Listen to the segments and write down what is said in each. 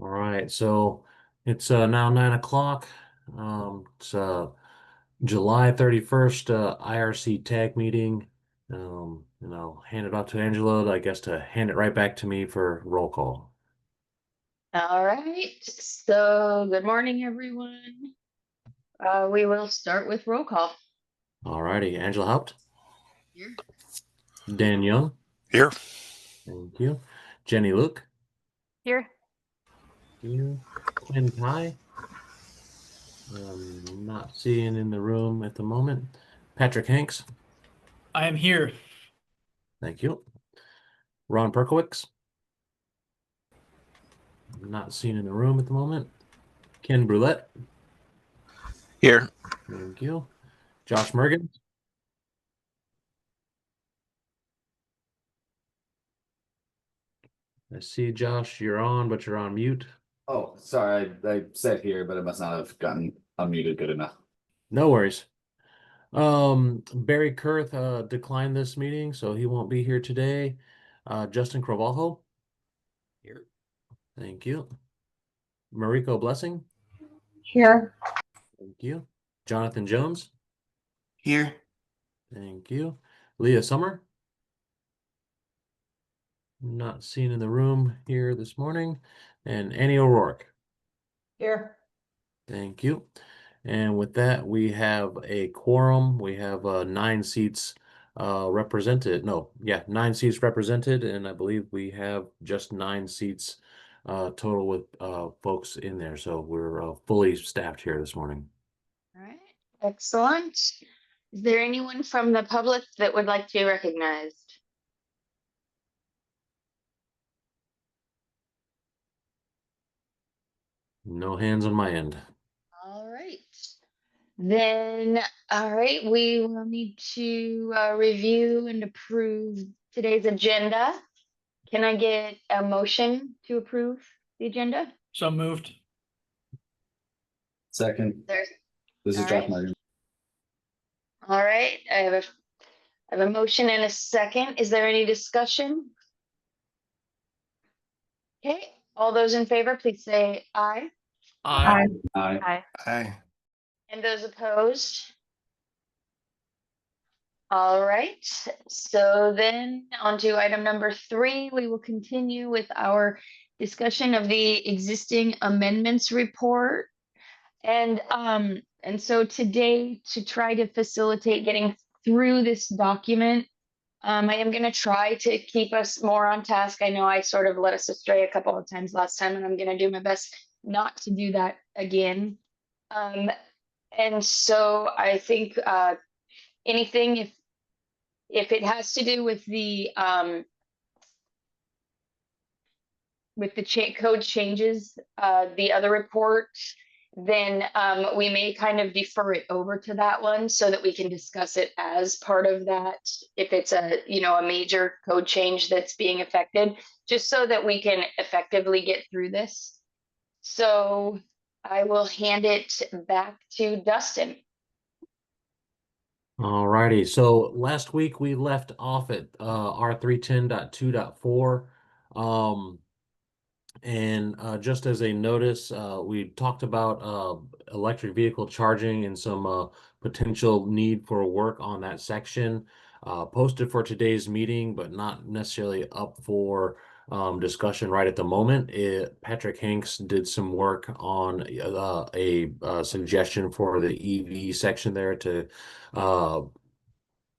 All right, so it's now 9 o'clock. It's July 31st, IRC tag meeting. And I'll hand it off to Angela, I guess, to hand it right back to me for roll call. All right, so good morning, everyone. We will start with roll call. All righty, Angela Haupt, Here. Dan Young, Here. thank you. Jenny Luke, Here. you. Quinn Ty, not seeing in the room at the moment. Patrick Hanks, I am here. thank you. Ron Perkowicz, not seen in the room at the moment. Ken Brulette, Here. thank you. Josh Mergen, I see Josh, you're on, but you're on mute. Oh, sorry, I said here, but it must not have gotten unmuted good enough. No worries. Barry Kurth declined this meeting, so he won't be here today. Justin Carvalho, Here. thank you. Mariko Blessing, Here. thank you. Jonathan Jones, Here. thank you. Leah Summer, not seen in the room here this morning. And Annie O'Rourke, Here. thank you. And with that, we have a quorum. We have 9 seats represented. No, yeah, 9 seats represented, and I believe we have just 9 seats total with folks in there. So we're fully staffed here this morning. All right, excellent. Is there anyone from the public that would like to be recognized? No hands on my end. All right. Then, all right, we will need to review and approve today's agenda. Can I get a motion to approve the agenda? So moved. Second, There's, this is all Josh right. Morgan. All right, I have a motion and a second. Is there any discussion? Okay, all those in favor, please say aye. Aye. Aye. Aye. Aye. And those opposed? All right, so then on to item number 3, we will continue with our discussion of the existing amendments report. And so today, to try to facilitate getting through this document, I am going to try to keep us more on task. I know I sort of led us astray a couple of times last time, and I'm going to do my best not to do that again. And so I think anything if it has to do with the code changes, the other report, then we may kind of defer it over to that one so that we can discuss it as part of that, if it's a major code change that's being affected, just so that we can effectively get through this. So I will hand it back to Dustin. All righty. So last week we left off at R310.2.4. And just as a notice, we talked about electric vehicle charging and some potential need for work on that section. Posted for today's meeting, but not necessarily up for discussion right at the moment. Patrick Hanks did some work on a suggestion for the EV section there to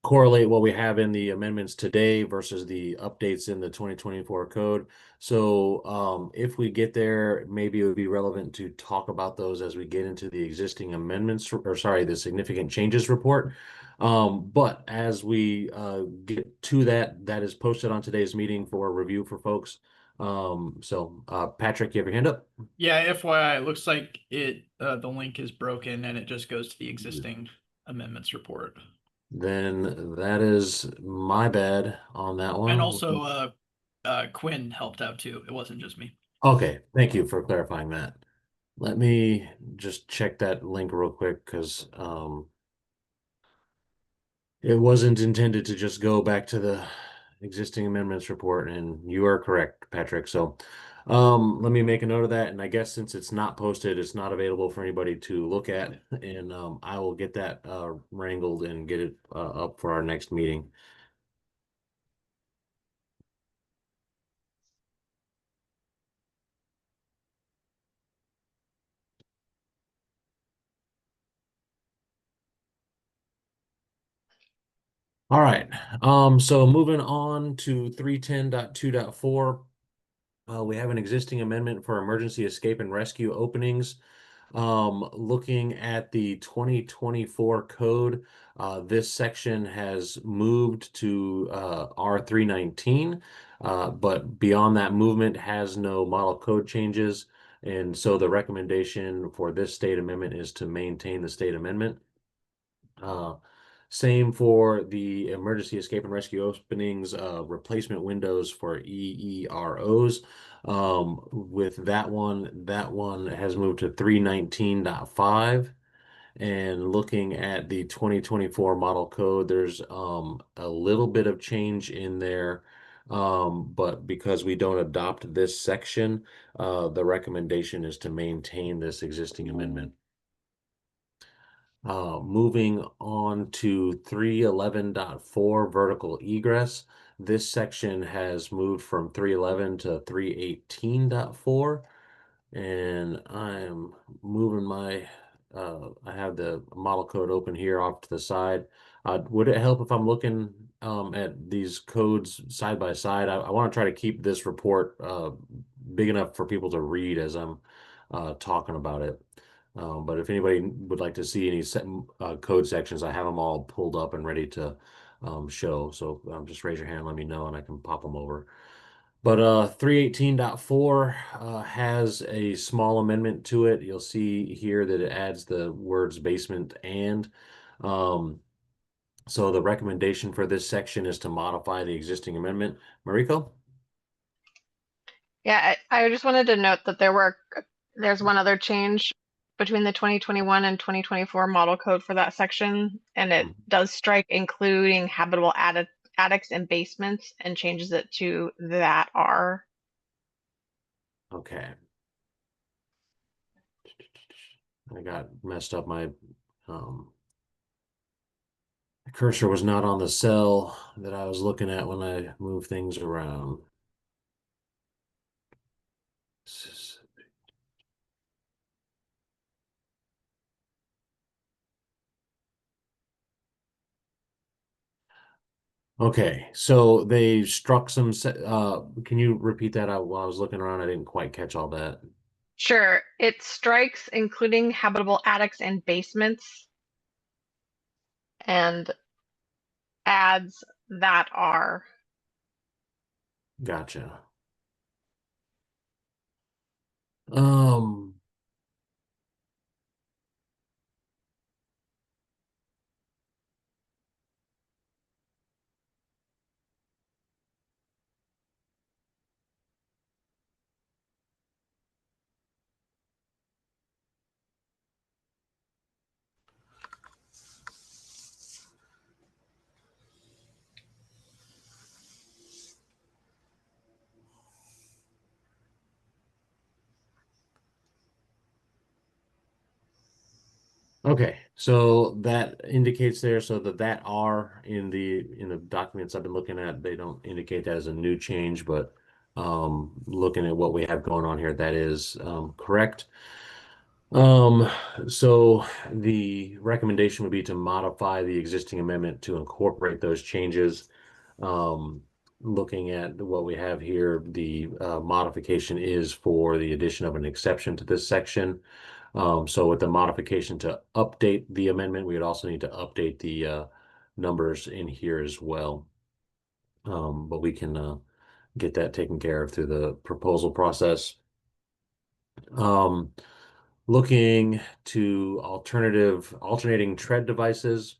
correlate what we have in the amendments today versus the updates in the 2024 code. So if we get there, maybe it would be relevant to talk about those as we get into the existing amendments, or sorry, the significant changes report. But as we get to that, that is posted on today's meeting for review for folks. Patrick, you have your hand up? Yeah, FYI, it looks like the link is broken and it just goes to the existing amendments report. Then that is my bad on that one. And also Quinn helped out too. It wasn't just me. Okay, thank you for clarifying that. Let me just check that link real quick because it wasn't intended to just go back to the existing amendments report, and you are correct, Patrick. So Let me make a note of that, and I guess since it's not posted, it's not available for anybody to look at, and I will get that wrangled and get it up for our next meeting. All right, so moving on to 310.2.4, we have an existing amendment for emergency escape and rescue openings. Looking at the 2024 code, this section has moved to R319, but beyond that movement has no model code changes. And so the recommendation for this state amendment is to maintain the state amendment. Same for the emergency escape and rescue openings, replacement windows for EEROs. With that one has moved to 319.5. And looking at the 2024 model code, there's a little bit of change in there. But because we don't adopt this section, the recommendation is to maintain this existing amendment. Moving on to 311.4 vertical egress. This section has moved from 311 to 318.4. And I'm moving my, I have the model code open here off to the side. Would it help if I'm looking at these codes side by side? I want to try to keep this report big enough for people to read as I'm talking about it. But if anybody would like to see any code sections, I have them all pulled up and ready to show. So just raise your hand, let me know, and I can pop them over. But 318.4 has a small amendment to it. You'll see here that it adds the words basement and. So the recommendation for this section is to modify the existing amendment. Mariko? Yeah, I just wanted to note that there's one other change between the 2021 and 2024 model code for that section, and it does strike including habitable attics and basements and changes it to that R. Okay. I got messed up. My cursor was not on the cell that I was looking at when I moved things around. Okay, so they struck some, can you repeat that? While I was looking around, I didn't quite catch all that. Sure, it strikes including habitable attics and basements and adds that R. Gotcha. Um, Okay, so that indicates there, so that R in the documents I've been looking at, they don't indicate that as a new change, but looking at what we have going on here, that is correct. So the recommendation would be to modify the existing amendment to incorporate those changes. Looking at what we have here, the modification is for the addition of an exception to this section. So with the modification to update the amendment, we would also need to update the numbers in here as well. But we can get that taken care of through the proposal process. Looking to alternating tread devices.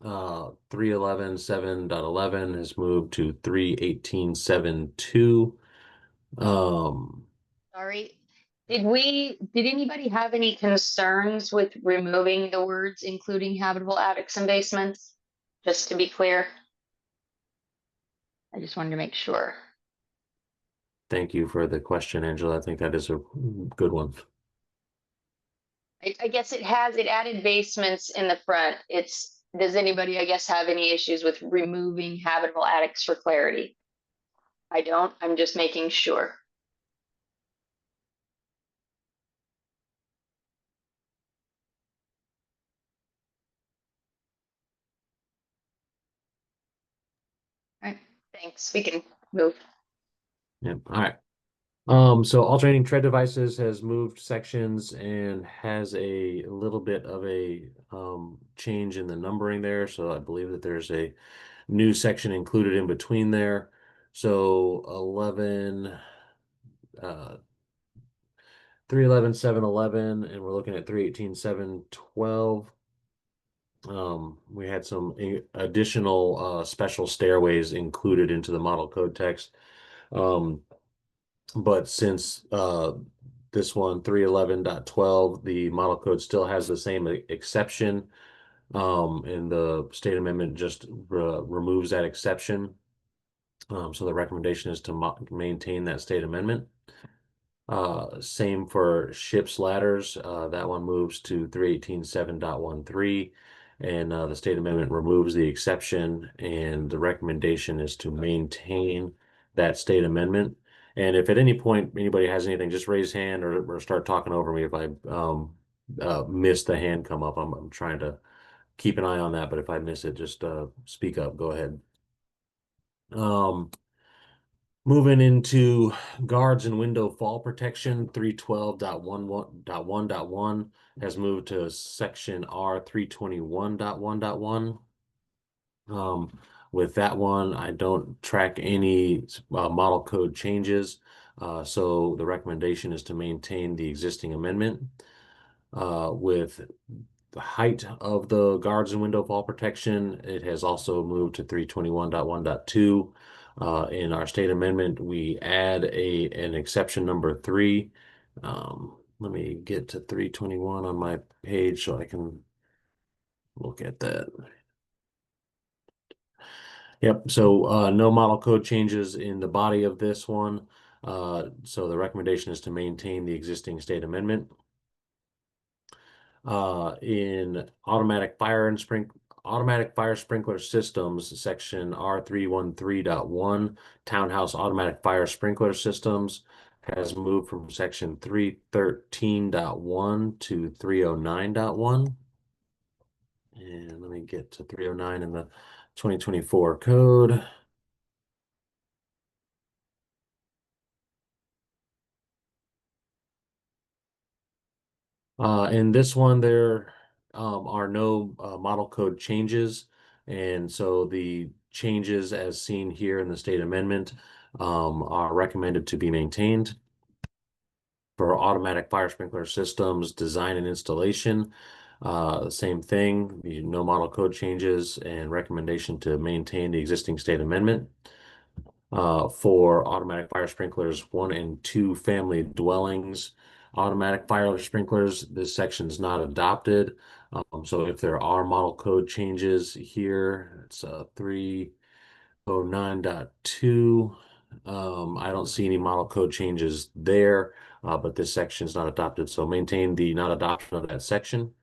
311.7.11 has moved to 318.7.2. Sorry. Did anybody have any concerns with removing the words including habitable attics and basements? Just to be clear. I just wanted to make sure. Thank you for the question, Angela. I think that is a good one. I guess it added basements in the front. Does anybody, I guess, have any issues with removing habitable attics for clarity? I don't, I'm just making sure. All right, thanks. We can move. Yeah, all right. So alternating tread devices has moved sections and has a little bit of a change in the numbering there. So I believe that there's a new section included in between there. So 11, 311, 711, and we're looking at 318, 712. We had some additional special stairways included into the model code text. But since this one 311.12, the model code still has the same exception, and the state amendment just removes that exception. So the recommendation is to maintain that state amendment. Same for ship's ladders. That one moves to 318.7.13, and the state amendment removes the exception, and the recommendation is to maintain that state amendment. And if at any point anybody has anything, just raise hand or start talking over me if I miss the hand come up. I'm trying to keep an eye on that, but if I miss it, just speak up. Go ahead. Moving into guards and window fall protection, 312.11.1.1 has moved to section R 321.1.1. With that one, I don't track any model code changes, so the recommendation is to maintain the existing amendment. With the height of the guards and window fall protection, it has also moved to 321.1.2. In our state amendment, we add an exception number 3. Let me get to 321 on my page so I can look at that. Yep, so no model code changes in the body of this one. So the recommendation is to maintain the existing state amendment. In automatic fire sprinkler systems, section R313.1, townhouse automatic fire sprinkler systems has moved from section 313.1 to 309.1. And let me get to 309 in the 2024 code. In this one, there are no model code changes, and so the changes as seen here in the state amendment are recommended to be maintained. For automatic fire sprinkler systems design and installation, same thing, no model code changes, and recommendation to maintain the existing state amendment. For automatic fire sprinklers 1 and 2 family dwellings, automatic fire sprinklers, this section is not adopted. So if there are model code changes here, it's 309.2. I don't see any model code changes there, but this section is not adopted. So maintain the not adoption of that section.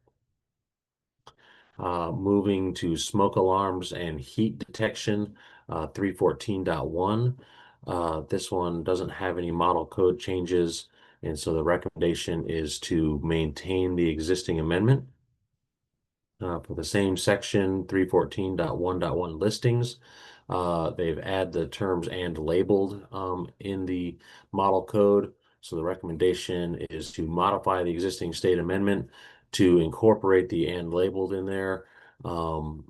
Moving to smoke alarms and heat detection, 314.1. This one doesn't have any model code changes, and so the recommendation is to maintain the existing amendment. For the same section, 314.1.1 listings, they've added the terms "and" labeled in the model code. So the recommendation is to modify the existing state amendment to incorporate the "and" labeled in there, and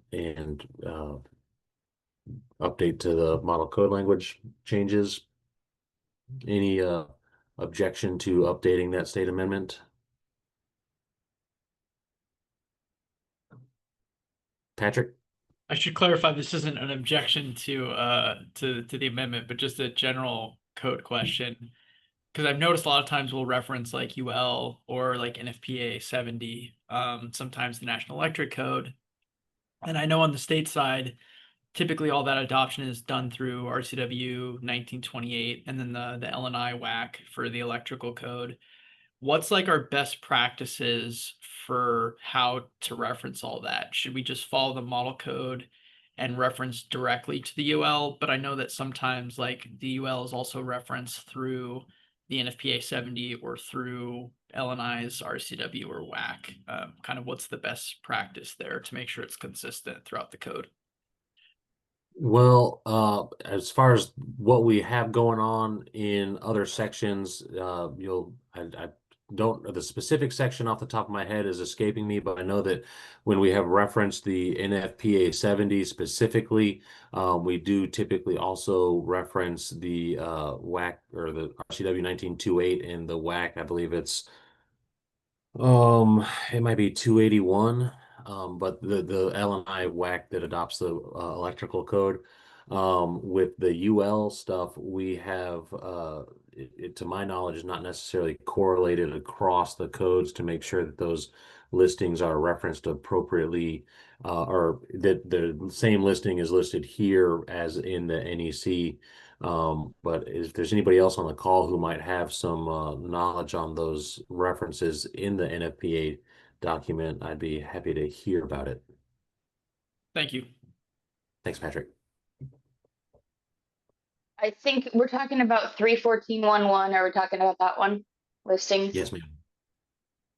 update to the model code language changes. Any objection to updating that state amendment? Patrick? I should clarify, this isn't an objection to the amendment, but just a general code question. Because I've noticed a lot of times we'll reference like UL or like NFPA 70, sometimes the National Electric Code. And I know on the state side, typically all that adoption is done through RCW 1928 and then the L&I WAC for the electrical code. What's like our best practices for how to reference all that? Should we just follow the model code and reference directly to the UL? But I know that sometimes like the UL is also referenced through the NFPA 70 or through L&I's RCW or WAC. Kind of what's the best practice there to make sure it's consistent throughout the code? Well, as far as what we have going on in other sections, I don't, the specific section off the top of my head is escaping me, but I know that when we have referenced the NFPA 70 specifically, we do typically also reference the WAC or the RCW 1928 and the WAC. I believe it's it might be 281, but the L&I WAC that adopts the electrical code. With the UL stuff, we have to my knowledge, is not necessarily correlated across the codes to make sure that those listings are referenced appropriately, or that the same listing is listed here as in the NEC. But if there's anybody else on the call who might have some knowledge on those references in the NFPA document, I'd be happy to hear about it. Thank you. Thanks, Patrick. I think we're talking about 314.11. Are we talking about that one? Listings? Yes, ma'am.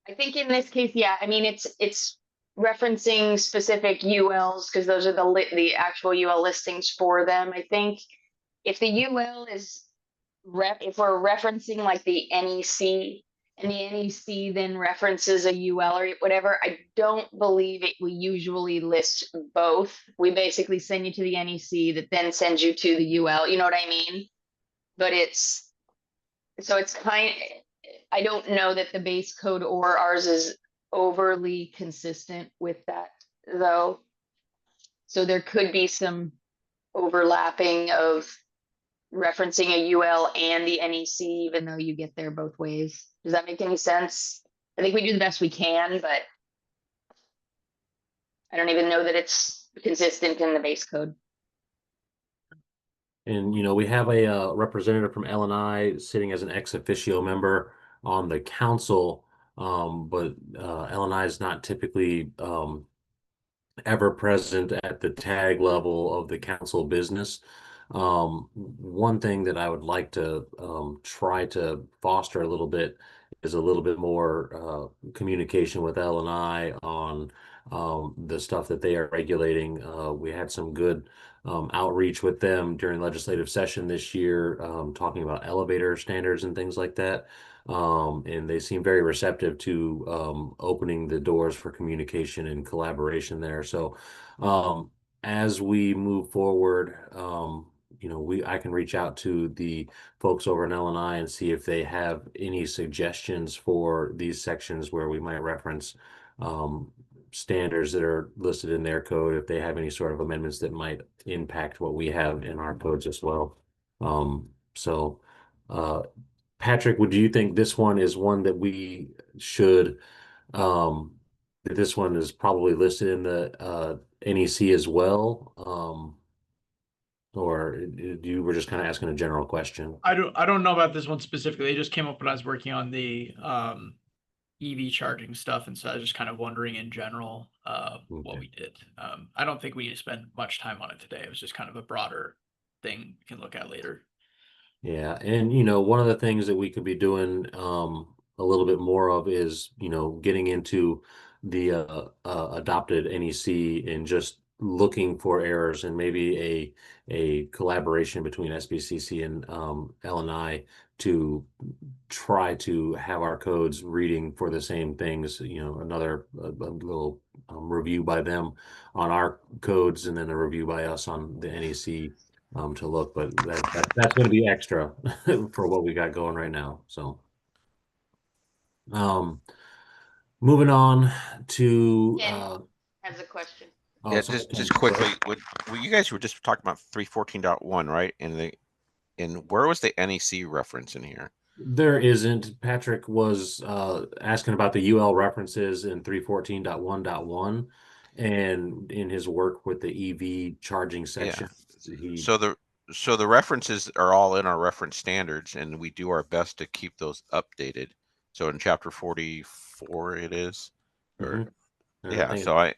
I think in this case, yeah, I mean, it's referencing specific ULs because those are the actual UL listings for them. I think if the UL is if we're referencing like the NEC and the NEC then references a UL or whatever, I don't believe we usually list both. We basically send you to the NEC that then sends you to the UL, you know what I mean? But it's I don't know that the base code or ours is overly consistent with that though. So there could be some overlapping of referencing a UL and the NEC, even though you get there both ways. Does that make any sense? I think we do the best we can, but I don't even know that it's consistent in the base code. And, we have a representative from L&I sitting as an ex officio member on the council, but L&I is not typically ever present at the tag level of the council business. One thing that I would like to try to foster a little bit is a little bit more communication with L&I on the stuff that they are regulating. We had some good outreach with them during legislative session this year, talking about elevator standards and things like that. And they seem very receptive to opening the doors for communication and collaboration there. So as we move forward, I can reach out to the folks over in L&I and see if they have any suggestions for these sections where we might reference standards that are listed in their code, if they have any sort of amendments that might impact what we have in our codes as well. Patrick, would you think this one is one that we should, that this one is probably listed in the NEC as well? Or you were just kind of asking a general question? I don't know about this one specifically. It just came up when I was working on the EV charging stuff, and so I was just kind of wondering in general what we did. I don't think we need to spend much time on it today. It was just kind of a broader thing we can look at later. Yeah, and one of the things that we could be doing a little bit more of is getting into the adopted NEC and just looking for errors, and maybe a collaboration between SBCC and L&I to try to have our codes reading for the same things. Another a little review by them on our codes, and then a review by us on the NEC. To look, but that's going to be extra for what we got going right now. So, moving on to has a question. Yeah, just quickly, you guys were just talking about 314.1, right? And where was the NEC reference in here? There isn't. Patrick was asking about the UL references in 314.1.1, and in his work with the EV charging section, he So the references are all in our reference standards, and we do our best to keep those updated. So in chapter 44 it is, or yeah. think So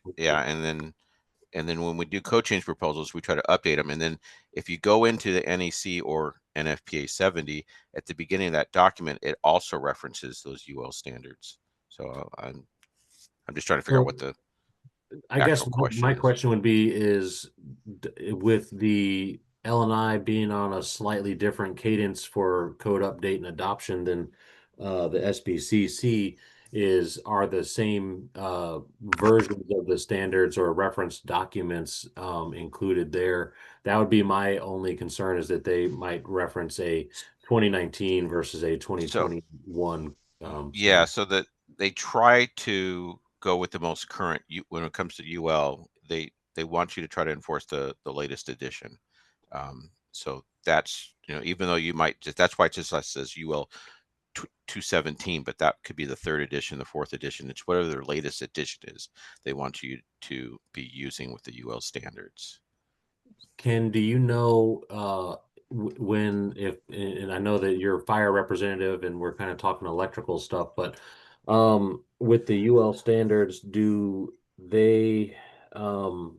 and then when we do code change proposals, we try to update them. And then if you go into the NEC or NFPA 70 at the beginning of that document, it also references those UL standards. So I'm just trying to figure out what the I guess actual question my is. question would be is with the L&I being on a slightly different cadence for code update and adoption than the SBCC are the same versions of the standards or reference documents included there. That would be my only concern, is that they might reference a 2019 versus a 2021 Yeah, standard. so that they try to go with the most current when it comes to UL, they want you to try to enforce the latest edition. So that's, even though you might just, that's why it just says UL 217, but that could be the 3rd edition, the 4th edition. It's whatever their latest edition is, they want you to be using with the UL standards. Ken, do you know when, if, and I know that you're a fire representative and we're kind of talking electrical stuff, but with the UL standards, do they I'm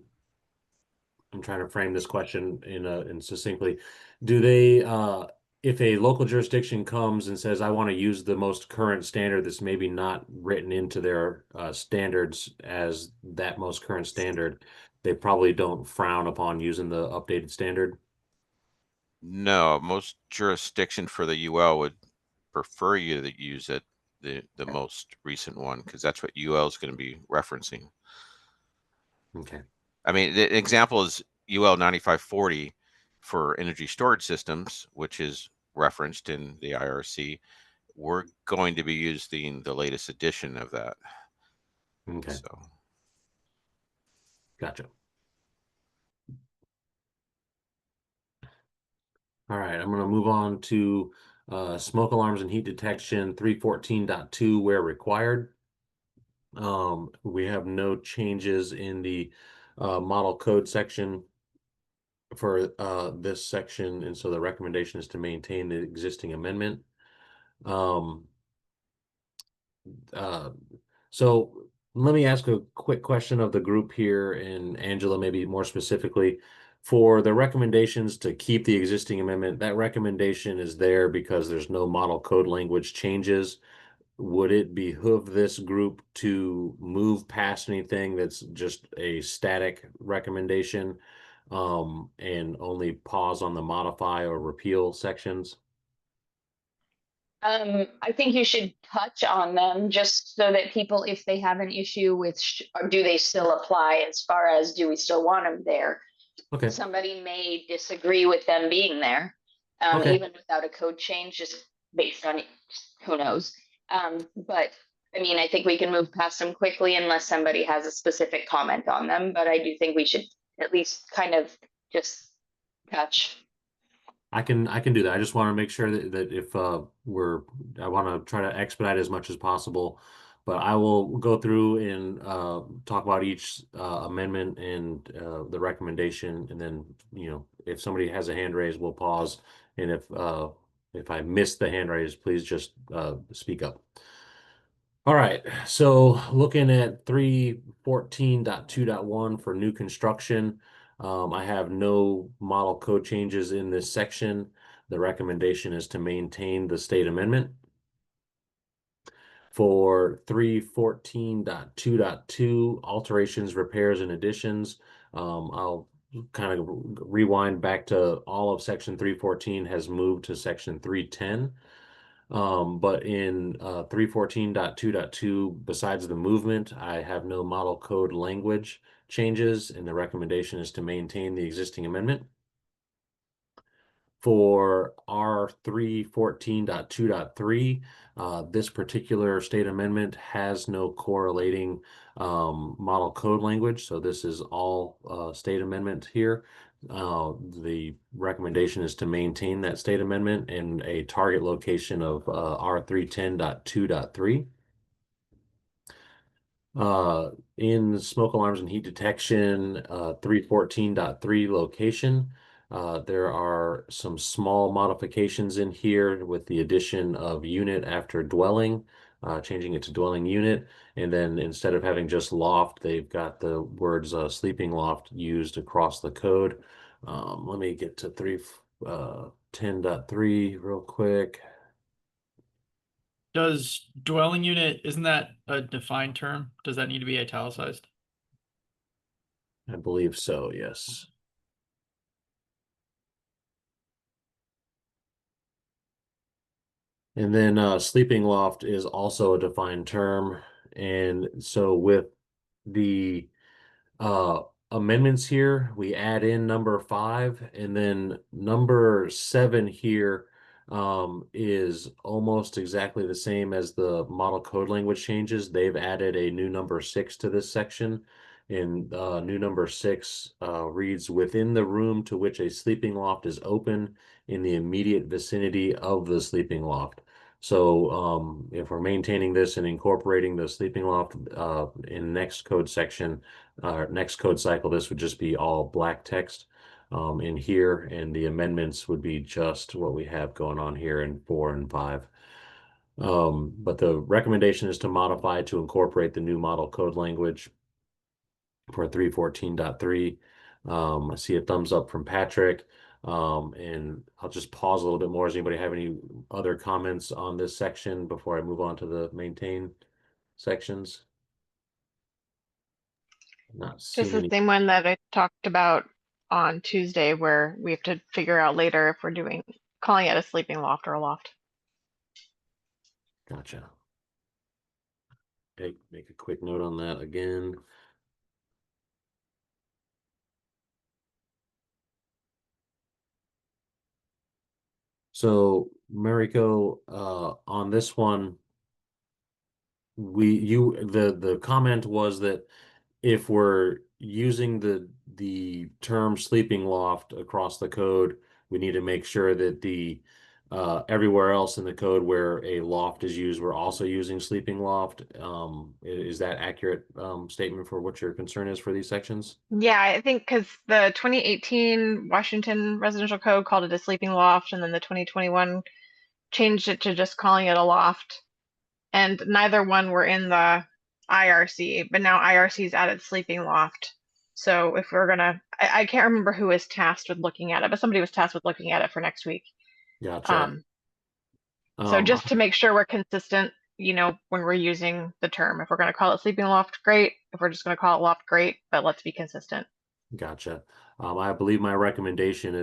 trying to frame this question in succinctly. Do they if a local jurisdiction comes and says, I want to use the most current standard that's maybe not written into their standards as that most current standard, they probably don't frown upon using the updated standard? No, most jurisdiction for the UL would prefer you to use it, the most recent one, because that's what UL is going to be referencing. Okay. I mean, the example is UL 9540 for energy storage systems, which is referenced in the IRC. We're going to be using the latest edition of that. Okay. So, Gotcha. All right, I'm going to move on to smoke alarms and heat detection 314.2 where required. We have no changes in the model code section for this section, and so the recommendation is to maintain the existing amendment. So let me ask a quick question of the group here, and Angela, maybe more specifically, for the recommendations to keep the existing amendment. That recommendation is there because there's no model code language changes. Would it behoove this group to move past anything that's just a static recommendation and only pause on the modify or repeal sections? I think you should touch on them just so that people, if they have an issue with, or do they still apply, as far as do we still want them there? Okay. Somebody may disagree with them being there, Okay. even without a code change, just based on who knows. But I mean, I think we can move past them quickly unless somebody has a specific comment on them. But I do think we should at least kind of just touch. I can do that. I just want to make sure that if I want to try to expedite as much as possible, but I will go through and talk about each amendment and the recommendation, and then if somebody has a hand raised, we'll pause, and if I miss the hand raised, please just speak up. All right, so looking at 314.2.1 for new construction. I have no model code changes in this section. The recommendation is to maintain the state amendment. For 314.2.2 alterations, repairs, and additions, I'll kind of rewind back to all of section 314 has moved to section 310. But in 314.2.2, besides the movement, I have no model code language changes, and the recommendation is to maintain the existing amendment. For R314.2.3, this particular state amendment has no correlating model code language, so this is all state amendment here. The recommendation is to maintain that state amendment in a target location of R310.2.3. in the smoke alarms and heat detection 314.3 location, there are some small modifications in here with the addition of unit after dwelling, changing it to dwelling unit. And then instead of having just loft, they've got the words sleeping loft used across the code. Let me get to 310.3 real quick. Does dwelling unit, isn't that a defined term? Does that need to be italicized? I believe so, yes. And then sleeping loft is also a defined term. And so with the amendments here, we add in number 5, and then number 7 here is almost exactly the same as the model code language changes. They've added a new number 6 to this section, and new number 6 reads, within the room to which a sleeping loft is open in the immediate vicinity of the sleeping loft. So if we're maintaining this and incorporating the sleeping loft in next code section, next code cycle, this would just be all black text in here, and the amendments would be just what we have going on here in 4 and 5. But the recommendation is to modify to incorporate the new model code language for 314.3. I see a thumbs up from Patrick. And I'll just pause a little bit more. Does anybody have any other comments on this section before I move on to the maintain sections? Not Just seeing the any. same one that I talked about on Tuesday, where we have to figure out later if we're calling it a sleeping loft or a loft. Gotcha. Okay, make a quick note on that again. So Mariko, on this one, the comment was that if we're using the term sleeping loft across the code, we need to make sure that the everywhere else in the code where a loft is used, we're also using sleeping loft. Is that accurate statement for what your concern is for these sections? Yeah, I think because the 2018 Washington Residential Code called it a sleeping loft, and then the 2021 changed it to just calling it a loft. And neither one were in the IRC, but now IRC's added sleeping loft. So if we're gonna, I can't remember who was tasked with looking at it, but somebody was tasked with looking at it for next week. Gotcha. So just to make sure we're consistent, when we're using the term, if we're going to call it sleeping loft, great. If we're just going to call it loft, great. But let's be consistent. Gotcha. I believe my recommendation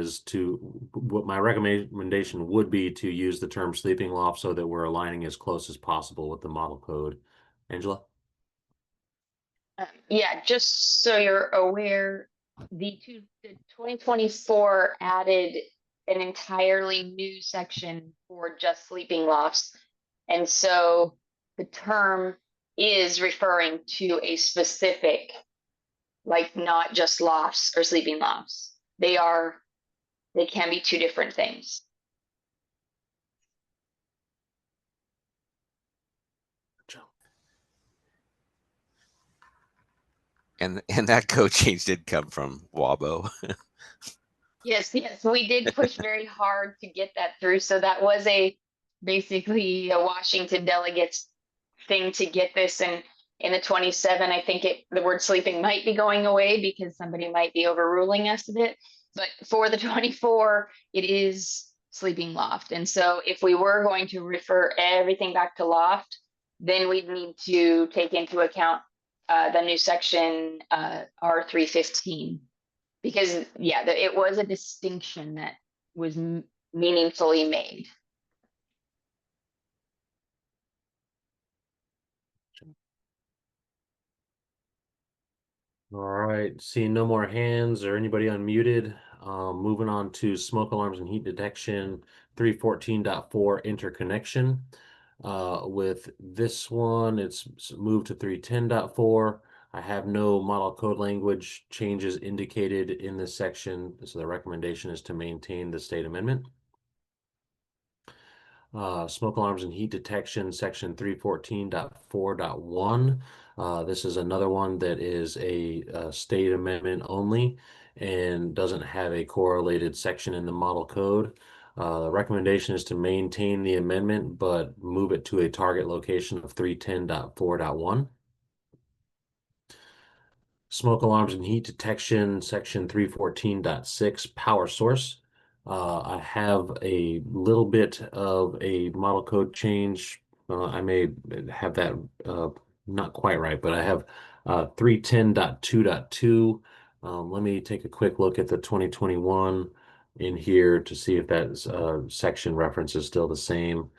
would be to use the term sleeping loft so that we're aligning as close as possible with the model code. Angela? Yeah, just so you're aware, the 2024 added an entirely new section for just sleeping lofts. And so the term is referring to a specific, like not just lofts or sleeping lofts. They can be two different things. And that code change did come from WABO. Yes, we did push very hard to get that through. So that was basically a Washington delegates thing to get this. And in the 27, I think the word sleeping might be going away because somebody might be overruling us a bit. But for the 24, it is sleeping loft. And so if we were going to refer everything back to loft, then we'd need to take into account the new section R315. Because it was a distinction that was meaningfully made. All right, seeing no more hands or anybody unmuted. Moving on to smoke alarms and heat detection 314.4 interconnection. With this one, it's moved to 310.4. I have no model code language changes indicated in this section, so the recommendation is to maintain the state amendment. Smoke alarms and heat detection, section 314.4.1. This is another one that is a state amendment only and doesn't have a correlated section in the model code. The recommendation is to maintain the amendment, but move it to a target location of 310.4.1. Smoke alarms and heat detection, section 314.6, power source. I have a little bit of a model code change. I may have that not quite right, but I have 310.2.2. Let me take a quick look at the 2021 in here to see if that section reference is still the same.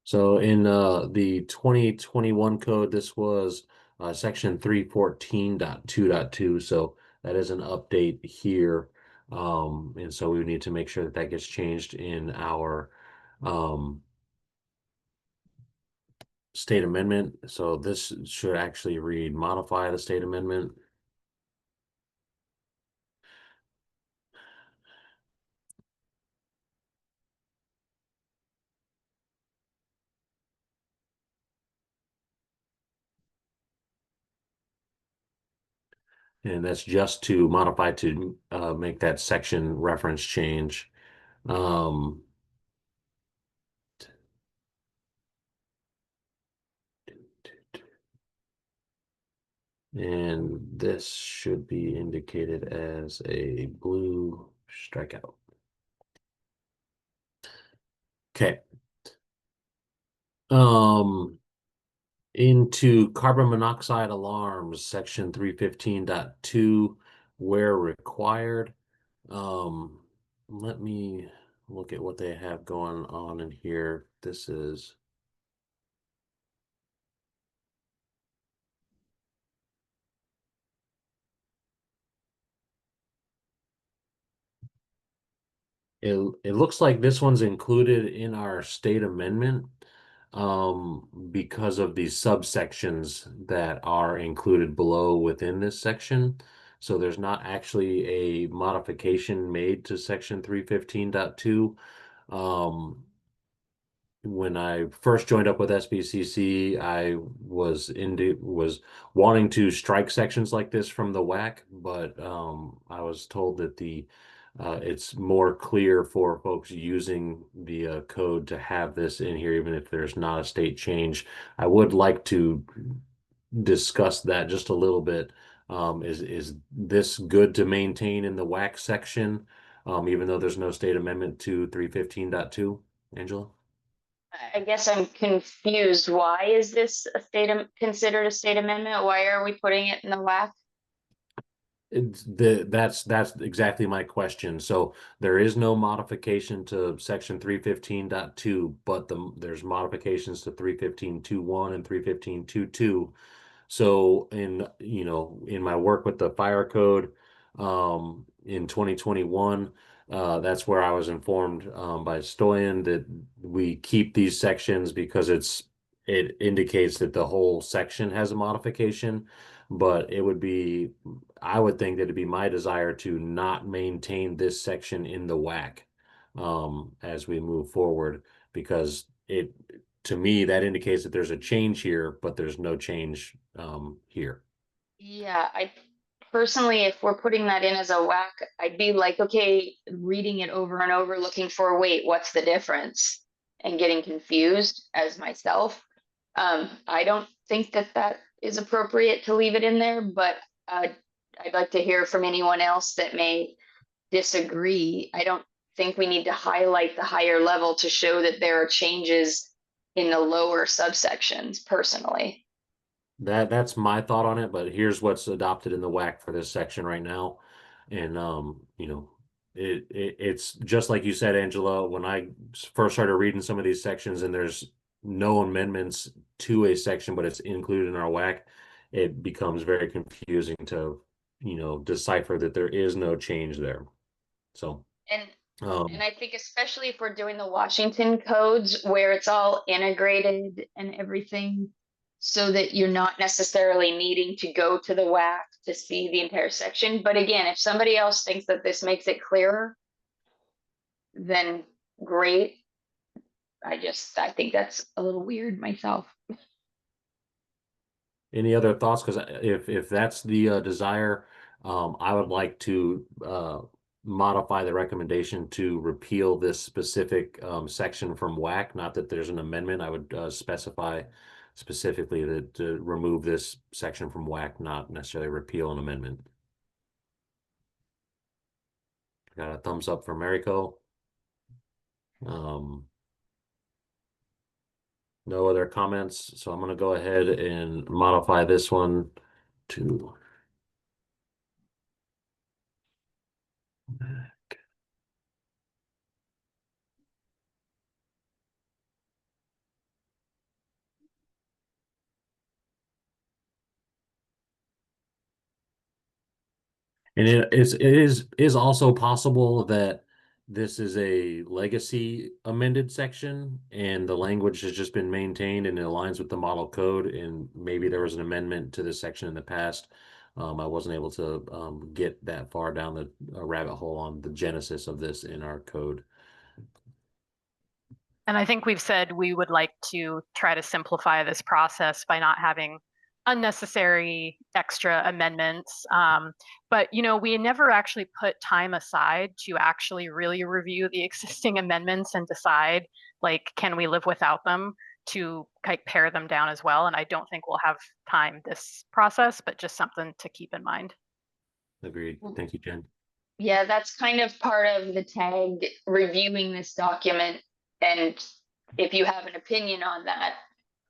So in the 2021 code, this was section 314.2.2. So that is an update here. And so we need to make sure that that gets changed in our state amendment. So this should actually read modify the state amendment. And that's just to modify to make that section reference change. And this should be indicated as a blue strikeout. Okay. Into carbon monoxide alarms, section 315.2, where required. Let me look at what they have going on in here. This is it looks like this one's included in our state amendment because of these subsections that are included below within this section. So there's not actually a modification made to section 315.2. When I first joined up with SBCC, I was wanting to strike sections like this from the WAC, but I was told that it's more clear for folks using the code to have this in here, even if there's not a state change. I would like to discuss that just a little bit. Is this good to maintain in the WAC section, even though there's no state amendment to 315.2, Angela? I guess I'm confused. Why is this considered a state amendment? Why are we putting it in the WAC? That's exactly my question. So there is no modification to section 315.2, but there's modifications to 315.2.1 and 315.2.2. So in my work with the fire code in 2021, that's where I was informed by Stoyan that we keep these sections because it indicates that the whole section has a modification, but I would think that it'd be my desire to not maintain this section in the WAC as we move forward, because to me that indicates that there's a change here, but there's no change here. Yeah, I personally, if we're putting that in as a WAC, I'd be like, okay, reading it over and over, looking for, wait, what's the difference? And getting confused as myself. I don't think that is appropriate to leave it in there, but I'd like to hear from anyone else that may disagree. I don't think we need to highlight the higher level to show that there are changes in the lower subsections, personally. That's my thought on it, but here's what's adopted in the WAC for this section right now. And it's just like you said, Angela, when I first started reading some of these sections and there's no amendments to a section, but it's included in our WAC, it becomes very confusing to decipher that there is no change there. So And And I think especially if we're doing the Washington codes where it's all integrated and everything, so that you're not necessarily needing to go to the WAC to see the entire section. But again, if somebody else thinks that this makes it clearer, then great. I think that's a little weird myself. Any other thoughts? Because if that's the desire, I would like to modify the recommendation to repeal this specific section from WAC. Not that there's an amendment. I would specify specifically that to remove this section from WAC, not necessarily repeal an amendment. Got a thumbs up from Mariko. No other comments, so I'm going to go ahead and modify this one to and it is also possible that this is a legacy amended section and the language has just been maintained and it aligns with the model code, and maybe there was an amendment to this section in the past. I wasn't able to get that far down the rabbit hole on the genesis of this in our code. And I think we've said we would like to try to simplify this process by not having unnecessary extra amendments. But we never actually put time aside to actually really review the existing amendments and decide, like, can we live without them, to pare them down as well. And I don't think we'll have time this process, but just something to keep in mind. Agreed. Thank you, Jen. Yeah, that's kind of part of the tag reviewing this document. And if you have an opinion on that,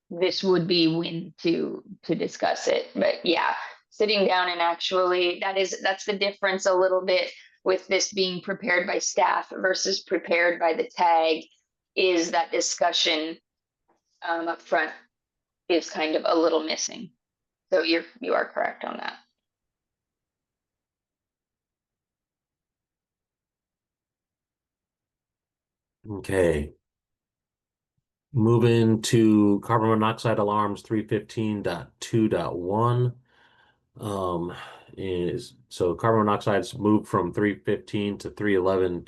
this would be when to discuss it. But yeah, sitting down and actually, that's the difference a little bit with this being prepared by staff versus prepared by the tag, is that discussion up front is kind of a little missing. So you are correct on that. Okay. Moving to carbon monoxide alarms 315.2.1. Is so carbon monoxide's moved from 315 to 311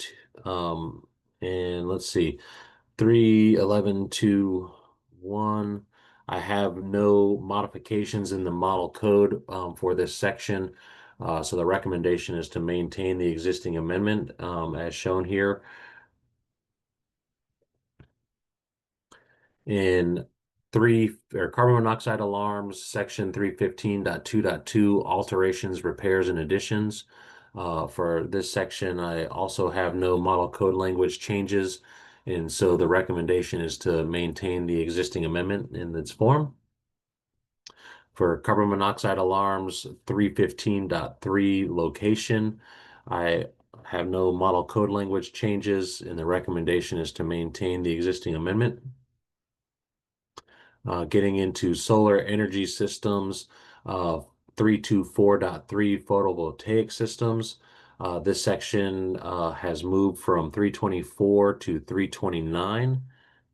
and let's see, 311.2.1. I have no modifications in the model code for this section. So the recommendation is to maintain the existing amendment as shown here. In carbon monoxide alarms, section 315.2.2, alterations, repairs, and additions. For this section, I also have no model code language changes, and so the recommendation is to maintain the existing amendment in its form. For carbon monoxide alarms, 315.3 location, I have no model code language changes, and the recommendation is to maintain the existing amendment. Getting into solar energy systems, 324.3 photovoltaic systems. This section has moved from 324 to 329.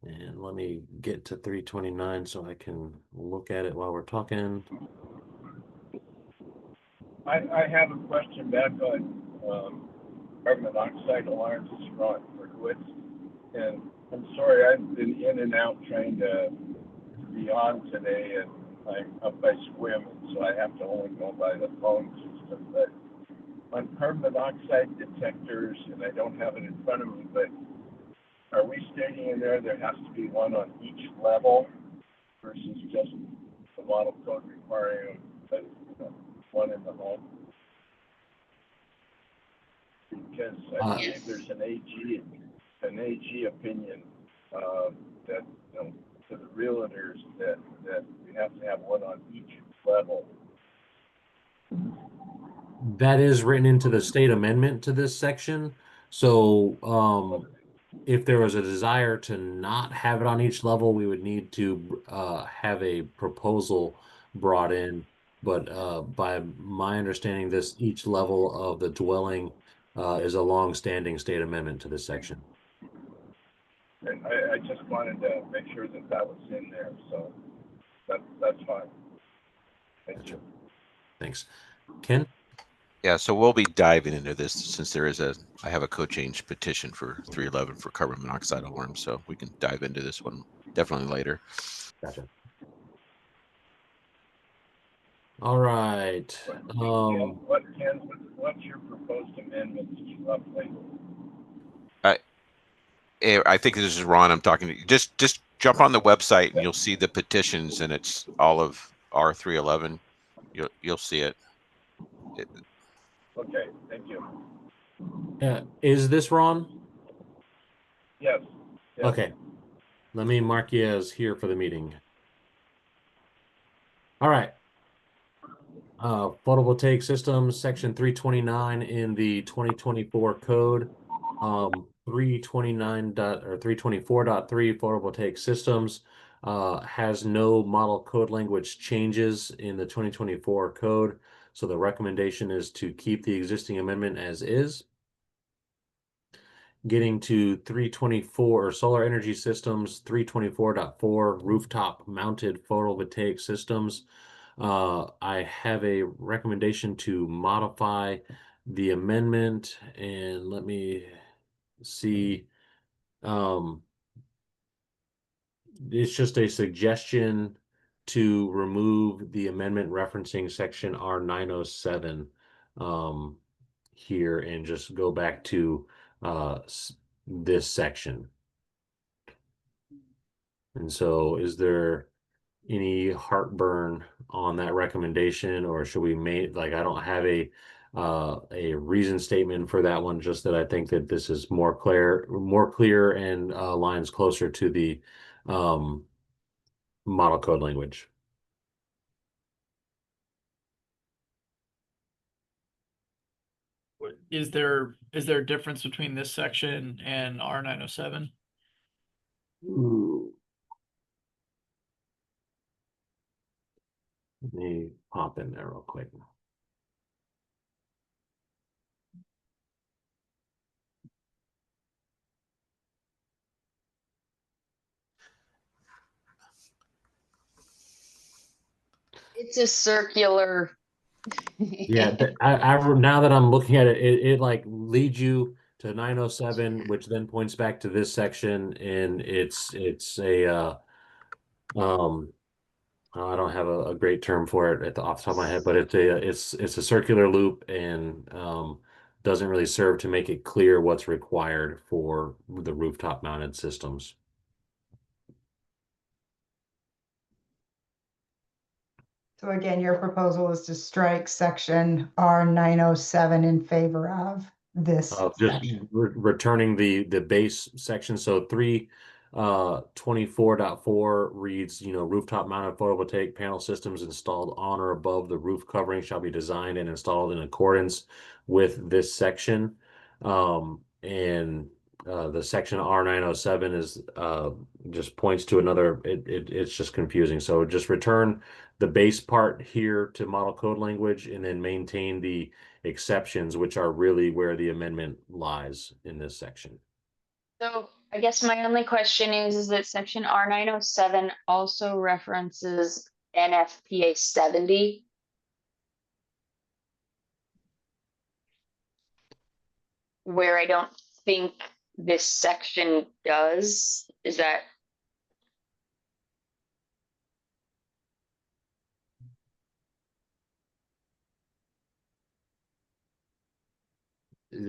And let me get to 329 so I can look at it while we're talking. I have a question back on carbon monoxide alarms for Lewis. And I'm sorry, I've been in and out trying to be on today, and I'm up by swim, so I have to only go by the phone system. But on carbon monoxide detectors, and I don't have it in front of me, but are we stating in there has to be one on each level versus just the model code requiring one in the home? Because I believe there's an AG opinion that to the realtors that we have to have one on each level. That is written into the state amendment to this section. So if there was a desire to not have it on each level, we would need to have a proposal brought in. But by my understanding, each level of the dwelling is a long-standing state amendment to this section. And I just wanted to make sure that that was in there, so that's fine. Thank you. Thanks. Ken? Yeah, so we'll be diving into this since I have a code change petition for 311 for carbon monoxide alarms, so we can dive into this one definitely later. Gotcha. All right. What's your proposed amendments roughly? I think this is Ron. I'm talking to you. Just jump on the website and you'll see the petitions, and it's all of R311. You'll see it. Okay, thank you. Is this Ron? Yes. Okay. Let me mark you as here for the meeting. All right. Photovoltaic systems, section 329 in the 2024 code. 324.3 photovoltaic systems has no model code language changes in the 2024 code. So the recommendation is to keep the existing amendment as is. Getting to 324 solar energy systems, 324.4 rooftop mounted photovoltaic systems. I have a recommendation to modify the amendment, and let me see. It's just a suggestion to remove the amendment referencing section R907 here and just go back to this section. And so is there any heartburn on that recommendation, or should we make, like, I don't have a reason statement for that one, just that I think that this is more clear and aligns closer to the model code language. Is there a difference between this section and R907? Ooh. Let me pop in there real quick. It's a circular. Yeah, now that I'm looking at it, it like leads you to 907, which then points back to this section, and it's a I don't have a great term for it off the top of my head, but it's a circular loop, and doesn't really serve to make it clear what's required for the rooftop mounted systems. So again, your proposal is to strike section R907 in favor of this Just section. returning the base section. So 324.4 reads, rooftop mounted photovoltaic panel systems installed on or above the roof covering shall be designed and installed in accordance with this section. And the section R907 is just points to another, it's just confusing. So just return the base part here to model code language, and then maintain the exceptions, which are really where the amendment lies in this section. So I guess my only question is that section R907 also references NFPA 70. Where I don't think this section does. Is that?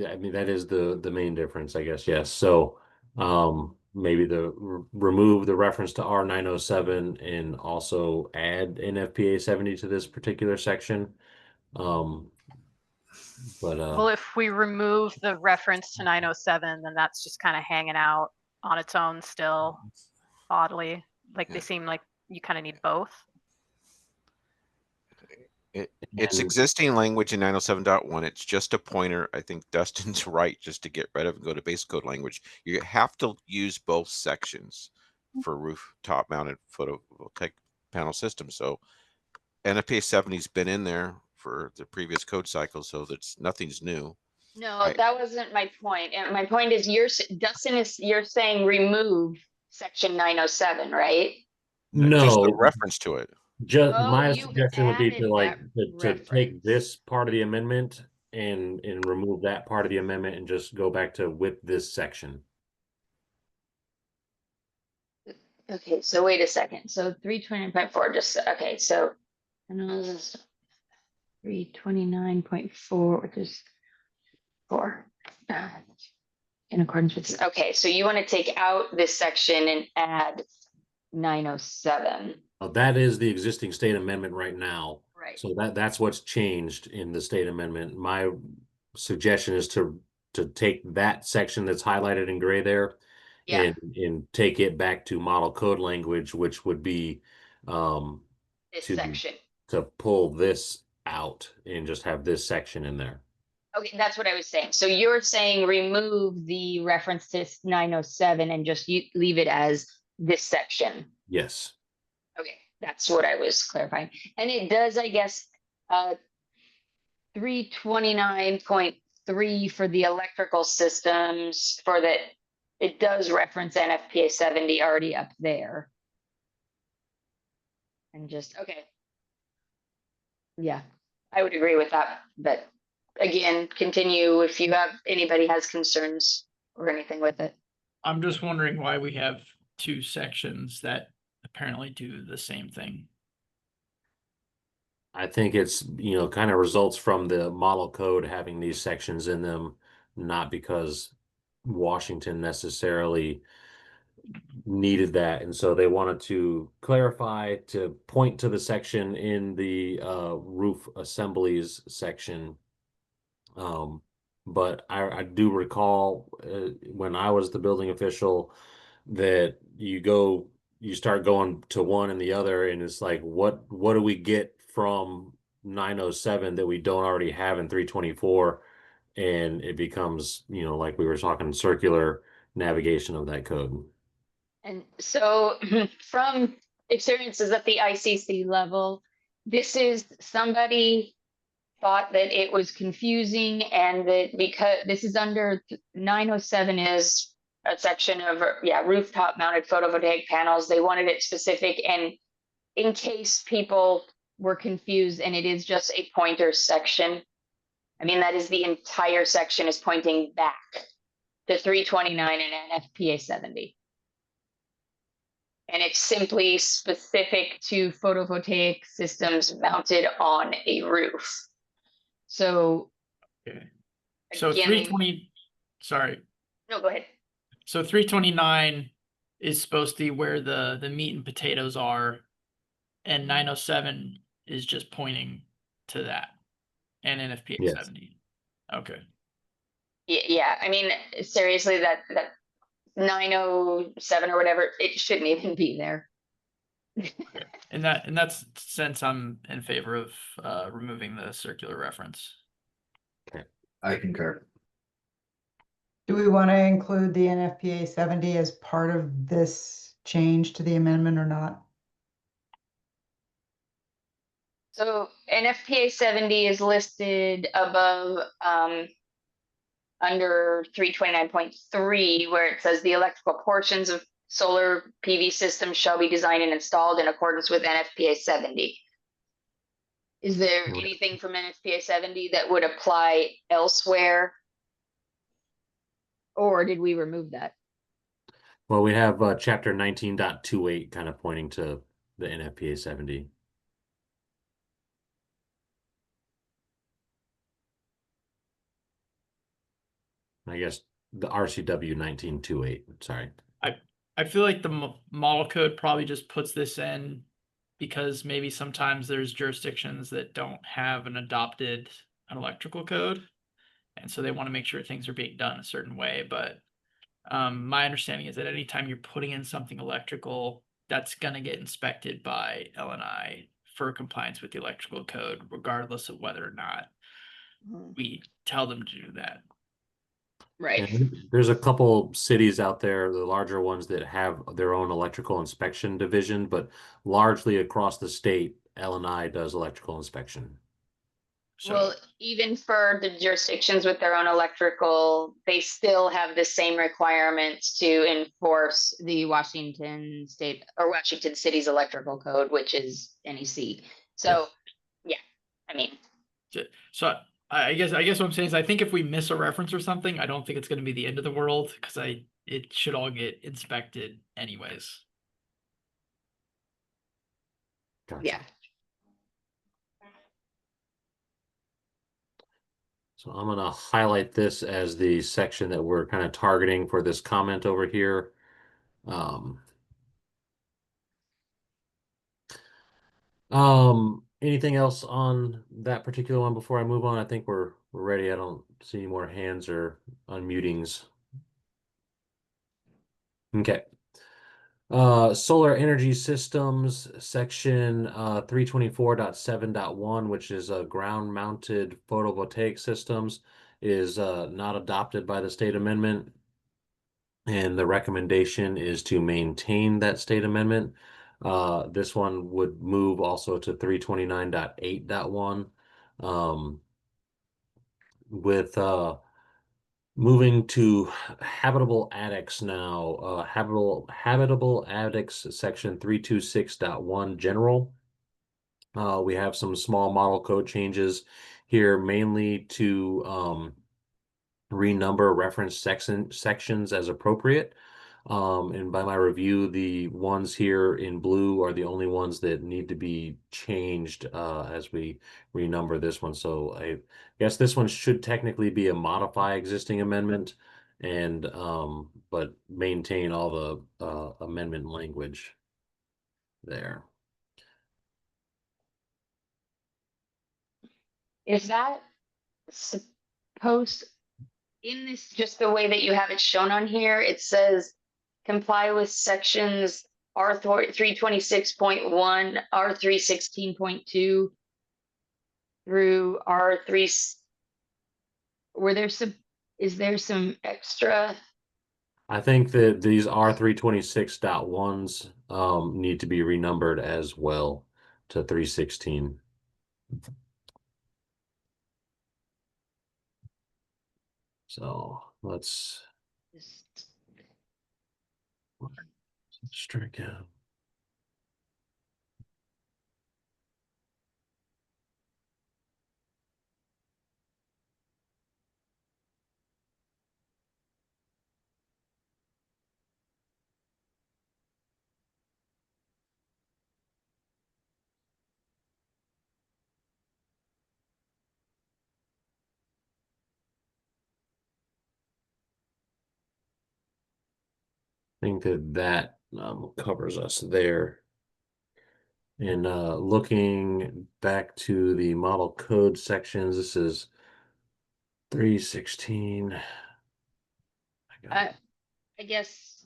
I mean, that is the main difference, I guess. Yes. So maybe remove the reference to R907 and also add NFPA 70 to this particular section. Well, if we remove the reference to 907, then that's just kind of hanging out on its own still, oddly. Like they seem like you kind of need both. It's existing language in 907.1. It's just a pointer. I think Dustin's right, just to get rid of and go to base code language. You have to use both sections for rooftop mounted photovoltaic panel systems. So NFPA 70's been in there for the previous code cycle, so that's nothing's new. No, I- that wasn't my point. And my point is you're saying remove section 907, right? Just the No, reference to it. just Oh, my you've suggestion would be to added like, that to take reference. this part of the amendment and remove that part of the amendment and just go back to with this section. Okay, so wait a second. So 329.4, just, okay, so I know this is 329.4, which is 4. In accordance with, okay, so you want to take out this section and add 907. That is the existing state amendment right now. Right. So that's what's changed in the state amendment. My suggestion is to take that section that's highlighted in gray there Yeah, and take it back to model code language, which would be this to section. to pull this out and just have this section in there. Okay, that's what I was saying. So you're saying remove the reference to 907 and just leave it as this section. Yes. Okay, that's what I was clarifying. And it does, I guess, 329.3 for the electrical systems for that. It does reference NFPA 70 already up there. And just, okay. Yeah, I would agree with that, but again, continue if you have, anybody has concerns or anything with it. I'm just wondering why we have two sections that apparently do the same thing. I think it's, kind of results from the model code having these sections in them, not because Washington necessarily needed that. And so they wanted to clarify to point to the section in the roof assemblies section. But I do recall when I was the building official that you start going to one and the other, and it's like, what do we get from 907 that we don't already have in 324? And it becomes, like we were talking, circular navigation of that code. And so from experiences at the ICC level, this is somebody thought that it was confusing and that because this is under 907 is a section of, rooftop mounted photovoltaic panels. They wanted it specific, and in case people were confused, and it is just a pointer section. I mean, that is the entire section is pointing back to 329 and NFPA 70. And it's simply specific to photovoltaic systems mounted on a roof. So. Okay. So again, 320, sorry. No, go ahead. So 329 is supposed to be where the meat and potatoes are, and 907 is just pointing to that, and NFPA Yes. 70. Okay. Yeah, I mean, seriously, that 907 or whatever, it shouldn't even be there. In that sense, I'm in favor of removing the circular reference. I concur. Do we want to include the NFPA 70 as part of this change to the amendment or not? So NFPA 70 is listed above under 329.3, where it says the electrical portions of solar PV systems shall be designed and installed in accordance with NFPA 70. Is there Right. anything from NFPA 70 that would apply elsewhere? Or did we remove that? Well, we have chapter 19.28 kind of pointing to the NFPA 70. I guess the RCW 19.28, sorry. I feel like the model code probably just puts this in because maybe sometimes there's jurisdictions that don't have an adopted electrical code, and so they want to make sure things are being done a certain way. But my understanding is that anytime you're putting in something electrical, that's going to get inspected by LNI for compliance with the electrical code, regardless of whether or not we tell them to do that. Right. And there's a couple cities out there, the larger ones, that have their own electrical inspection division, but largely across the state, LNI does electrical inspection. So Well, even for the jurisdictions with their own electrical, they still have the same requirements to enforce the Washington State or Washington City's electrical code, which is NEC. So, yeah, I mean, so I guess what I'm saying is I think if we miss a reference or something, I don't think it's going to be the end of the world because it should all get inspected anyways. Gotcha. yeah. So I'm gonna highlight this as the section that we're kind of targeting for this comment over here. Anything else on that particular one before I move on? I think we're ready. I don't see any more hands or unmutings. Okay. Solar energy systems section 324.7.1, which is ground mounted photovoltaic systems, is not adopted by the state amendment. And the recommendation is to maintain that state amendment. This one would move also to 329.8.1. With moving to habitable attics now, habitable attics section 326.1 general. We have some small model code changes here, mainly to renumber reference sections as appropriate. And by my review, the ones here in blue are the only ones that need to be changed as we renumber this one. So I guess this one should technically be a modify existing amendment and but maintain all the amendment language there. Is that supposed in this, just the way that you have it shown on here, it says comply with sections R 326.1, R 316.2 through R 3. Were there some, is there some extra? I think that these R326.1s need to be renumbered as well to 316. So let's strike out. I think that covers us there. And looking back to the model code sections, this is 316. I guess.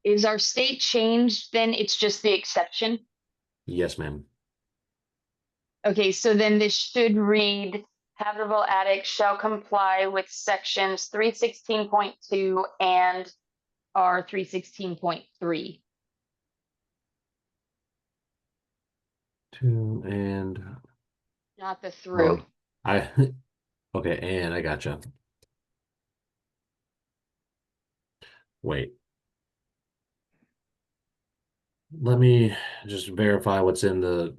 Is our state changed? Then it's just the exception. Yes, ma'am. Okay, so then this should read habitable attic shall comply with sections 316.2 and R 316.3. 2 and Not the through. I okay, and I gotcha. Wait. Let me just verify what's in the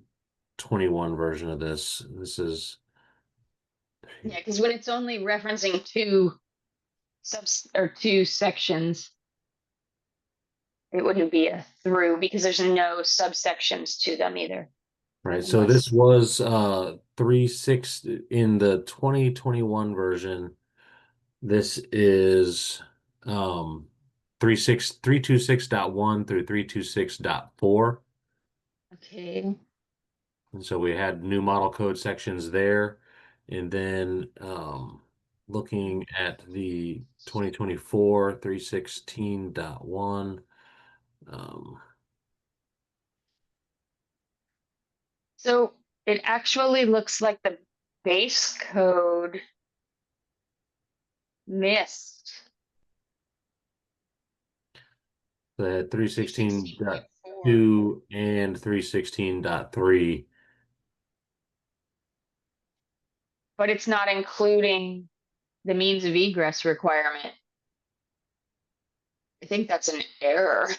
21 version of this. This is Yeah, because when it's only referencing two sections, it wouldn't be a through because there's no subsections to them either. right. So this was 3.6 in the 2021 version. This is 326.1 through 326.4. Okay. And so we had new model code sections there. And then looking at the 2024 316.1. So it actually looks like the base code missed. The 316.2 and 316.3 but it's not including the means of egress requirement. I think that's an error.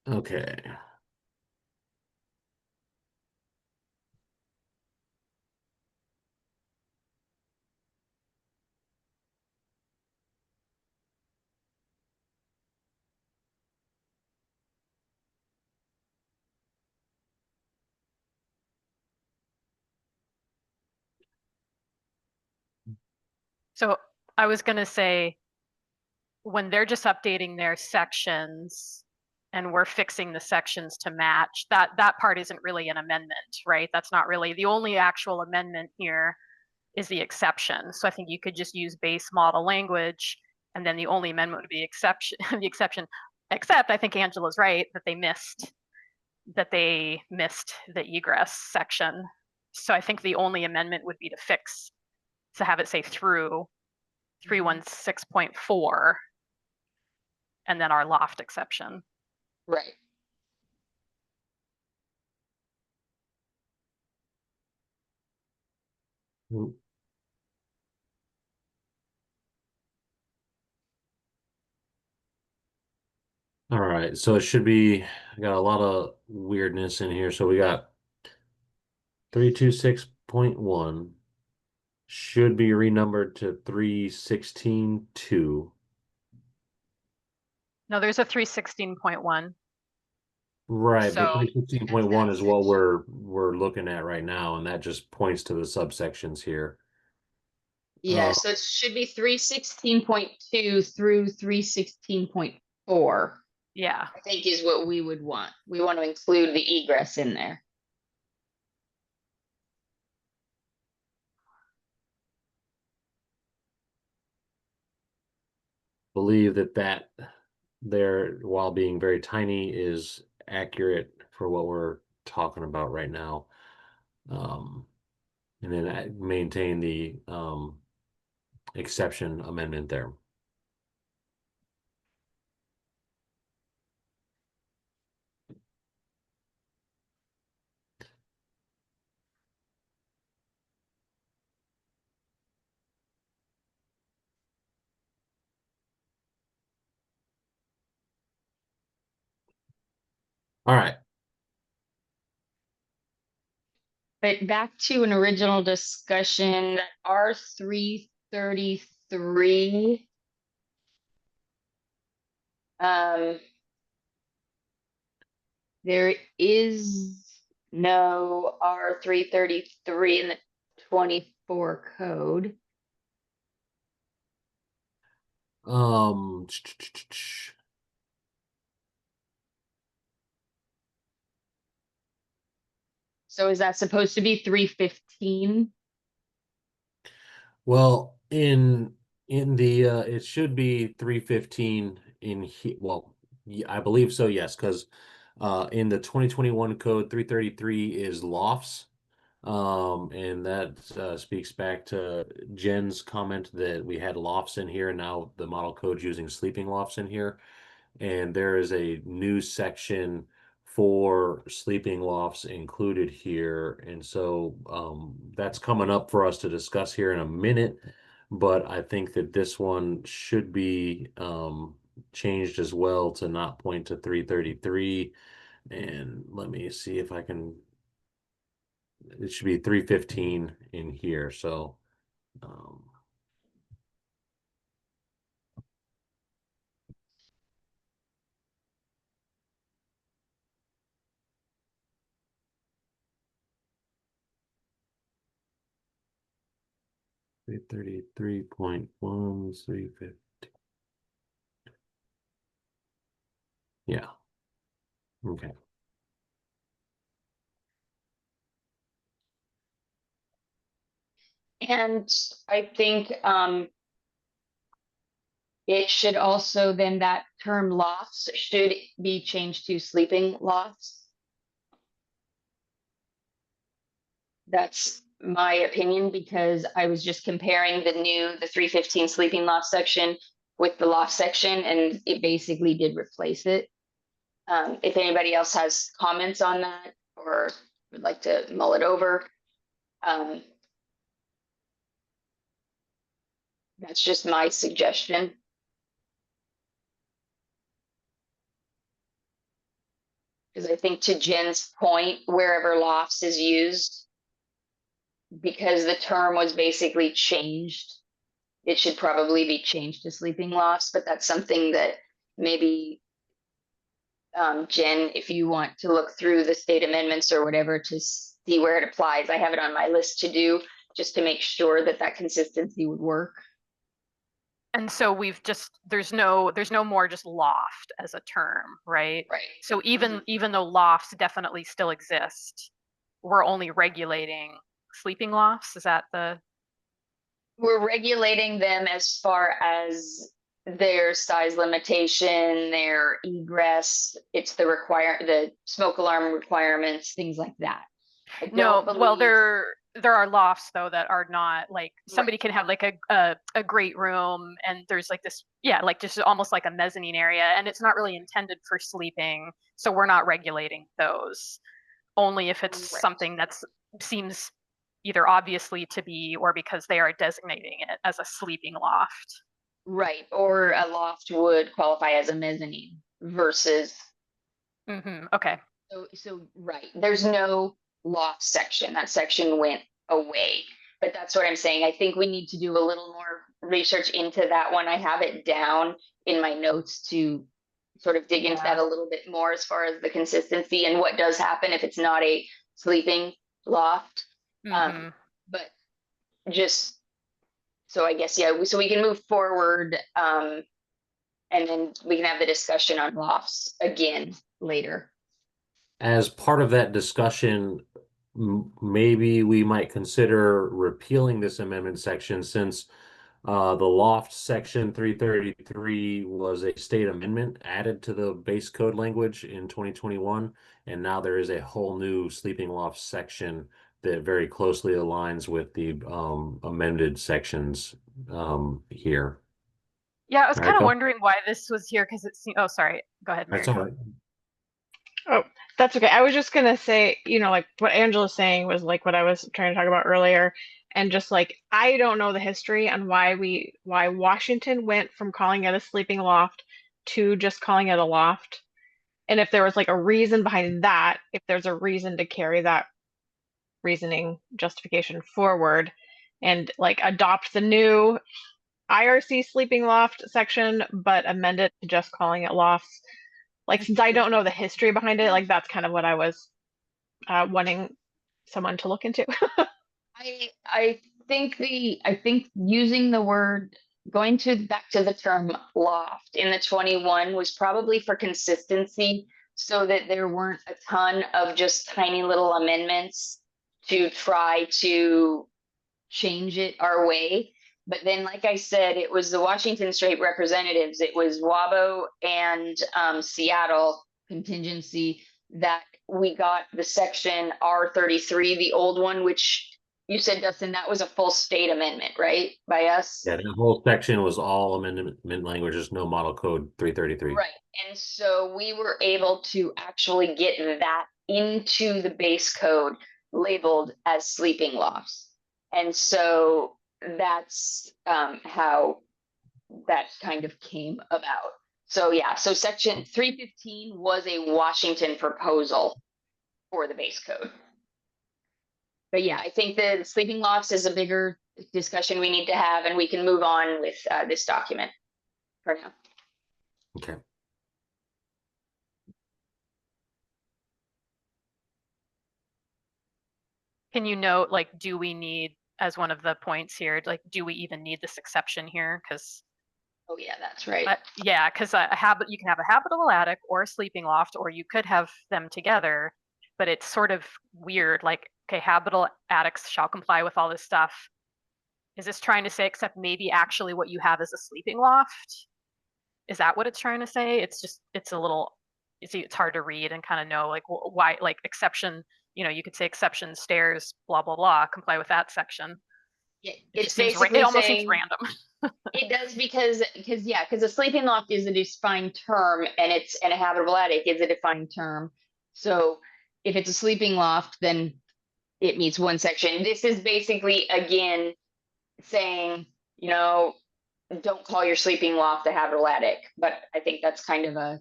Okay. So I was going to say, when they're just updating their sections and we're fixing the sections to match, that part isn't really an amendment, right? That's not really the only actual amendment here is the exception. So I think you could just use base model language, and then the only amendment would be exception, the exception. Except I think Angela's right that they missed the egress section. So I think the only amendment would be to have it say through 316.4 and then our loft exception. Right. Mm. All right, so it should be, I got a lot of weirdness in here. So we got 326.1 should be renumbered to 316.2. No, there's a 316.1. Right, but So 316.1 is what we're looking at right now, and that just points to the subsections here. Yeah, so it should be 316.2 through 316.4, yeah, I think is what we would want. We want to include the egress in there. Believe that there, while being very tiny, is accurate for what we're talking about right now. And then maintain the exception amendment there. All right. But back to an original discussion, R333. There is no R333 in the 24 code. So is that supposed to be 315? Well, in the it should be 315 in here. Well, I believe so, yes, because in the 2021 code 333 is lofts. And that speaks back to Jen's comment that we had lofts in here, and now the model code's using sleeping lofts in here. And there is a new section for sleeping lofts included here. And so that's coming up for us to discuss here in a minute. But I think that this one should be changed as well to not point to 333. And let me see if I can, it should be 315 in here. So 333.1, 350. Yeah. Okay. And I think it should also then that term lofts should be changed to sleeping lofts. That's my opinion, because I was just comparing the 315 sleeping loft section with the loft section, and it basically did replace it. If anybody else has comments on that or would like to mull it over, that's just my suggestion. Because I think, to Jen's point, wherever lofts is used, because the term was basically changed, it should probably be changed to sleeping lofts, but that's something that maybe, Jen, if you want to look through the state amendments or whatever to see where it applies, I have it on my list to do, just to make sure that that consistency would work. And so there's no more just loft as a term, right? Right. So even though lofts definitely still exist, we're only regulating sleeping lofts. Is that We're regulating them as far as their size limitation, their egress, it's the smoke alarm requirements, things like that. No, well, there are lofts though that are not, like, somebody can have like a great room, and there's like this, like just almost like a mezzanine area, and it's not really intended for sleeping. So we're not regulating those, only if it's something that's seems either obviously to be, or because they are designating it as a sleeping loft. Right, or a loft would qualify as a mezzanine versus. Okay. So right, there's no loft section. That section went away. But that's what I'm saying. I think we need to do a little more research into that one. I have it down in my notes to sort of dig into that a little bit more as far as the consistency and what does happen if it's not a sleeping loft. But just so I guess, so we can move forward, and then we can have the discussion on lofts again later. As part of that discussion, maybe we might consider repealing this amendment section, since the loft section 333 was a state amendment added to the base code language in 2021, and now there is a whole new sleeping loft section that very closely aligns with the amended sections here. Yeah, I was kind of Marika? wondering why this was here, because it seemed, oh, sorry, go ahead, Mary. That's all right. Oh, that's okay. I was just gonna say, like what Angela's saying was like what I was trying to talk about earlier. And just like, I don't know the history on why Washington went from calling it a sleeping loft to just calling it a loft. And if there was like a reason behind that, if there's a reason to carry that reasoning justification forward and like adopt the new IRC sleeping loft section, but amend it to just calling it lofts. Like, since I don't know the history behind it, like that's kind of what I was wanting someone to look into. I think using the word, going back to the term loft in the 21 was probably for consistency, so that there weren't a ton of just tiny little amendments to try to change it our way. But then, like I said, it was the Washington State representatives, it was WABO and Seattle contingency, that we got the section R33, the old one, which you said, Dustin, that was a full state amendment, right? By us? Yeah, the whole section was all amendment languages, no model code 333. Right. And so we were able to actually get that into the base code labeled as sleeping lofts. And so that's how that kind of came about. So so section 315 was a Washington proposal for the base code. But I think the sleeping lofts is a bigger discussion we need to have, and we can move on with this document for now. Okay. Can you note, like, do we need, as one of the points here, like, do we even need this exception here? Because oh yeah, that's right. Because you can have a habitable attic or a sleeping loft, or you could have them together, but it's sort of weird. Like, okay, habitable attics shall comply with all this stuff. Is this trying to say, except maybe actually what you have is a sleeping loft? Is that what it's trying to say? It's a little, it's hard to read and kind of know, like, why, like, exception you know, you could say exception stairs, blah, blah, blah, comply with that section. Yeah, It it's just seems basically it almost seems saying random. it does because a sleeping loft is a defined term and a habitable attic is a defined term. So if it's a sleeping loft, then it meets one section. This is basically again saying, you know, don't call your sleeping loft a habitable attic. But I think that's kind of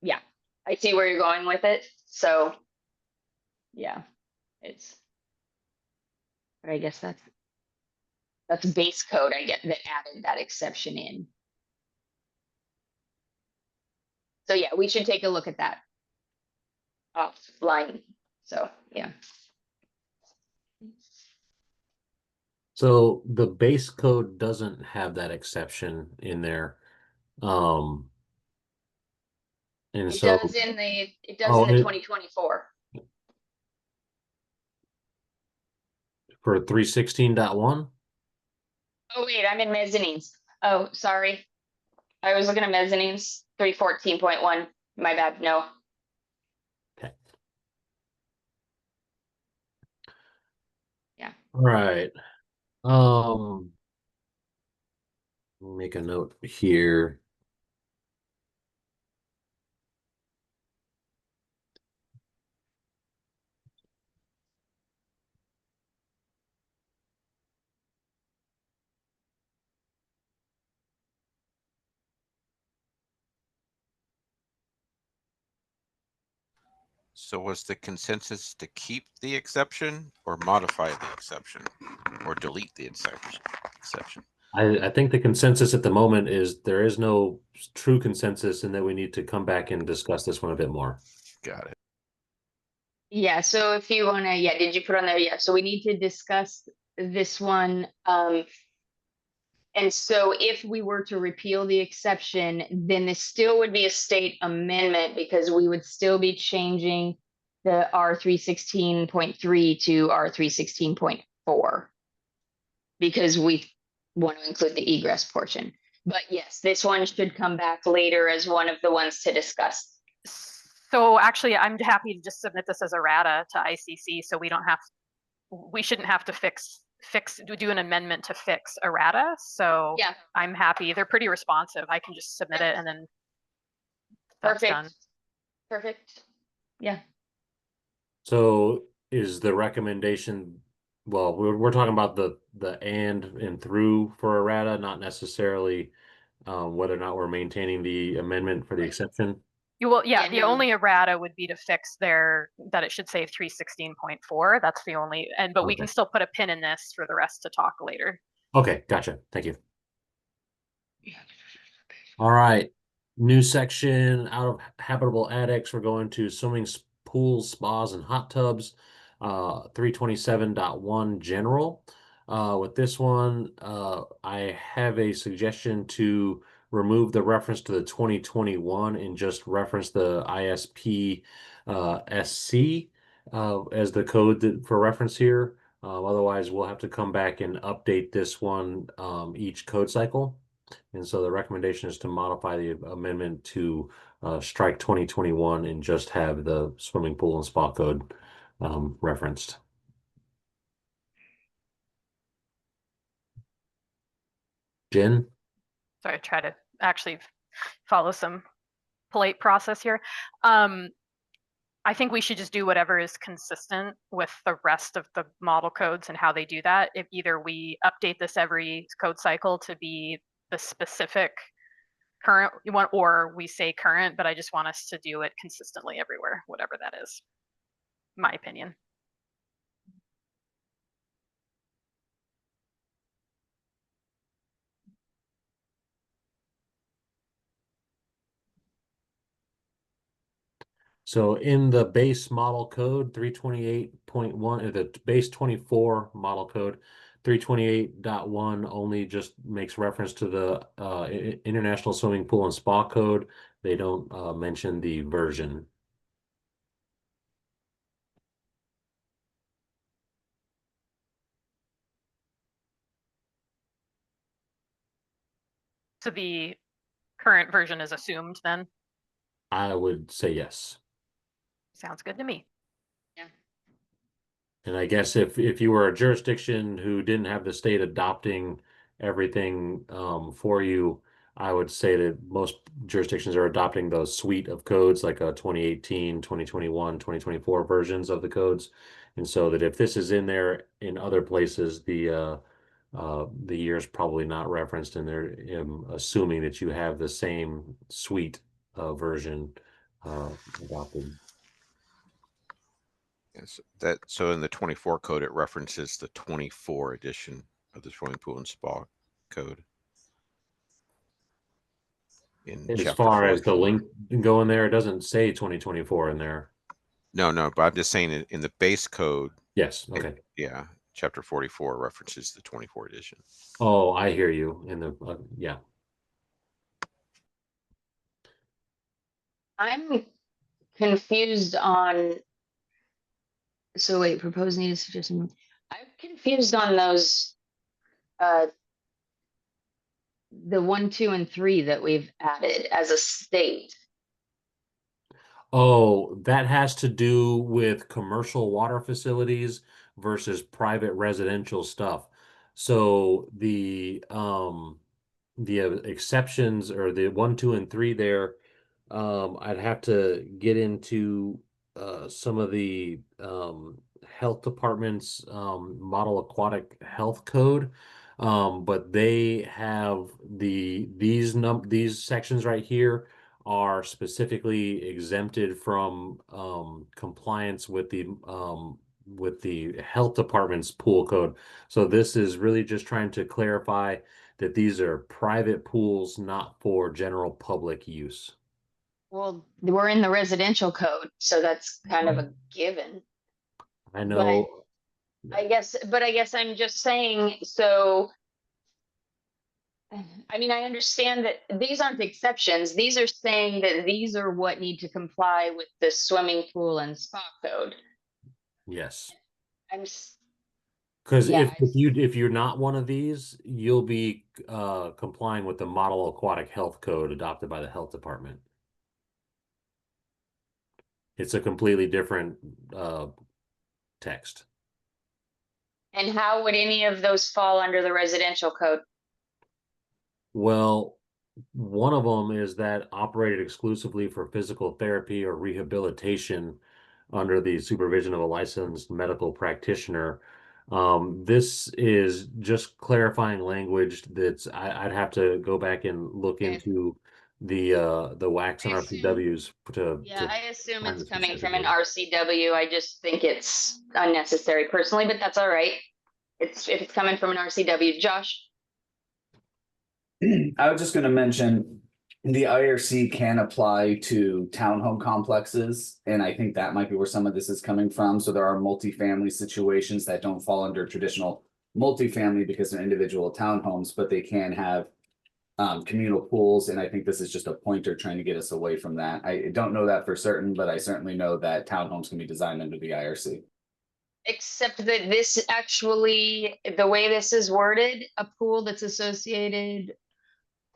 yeah, I see where you're going with it. So yeah, but I guess that's base code. I get that added that exception in. So yeah, we should take a look at that offline. So yeah. So the base code doesn't have that exception in there. And It so, does in the Oh, 2024. for 316.1, Oh wait, I'm in mezzanines. Oh, sorry. I was looking at mezzanines, 314.1. My bad. No. Yeah. right. Make a note here. So was the consensus to keep the exception or modify the exception or delete the exception? I think the consensus at the moment is there is no true consensus and that we need to come back and discuss this one a bit more. Got it. Yeah. So if you want to, yeah, did you put on there? Yeah. So we need to discuss this one. And so if we were to repeal the exception, then this still would be a state amendment because we would still be changing the R316.3 to R316.4 because we want to include the egress portion. But yes, this one should come back later as one of the ones to discuss. So actually, I'm happy to just submit this as errata to ICC, so we shouldn't have to do an amendment to fix errata. So Yeah. I'm happy. They're pretty responsive. I can just submit it and then that's Perfect. done. Perfect. Yeah. So is the recommendation, well, we're talking about the and through for errata, not necessarily whether or not we're maintaining the amendment for the exception. Yeah, Yeah, the no. only errata would be to fix that it should say 316.4. That's the only, but we Okay. can still put a pin in this for the rest to talk later. Okay, gotcha. Thank you. All right. New section out of habitable attics. We're going to swimming pools, spas, and hot tubs. 327.1 general. With this one, I have a suggestion to remove the reference to the 2021 and just reference the ISP SC as the code for reference here. Otherwise, we'll have to come back and update this one each code cycle. And so the recommendation is to modify the amendment to strike 2021 and just have the swimming pool and spa code referenced. Jen? So I try to actually follow some polite process here. I think we should just do whatever is consistent with the rest of the model codes and how they do that. If either we update this every code cycle to be the specific current one, or we say current, but I just want us to do it consistently everywhere, whatever that is. My opinion. So in the base model code 328.1, the base 24 model code 328.1 only just makes reference to the International Swimming Pool and Spa Code. They don't mention the version. So the current version is assumed then? I would say yes. Sounds good to me. Yeah. And I guess if you were a jurisdiction who didn't have the state adopting everything for you, I would say that most jurisdictions are adopting the suite of codes like 2018, 2021, 2024 versions of the codes. And so that if this is in there in other places, the year is probably not referenced, and they're assuming that you have the same suite version adopted. Yes, so in the 24 code, it references the 24 edition of the swimming pool and spa code. In As chapter far as the 44. link going there, it doesn't say 2024 in there. No, but I'm just saying in the base code. Yes, okay. Yeah, chapter 44 references the 24 edition. Oh, I hear you in the yeah. I'm confused on, so wait, proposed needed suggestion. I'm confused on those, the 1, 2, and 3 that we've added as a state. Oh, that has to do with commercial water facilities versus private residential stuff. So the exceptions, or the 1, 2, and 3 there, I'd have to get into some of the health department's model aquatic health code. But they have these sections right here are specifically exempted from compliance with the health department's pool code. So this is really just trying to clarify that these are private pools, not for general public use. Well, we're in the residential code, so that's kind of a given. I know. I guess I'm just saying, so I mean, I understand that these aren't exceptions. These are saying that these are what need to comply with the swimming pool and spa code. Yes. Because Yeah, if you're not one of these, you'll be complying with the model aquatic health code adopted by the health department. It's a completely different text. And how would any of those fall under the residential code? Well, one of them is that operated exclusively for physical therapy or rehabilitation under the supervision of a licensed medical practitioner. This is just clarifying language that's I'd have to go back and look Okay. into the WACs and RCWs Yeah, I assume find it's the coming from an specific RCW. I just think it's unnecessary personally, but that's all right. If it's coming from an RCW. Josh? I was just going to mention the IRC can apply to townhome complexes, and I think that might be where some of this is coming from. So there are multifamily situations that don't fall under traditional multifamily because they're individual townhomes, but they can have communal pools, and I think this is just a pointer trying to get us away from that. I don't know that for certain, but I certainly know that townhomes can be designed under the IRC. Except that this actually, the way this is worded, a pool that's associated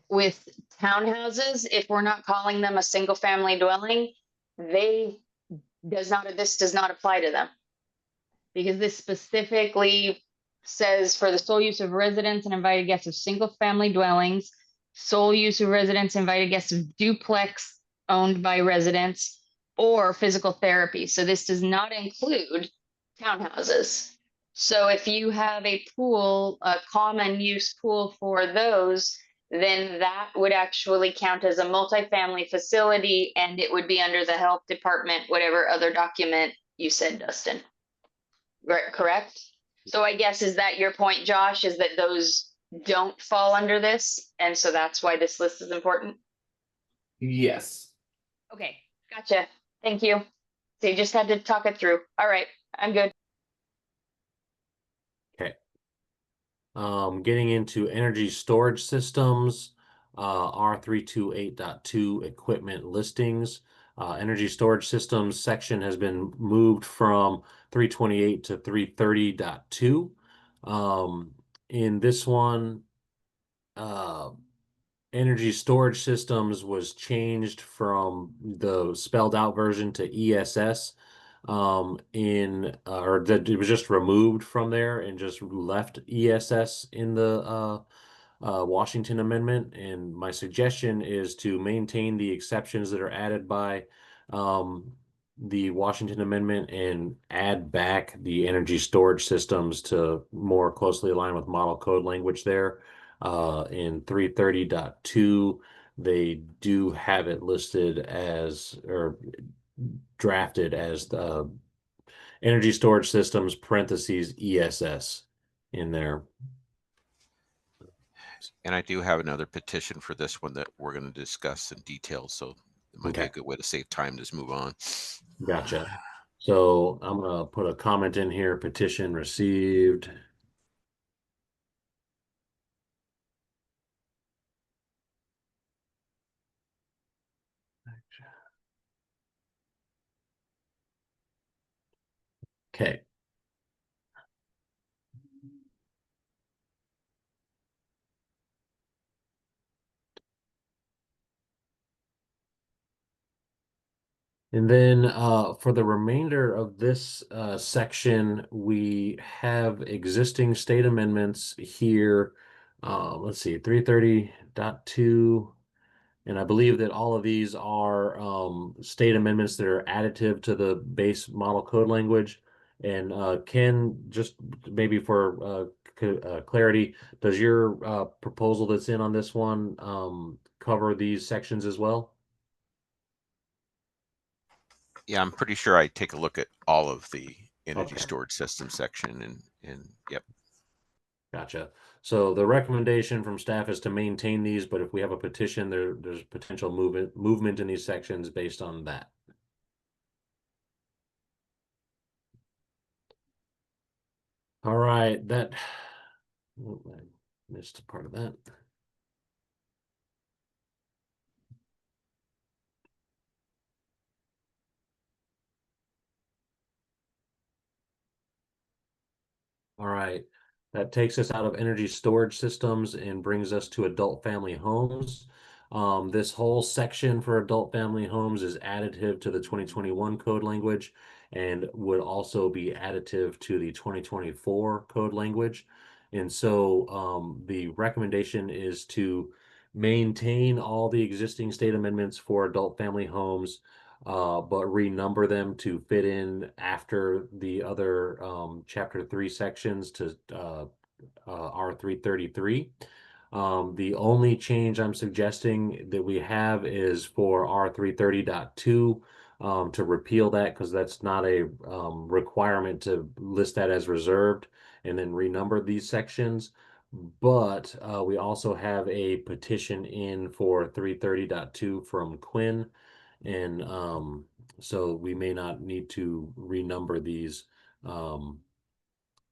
with townhouses, if we're not calling them a single family dwelling, this does not apply to them. Because this specifically says for the sole use of residents and invited guests of single family dwellings, sole use of residents, invited guests of duplex owned by residents, or physical therapy. So this does not include townhouses. So if you have a pool, a common use pool for those, then that would actually count as a multifamily facility, and it would be under the health department, whatever other document you said, Dustin. Right, correct? So I guess, is that your point, Josh, is that those don't fall under this, and so that's why this list is important? Yes. Okay, gotcha. Thank you. So you just had to talk it through. All right, I'm good. Okay. Getting into energy storage systems, R328.2 equipment listings. Energy storage systems section has been moved from 328 to 330.2. In this one, energy storage systems was changed from the spelled out version to ESS. or that it was just removed from there and just left ESS in the Washington Amendment. And my suggestion is to maintain the exceptions that are added by the Washington Amendment and add back the energy storage systems to more closely align with model code language there. In 330.2, they do have it listed as, or drafted as the energy storage systems parentheses ESS in there. And I do have another petition for this one that we're going to discuss in detail. So it might be a good way to save time. Just move on. Gotcha. So I'm going to put a comment in here, petition received. Okay. And then for the remainder of this section, we have existing state amendments here. Let's see, 330.2. And I believe that all of these are state amendments that are additive to the base model code language. And Ken, just maybe for clarity, does your proposal that's in on this one cover these sections as well? Yeah, I'm pretty sure I take a look at all of the energy Okay. storage system section and yep. Gotcha. So the recommendation from staff is to maintain these, but if we have a petition, there's potential movement in these sections based on that. All right, I missed a part of that. All right, that takes us out of energy storage systems and brings us to adult family homes. This whole section for adult family homes is additive to the 2021 code language and would also be additive to the 2024 code language. And so the recommendation is to maintain all the existing state amendments for adult family homes, but renumber them to fit in after the other chapter 3 sections to R333. The only change I'm suggesting that we have is for R330.2 to repeal that, because that's not a requirement to list that as reserved and then renumber these sections. But we also have a petition in for 330.2 from Quinn. And so we may not need to renumber these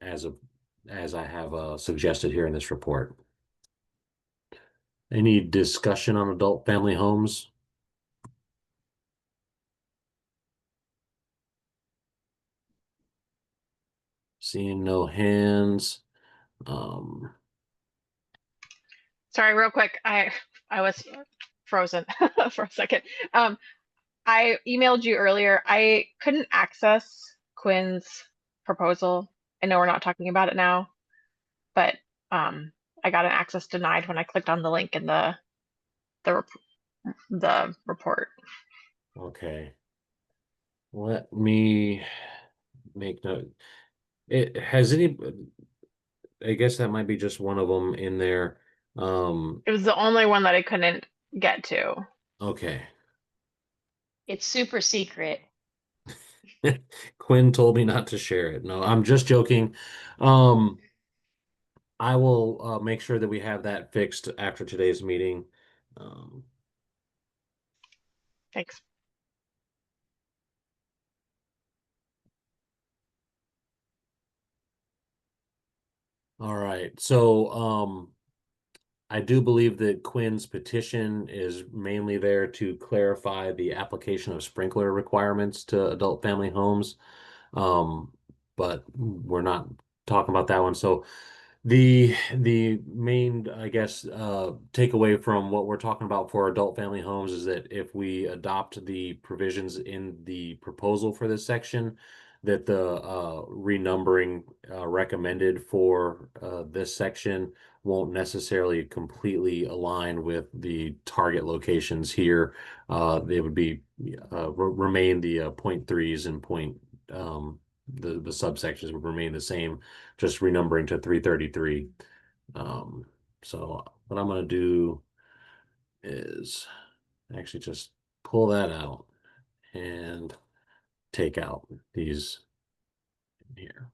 as I have suggested here in this report. Any discussion on adult family homes? Seeing no hands. Sorry, real quick. I was frozen for a second. I emailed you earlier. I couldn't access Quinn's proposal. I know we're not talking about it now, but I got an access denied when I clicked on the link in the report. Okay. Let me make note. It has any, I guess that might be just one of them in there. It was the only one that I couldn't get to. Okay. It's super secret. Quinn told me not to share it. No, I'm just joking. I will make sure that we have that fixed after today's meeting. Thanks. All right. So I do believe that Quinn's petition is mainly there to clarify the application of sprinkler requirements to adult family homes. But we're not talking about that one. So The main, I guess, takeaway from what we're talking about for adult family homes is that if we adopt the provisions in the proposal for this section, that the renumbering recommended for this section won't necessarily completely align with the target locations here. They would be remain the point threes and the subsections would remain the same, just renumbering to 333. So what I'm going to do is actually just pull that out and take out these in here.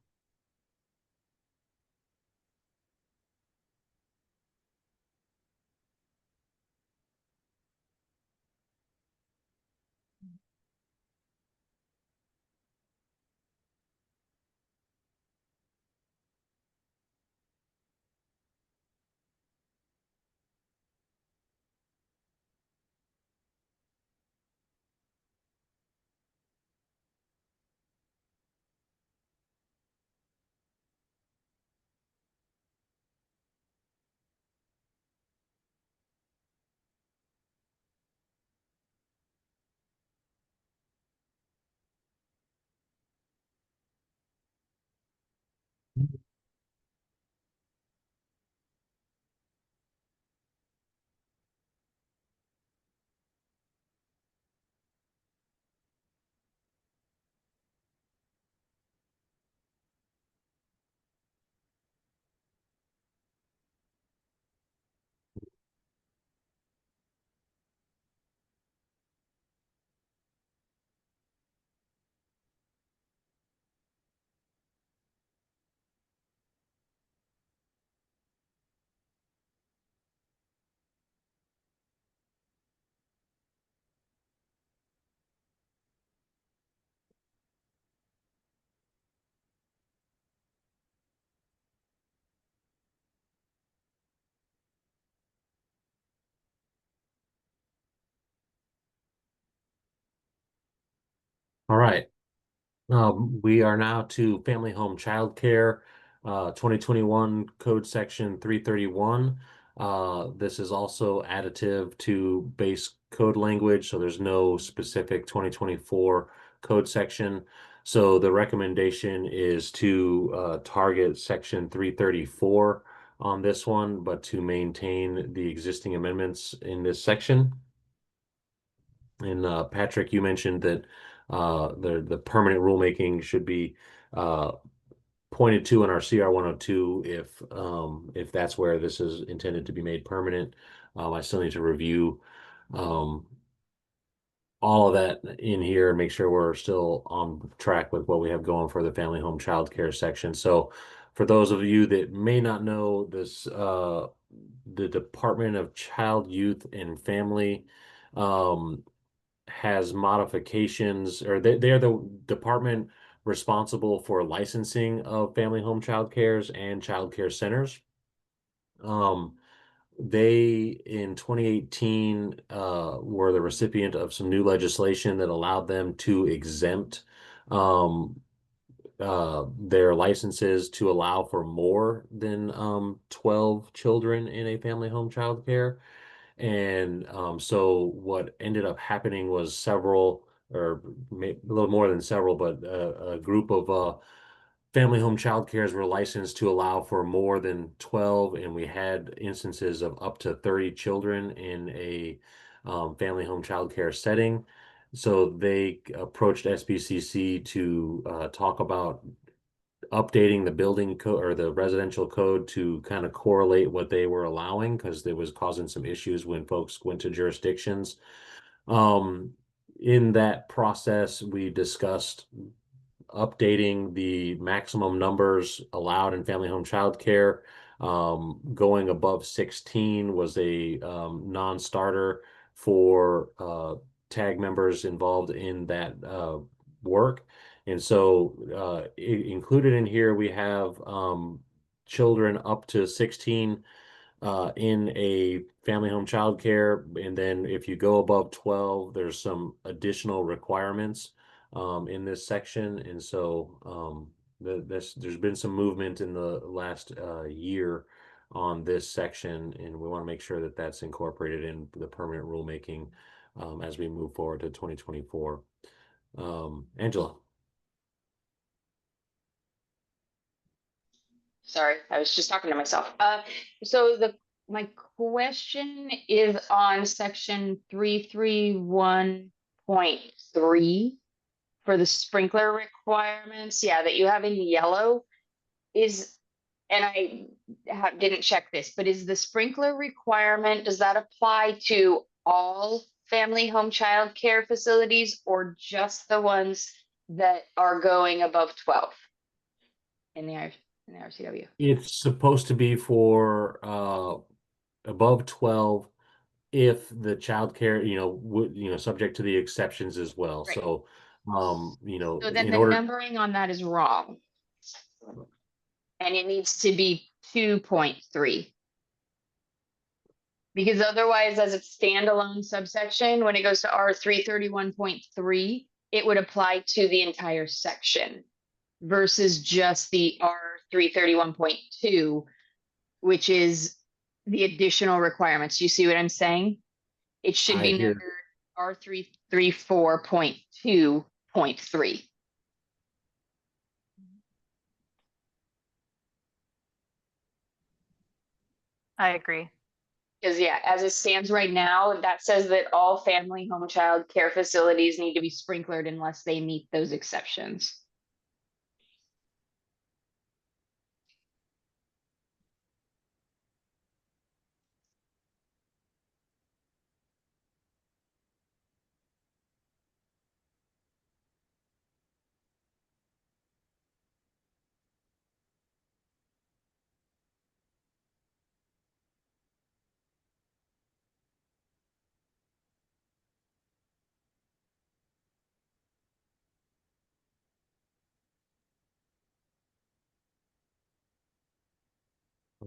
All right. We are now to family home childcare, 2021 code section 331. This is also additive to base code language, so there's no specific 2024 code section. So the recommendation is to target section 334 on this one, but to maintain the existing amendments in this section. And Patrick, you mentioned that the permanent rulemaking should be pointed to in our CR 102 if that's where this is intended to be made permanent. I still need to review all of that in here and make sure we're still on track with what we have going for the family home childcare section. So for those of you that may not know this, the Department of Child, Youth, and Family has modifications, or they are the department responsible for licensing of family home child cares and child care centers. They in 2018 were the recipient of some new legislation that allowed them to exempt their licenses to allow for more than 12 children in a family home child care. And so what ended up happening was several, or a little more than several, but a group of family home child cares were licensed to allow for more than 12, and we had instances of up to 30 children in a family home child care setting. So they approached SBCC to talk about updating the building code or the residential code to kind of correlate what they were allowing, because there was causing some issues when folks went to jurisdictions. In that process, we discussed updating the maximum numbers allowed in family home childcare. Going above 16 was a non-starter for tag members involved in that work. And so included in here, we have children up to 16 in a family home childcare. And then if you go above 12, there's some additional requirements in this section. And so there's been some movement in the last year on this section, and we want to make sure that that's incorporated in the permanent rulemaking as we move forward to 2024. Angela. Sorry, I was just talking to myself. So my question is on section 331.3 for the sprinkler requirements. Yeah, that you have in yellow and I didn't check this, but is the sprinkler requirement, does that apply to all family home child care facilities or just the ones that are going above 12 in the RCW? It's supposed to be for above 12 if the child care, would, subject to the exceptions as well. Right. So, So then in the order, numbering on that is wrong. And it needs to be 2.3. Because otherwise, as a standalone subsection, when it goes to R 331.3, it would apply to the entire section versus just the R 331.2, which is the additional requirements. You see what I'm saying? It should I be hear. numbered R 334.2.3. I agree. Because yeah, as it stands right now, that says that all family home child care facilities need to be sprinklered unless they meet those exceptions.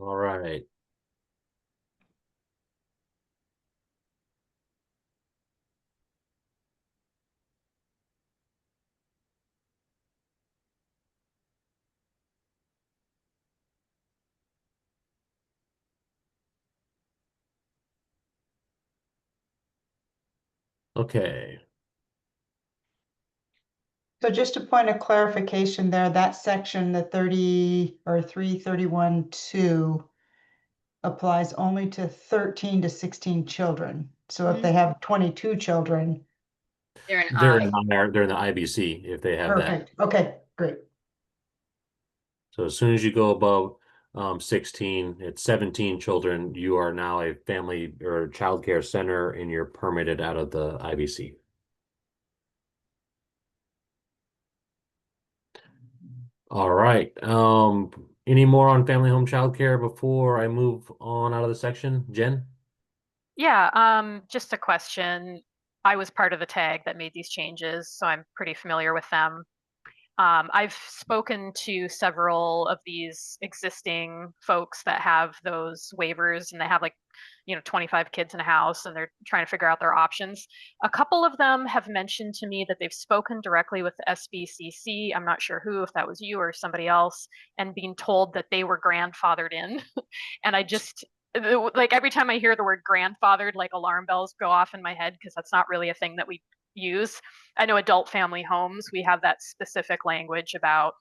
All right. Okay. So just a point of clarification there, that section, the 30 or 331.2 applies only to 13 to 16 children. So if they have 22 children, They're an They're I. they're in the IBC if they have that. perfect. Okay, great. So as soon as you go above 16, it's 17 children, you are now a family or child care center and you're permitted out of the IBC. All right. Any more on family home child care before I move on out of the section? Jen? Yeah, just a question. I was part of the tag that made these changes, so I'm pretty familiar with them. I've spoken to several of these existing folks that have those waivers and they have like, 25 kids in a house and they're trying to figure out their options. A couple of them have mentioned to me that they've spoken directly with the SBCC. I'm not sure who, if that was you or somebody else, and being told that they were grandfathered in. And I just, like every time I hear the word grandfathered, like alarm bells go off in my head because that's not really a thing that we use. I know adult family homes, we have that specific language about,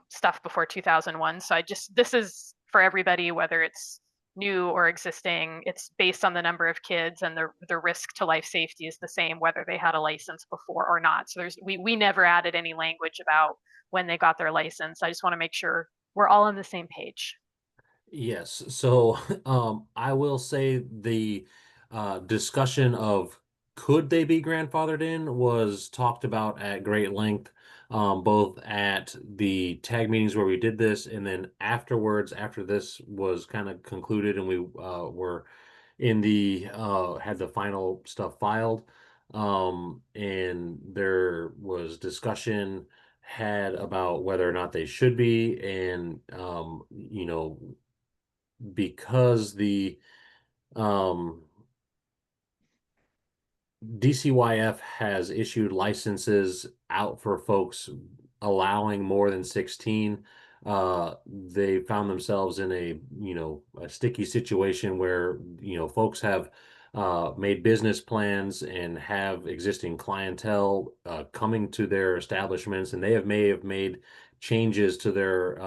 stuff before 2001. So this is for everybody, whether it's new or existing, it's based on the number of kids and the risk to life safety is the same, whether they had a license before or not. So we never added any language about when they got their license. I just want to make sure we're all on the same page. Yes. So I will say the discussion of could they be grandfathered in was talked about at great length, both at the tag meetings where we did this, and then afterwards, after this was kind of concluded and we were in the had the final stuff filed, and there was discussion had about whether or not they should be, and because the um, DCYF has issued licenses out for folks allowing more than 16, they found themselves in a, a sticky situation where, folks have made business plans and have existing clientele coming to their establishments, and may have made changes to their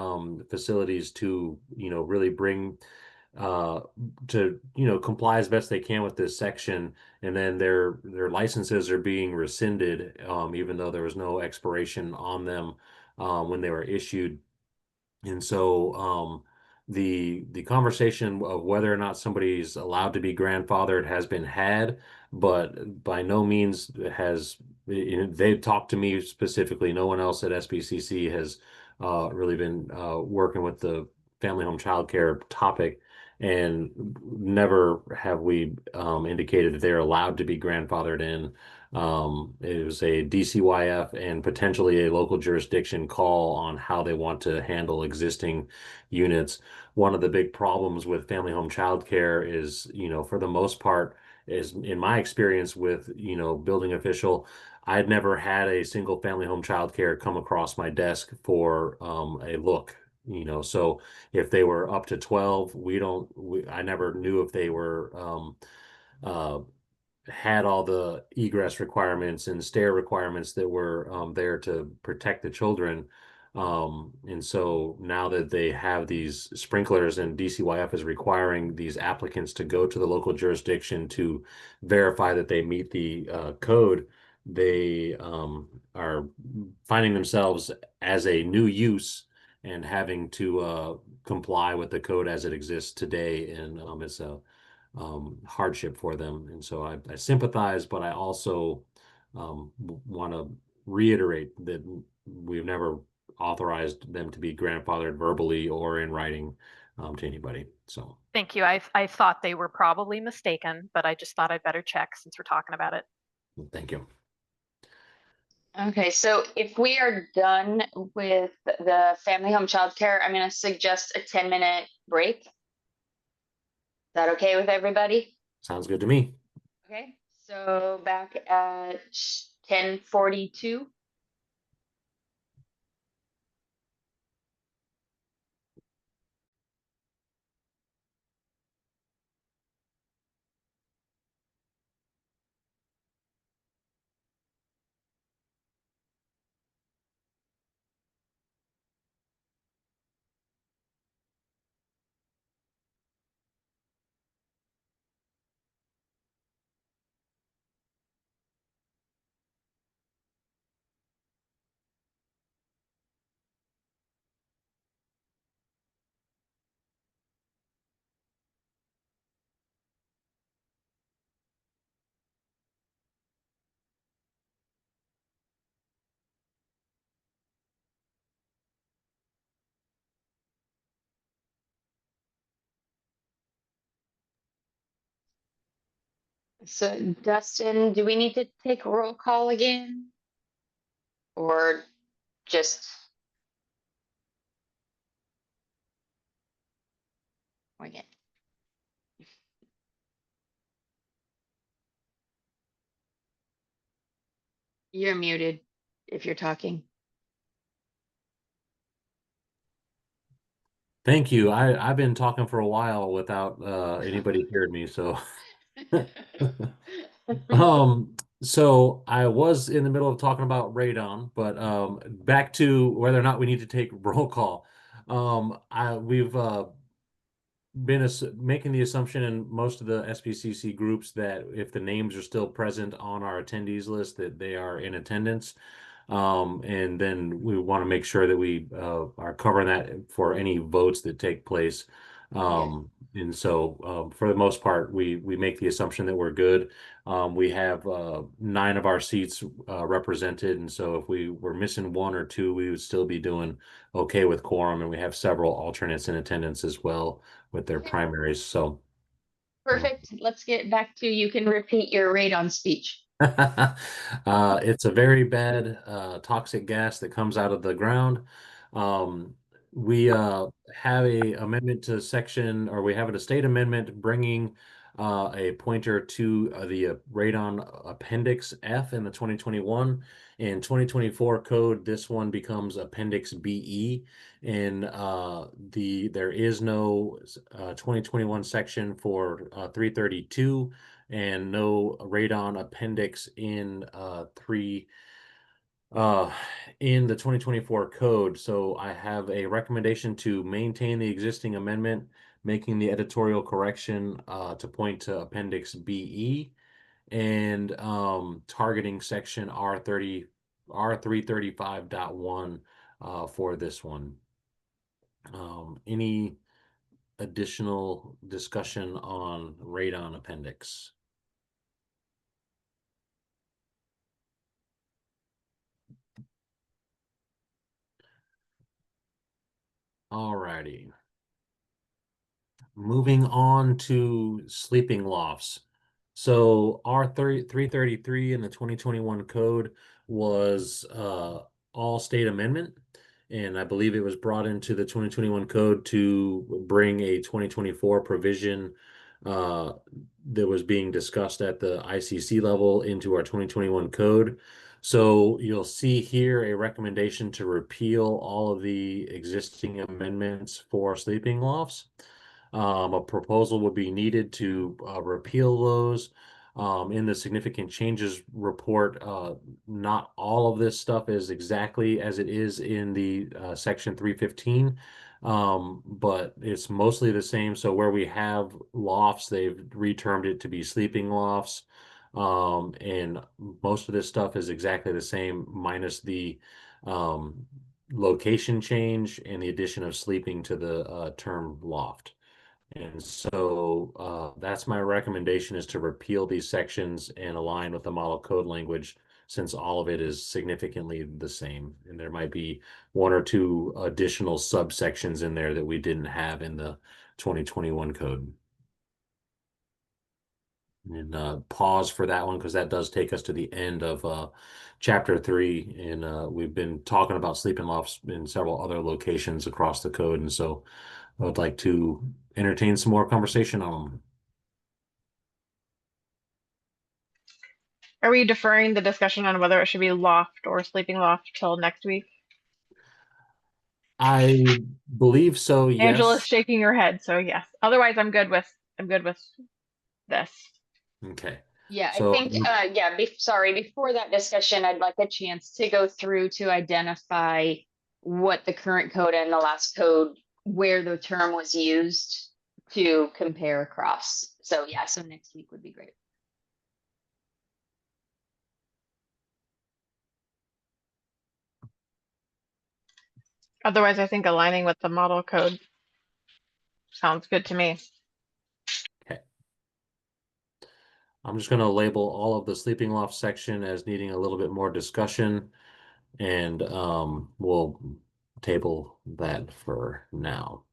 facilities to, really bring uh to comply as best they can with this section, and then their licenses are being rescinded, even though there was no expiration on them when they were issued. And so the conversation of whether or not somebody's allowed to be grandfathered has been had, but by no means has, they've talked to me specifically. No one else at SBCC has really been working with the family home child care topic, and never have we indicated that they're allowed to be grandfathered in. It was a DCYF and potentially a local jurisdiction call on how they want to handle existing units. One of the big problems with family home childcare is, for the most part, is in my experience with, building official, I'd never had a single family home childcare come across my desk for a look. So if they were up to 12, I never knew if they were uh, had all the egress requirements and stair requirements that were there to protect the children. And so now that they have these sprinklers, and DCYF is requiring these applicants to go to the local jurisdiction to verify that they meet the code, they are finding themselves as a new use and having to comply with the code as it exists today. And it's a hardship for them. And so I sympathize, but I also want to reiterate that we've never authorized them to be grandfathered verbally or in writing to anybody. So Thank you. I thought they were probably mistaken, but I just thought I'd better check since we're talking about it. thank you. Okay, so if we are done with the family home childcare, I'm going to suggest a 10-minute break. Is that okay with everybody? Sounds good to me. Okay, so back at 10:42. So Dustin, do we need to take roll call again? Or just? Okay. You're muted if you're talking. Thank you. I've been talking for a while without anybody hearing me, so so I was in the middle of talking about radon, but back to whether or not we need to take roll call. We've been making the assumption in most of the SBCC groups that if the names are still present on our attendees list, that they are in attendance. And then we want to make sure that we are covering that for any votes that take place. And so for the most part, we make the assumption that we're good. We have 9 of our seats represented, and so if we were missing 1 or 2, we would still be doing okay with quorum, and we have several alternates in attendance as well with their Okay. primaries. So Perfect. Let's get back to, you can repeat your radon speech. it's a very bad toxic gas that comes out of the ground. We have a amendment to section, or we have a state amendment bringing a pointer to the radon appendix F in the 2021 In 2024 code, this one becomes Appendix BE, and there is no 2021 section for 332, and no radon appendix in in the 2024 code. So I have a recommendation to maintain the existing amendment, making the editorial correction to point to Appendix BE, and targeting section R335.1 for this one. Any additional discussion on radon appendix? Alrighty. Moving on to sleeping lofts. So R333 in the 2021 code was all state amendment, and I believe it was brought into the 2021 code to bring a 2024 provision that was being discussed at the ICC level into our 2021 code. So you'll see here a recommendation to repeal all of the existing amendments for sleeping lofts. A proposal would be needed to repeal those. In the significant changes report, not all of this stuff is exactly as it is in the section 315, but it's mostly the same. So where we have lofts, they've retermed it to be sleeping lofts. And most of this stuff is exactly the same, minus the location change and the addition of sleeping to the term loft. And so that's my recommendation, is to repeal these sections and align with the model code language, since all of it is significantly the same. And there might be one or two additional subsections in there that we didn't have in the 2021 code. And pause for that one, because that does take us to the end of chapter 3. And we've been talking about sleeping lofts in several other locations across the code. And so I would like to entertain some more conversation on them. Are we deferring the discussion on whether it should be loft or sleeping loft till next week? I believe so, yes. Angela's shaking her head, so yes. Otherwise, I'm good with this. Okay. Yeah, So, I think, yeah, sorry, before that discussion, I'd like a chance to go through to identify what the current code and the last code, where the term was used, to compare across. So yeah, so next week would be great. Otherwise, I think aligning with the model code sounds good to me. okay. I'm just going to label all of the sleeping loft section as needing a little bit more discussion, and we'll table that for now.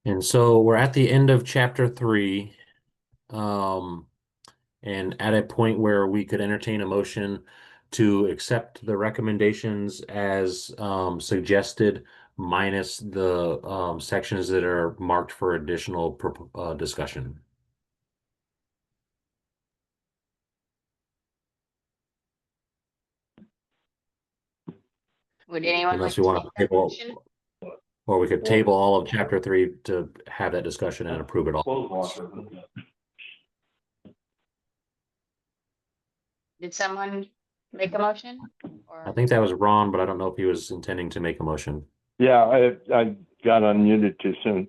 And so we're at the end of chapter 3, and at a point where we could entertain a motion to accept the recommendations as suggested, minus the sections that are marked for additional discussion. Would anyone like Unless to we want make to that table, motion? or we could table all of chapter 3 to have that discussion and approve it all. Did someone make a motion? I Or think that was Ron, but I don't know if he was intending to make a motion. Yeah, I got unmuted too soon.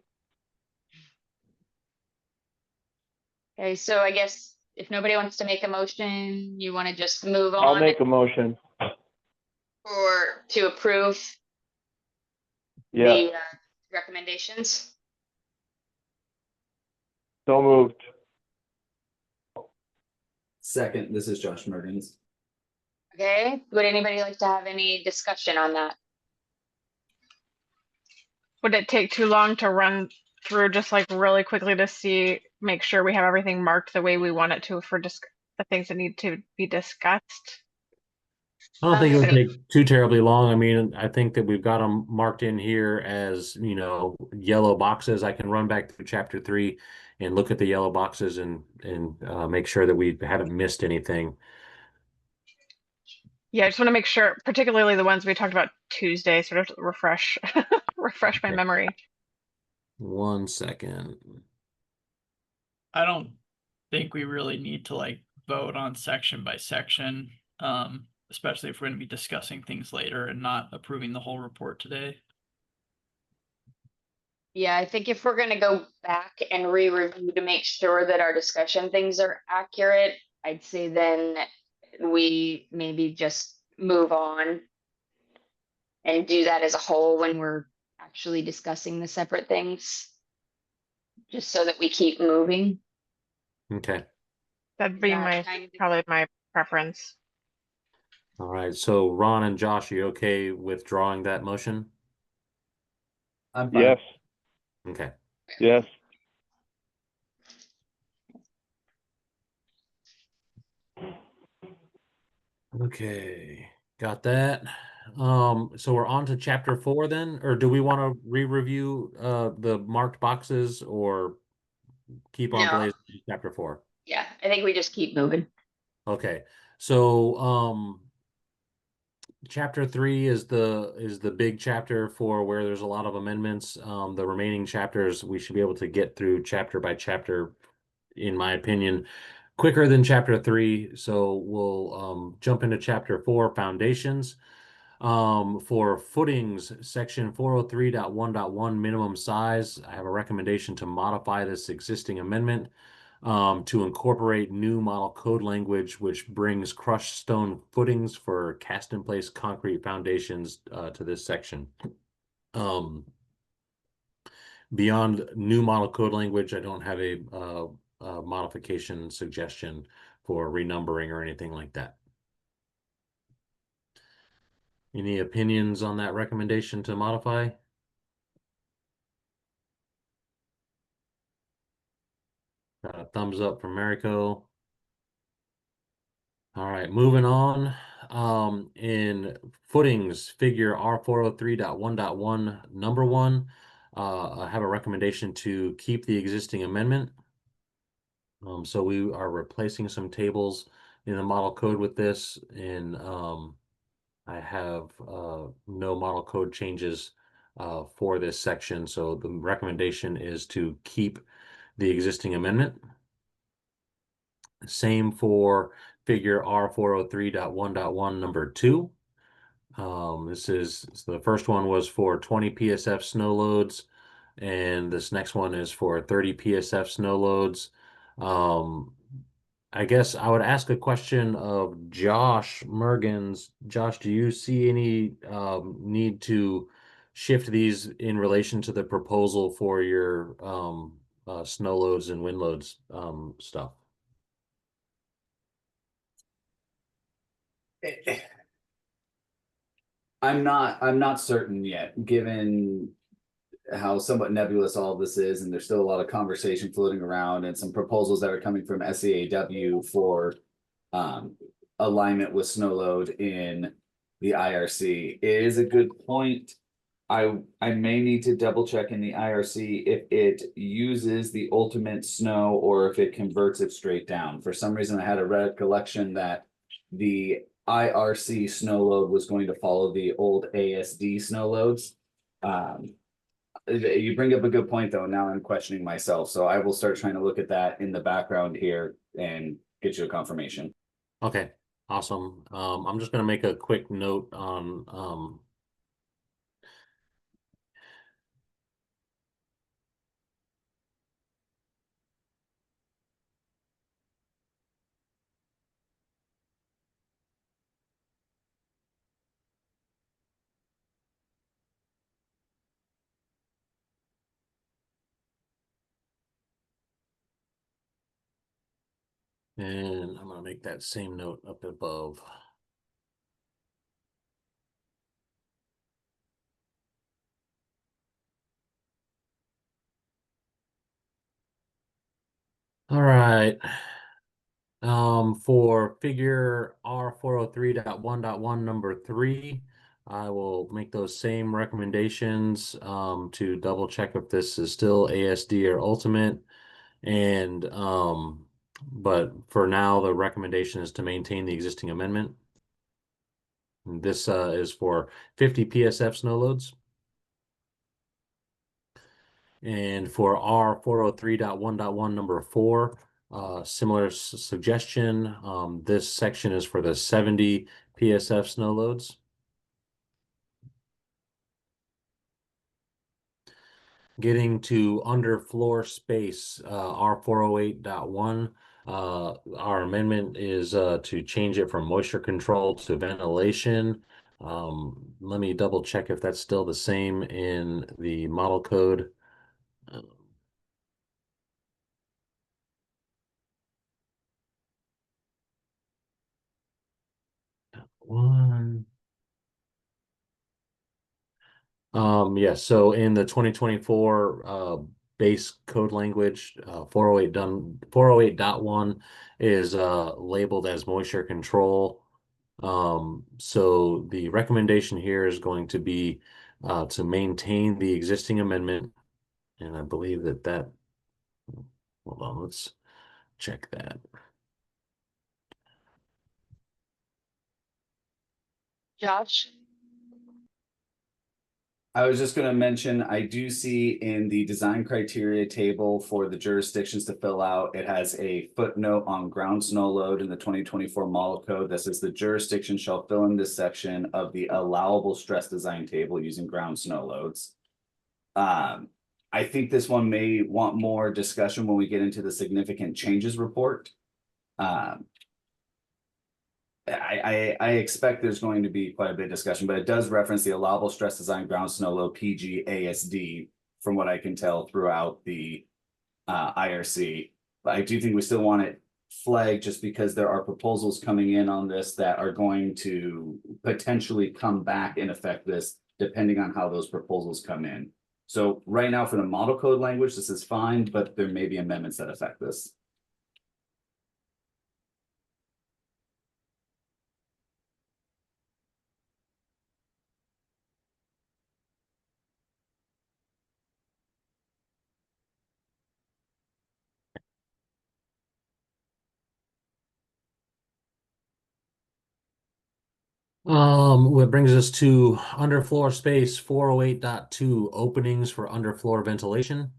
okay, so I guess if nobody wants to make a motion, you want to just move on? I'll make a motion. or to approve Yeah, the recommendations? so moved. Second, this is Josh Mertens. Okay, would anybody like to have any discussion on that? Would it take too long to run through just like really quickly to make sure we have everything marked the way we want it to for the things that need to be discussed. I don't think it I would don't- take too terribly long. I mean, I think that we've got them marked in here as, yellow boxes. I can run back through chapter 3 and look at the yellow boxes and make sure that we haven't missed anything. Yeah, I just want to make sure, particularly the ones we talked about Tuesday, sort of refresh refresh my Okay. memory. 1 second. I don't think we really need to like vote on section by section, especially if we're going to be discussing things later and not approving the whole report today. Yeah, I think if we're gonna go back and re-review to make sure that our discussion things are accurate, I'd say then we maybe just move on and do that as a whole when we're actually discussing the separate things. Just so that we keep moving. Okay. That'd be That kind of- probably my preference. All right. So Ron and Josh, are you okay with drawing that motion? I'm fine. Yes, Okay. yes. Okay. Got that. So we're on to chapter 4 then, or do we want to re-review the marked boxes or keep on No. blazing to chapter 4? Yeah, I think we just keep moving. Okay. So chapter 3 is the big chapter for where there's a lot of amendments. The remaining chapters we should be able to get through chapter by chapter, in my opinion, quicker than chapter 3. So we'll jump into chapter 4, foundations. For footings, section 403.1.1 minimum size, I have a recommendation to modify this existing amendment to incorporate new model code language, which brings crushed stone footings for cast in place concrete foundations to this section. Beyond new model code language, I don't have a modification suggestion for renumbering or anything like that. Any opinions on that recommendation to modify? Got a thumbs up from Mariko. All right, moving on. In footings, figure R403.1.1, number 1, I have a recommendation to keep the existing amendment. So we are replacing some tables in the model code with this, and I have no model code changes for this section. So the recommendation is to keep the existing amendment. Same for figure R403.1.1 number 2. So the first one was for 20 PSF snow loads, and this next one is for 30 PSF snow loads. I guess I would ask a question of Josh Mergens. Josh, do you see any need to shift these in relation to the proposal for your snow loads and wind loads stuff? I'm not certain yet, given how somewhat nebulous all of this is, and there's still a lot of conversation floating around and some proposals that are coming from SEAW for alignment with snow load in the IRC. It is a good point. I may need to double check in the IRC if it uses the ultimate snow or if it converts it straight down. For some reason, I had a recollection that the IRC snow load was going to follow the old ASD snow loads. You bring up a good point though. Now I'm questioning myself. So I will start trying to look at that in the background here and get you a confirmation. Okay, awesome. I'm just gonna make a quick note on and I'm gonna make that same note up above. All right. For figure R403.1.1 number 3, I will make those same recommendations to double check if this is still ASD or ultimate. And but for now, the recommendation is to maintain the existing amendment. And this is for 50 PSF snow loads. And for R403.1.1 number 4, similar suggestion. This section is for the 70 PSF snow loads. Getting to underfloor space, R408.1. Our amendment is to change it from moisture control to ventilation. Let me double check if that's still the same in the model code. One. Yes, so in the 2024 base code language, 408.1 is labeled as moisture control. So the recommendation here is going to be to maintain the existing amendment. And I believe that hold on, let's check that. Josh? I was just gonna mention, I do see in the design criteria table for the jurisdictions to fill out, it has a footnote on ground snow load in the 2024 model code that says the jurisdiction shall fill in this section of the allowable stress design table using ground snow loads. I think this one may want more discussion when we get into the significant changes report. I expect there's going to be quite a bit of discussion, but it does reference the allowable stress design ground snow load PG ASD from what I can tell throughout the IRC. But I do think we still want it flagged just because there are proposals coming in on this that are going to potentially come back and affect this depending on how those proposals come in. So right now for the model code language, this is fine, but there may be amendments that affect this. What brings us to underfloor space 408.2 openings for underfloor ventilation.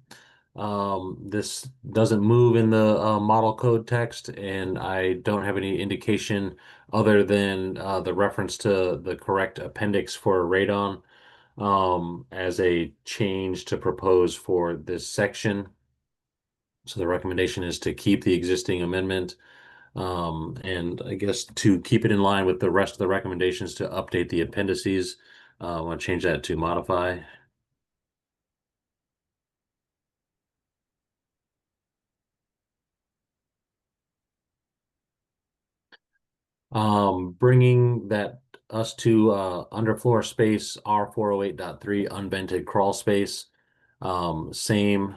This doesn't move in the model code text, and I don't have any indication other than the reference to the correct appendix for radon as a change to propose for this section. So the recommendation is to keep the existing amendment. And I guess to keep it in line with the rest of the recommendations to update the appendices, I want to change that to modify. Bringing that us to underfloor space R408.3 unvented crawl space. Same,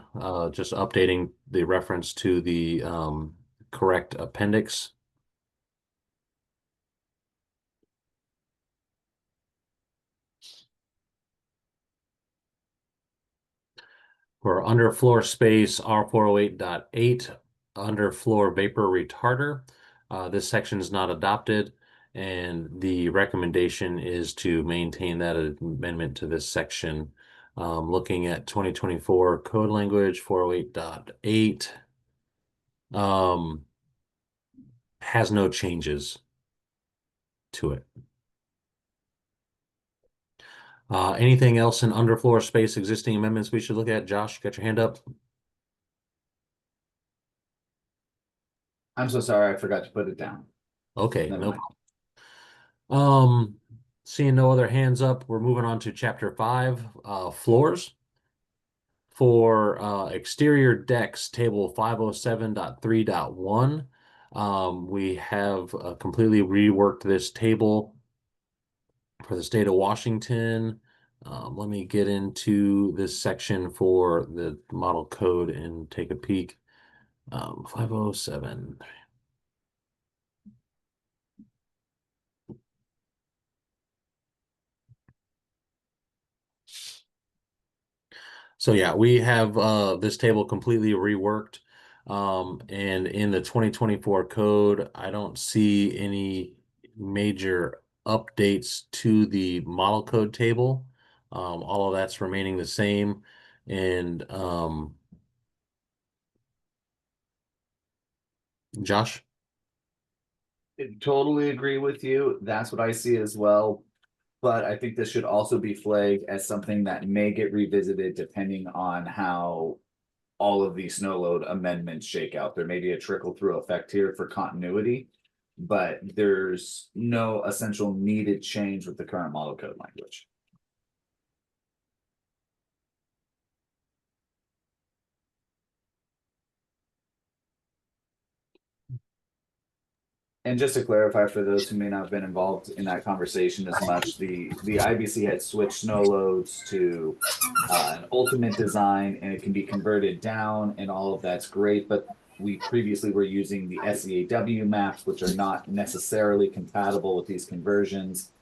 just updating the reference to the correct appendix. For underfloor space R408.8 underfloor vapor retarder. This section is not adopted, and the recommendation is to maintain that amendment to this section. Looking at 2024 code language 408.8 has no changes to it. Anything else in underfloor space existing amendments we should look at? Josh, got your hand up? I'm so sorry, I forgot to put it down. Okay, Never no mind. problem. Seeing no other hands up, we're moving on to chapter 5, floors. For exterior decks, table 507.3.1, we have completely reworked this table for the state of Washington. Let me get into this section for the model code and take a peek. 507. So yeah, we have this table completely reworked. And in the 2024 code, I don't see any major updates to the model code table. All of that's remaining the same. And Josh? Totally agree with you. That's what I see as well. But I think this should also be flagged as something that may get revisited depending on how all of these snow load amendments shake out. There may be a trickle through effect here for continuity, but there's no essential needed change with the current model code language. And just to clarify for those who may not have been involved in that conversation as much, the IBC had switched snow loads to an ultimate design, and it can be converted down, and all of that's great. But we previously were using the SEAW maps, which are not necessarily compatible with these conversions.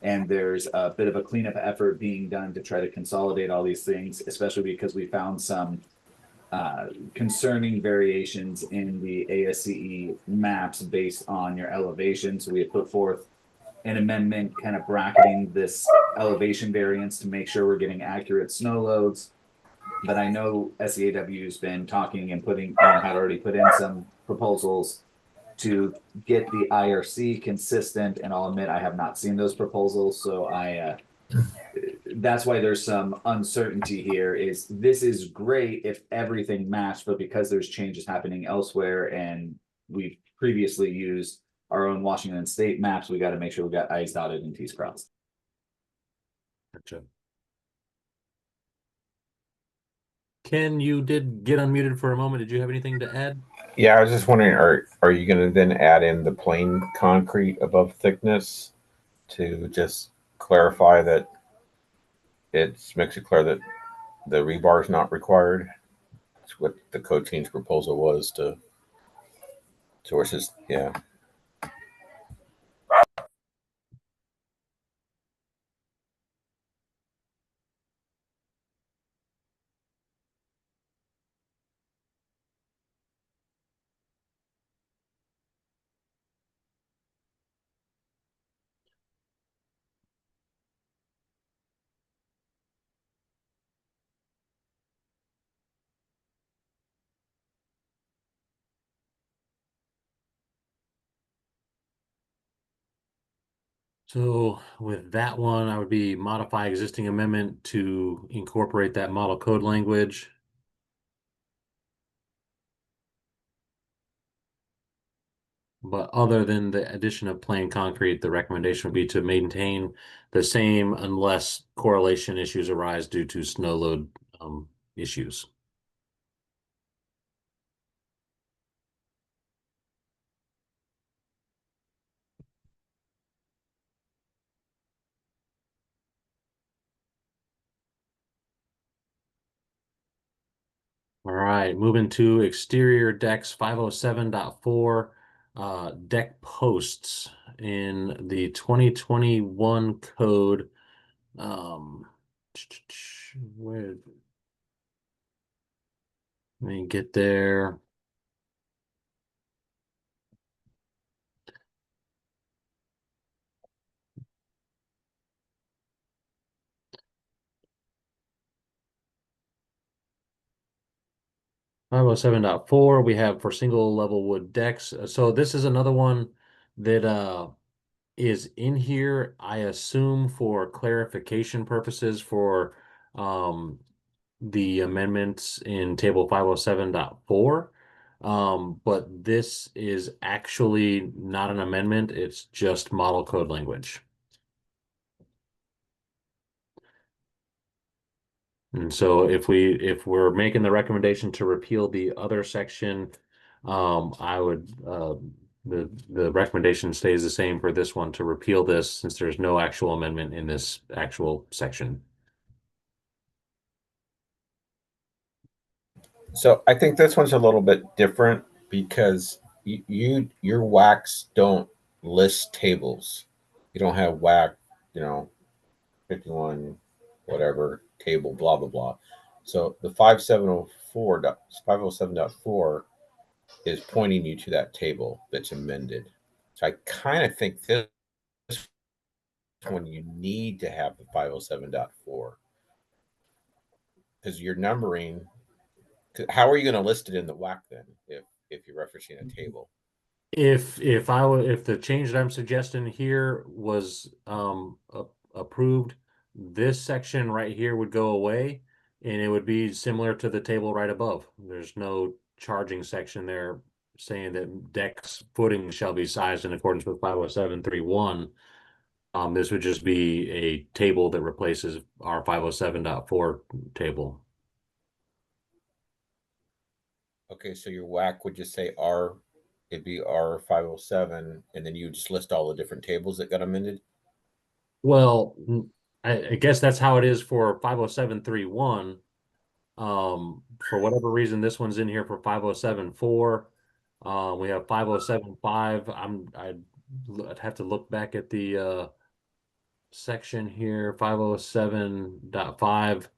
And there's a bit of a cleanup effort being done to try to consolidate all these things, especially because we found some concerning variations in the ASCE maps based on your elevation. So we have put forth an amendment kind of bracketing this elevation variance to make sure we're getting accurate snow loads. But I know SEAW's been talking and had already put in some proposals to get the IRC consistent, and I'll admit I have not seen those proposals, so that's why there's some uncertainty here. This is great if everything matched, but because there's changes happening elsewhere and we've previously used our own Washington State maps, we got to make sure we got I's dotted and T's crossed. Gotcha. Ken, you did get unmuted for a moment. Did you have anything to add? Yeah, I was just wondering, are you going to then add in the plain concrete above thickness to just clarify that makes it clear that the rebar is not required? That's what the code change proposal was to sources. Yeah. So with that one, I would be modify existing amendment to incorporate that model code language. But other than the addition of plain concrete, the recommendation would be to maintain the same unless correlation issues arise due to snow load issues. All right, moving to exterior decks 507.4 deck posts in the 2021 code. Where let me get there. Five oh seven point four we have for single level wood decks. So this is another one that is in here, I assume, for clarification purposes for the amendments in table 507.4. But this is actually not an amendment, it's just model code language. And so if we're making the recommendation to repeal the other section, I would the recommendation stays the same for this one to repeal this since there's no actual amendment in this actual section. So I think this one's a little bit different because your WACs don't list tables. You don't have WAC, 51 whatever table, blah blah blah. So the 507.4 is pointing you to that table that's amended. So I kind of think this one you need to have the 507.4 because you're numbering. How are you going to list it in the WAC then if you're referencing a table? If the change that I'm suggesting here was approved, this section right here would go away, and it would be similar to the table right above. There's no charging section there saying that decks footing shall be sized in accordance with 507.3.1. This would just be a table that replaces our 507.4 table. Okay, so your WAC would just say it'd be R507, and then you just list all the different tables that got amended. Well, I guess that's how it is for 507.3.1. For whatever reason, this one's in here for 507.4. We have 507.5. I'd have to look back at the section here, 507.5.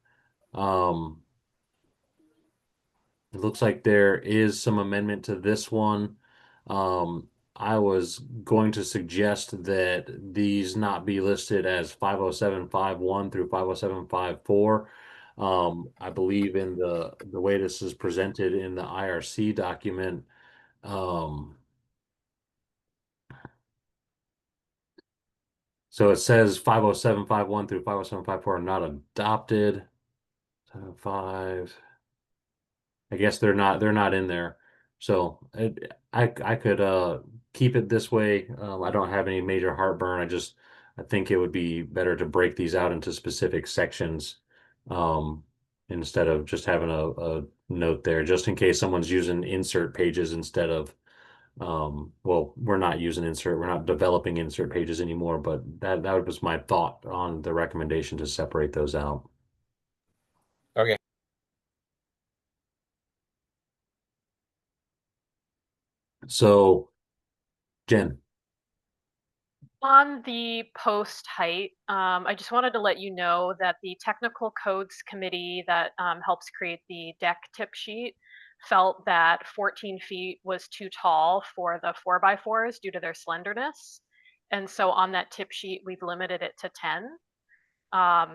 It looks like there is some amendment to this one. I was going to suggest that these not be listed as 507.5.1 through 507.5.4. I believe in the way this is presented in the IRC document. So it says 507.5.1 through 507.5.4 are not adopted. 5. I guess they're not in there. So I could keep it this way. I don't have any major heartburn. I think it would be better to break these out into specific sections instead of just having a note there, just in case someone's using insert pages instead of well, we're not developing insert pages anymore, but that was my thought on the recommendation to separate those out. Okay. So, Jen. On the post height, I just wanted to let you know that the technical codes committee that helps create the deck tip sheet felt that 14 feet was too tall for the 4x4s due to their slenderness. And so on that tip sheet, we've limited it to 10.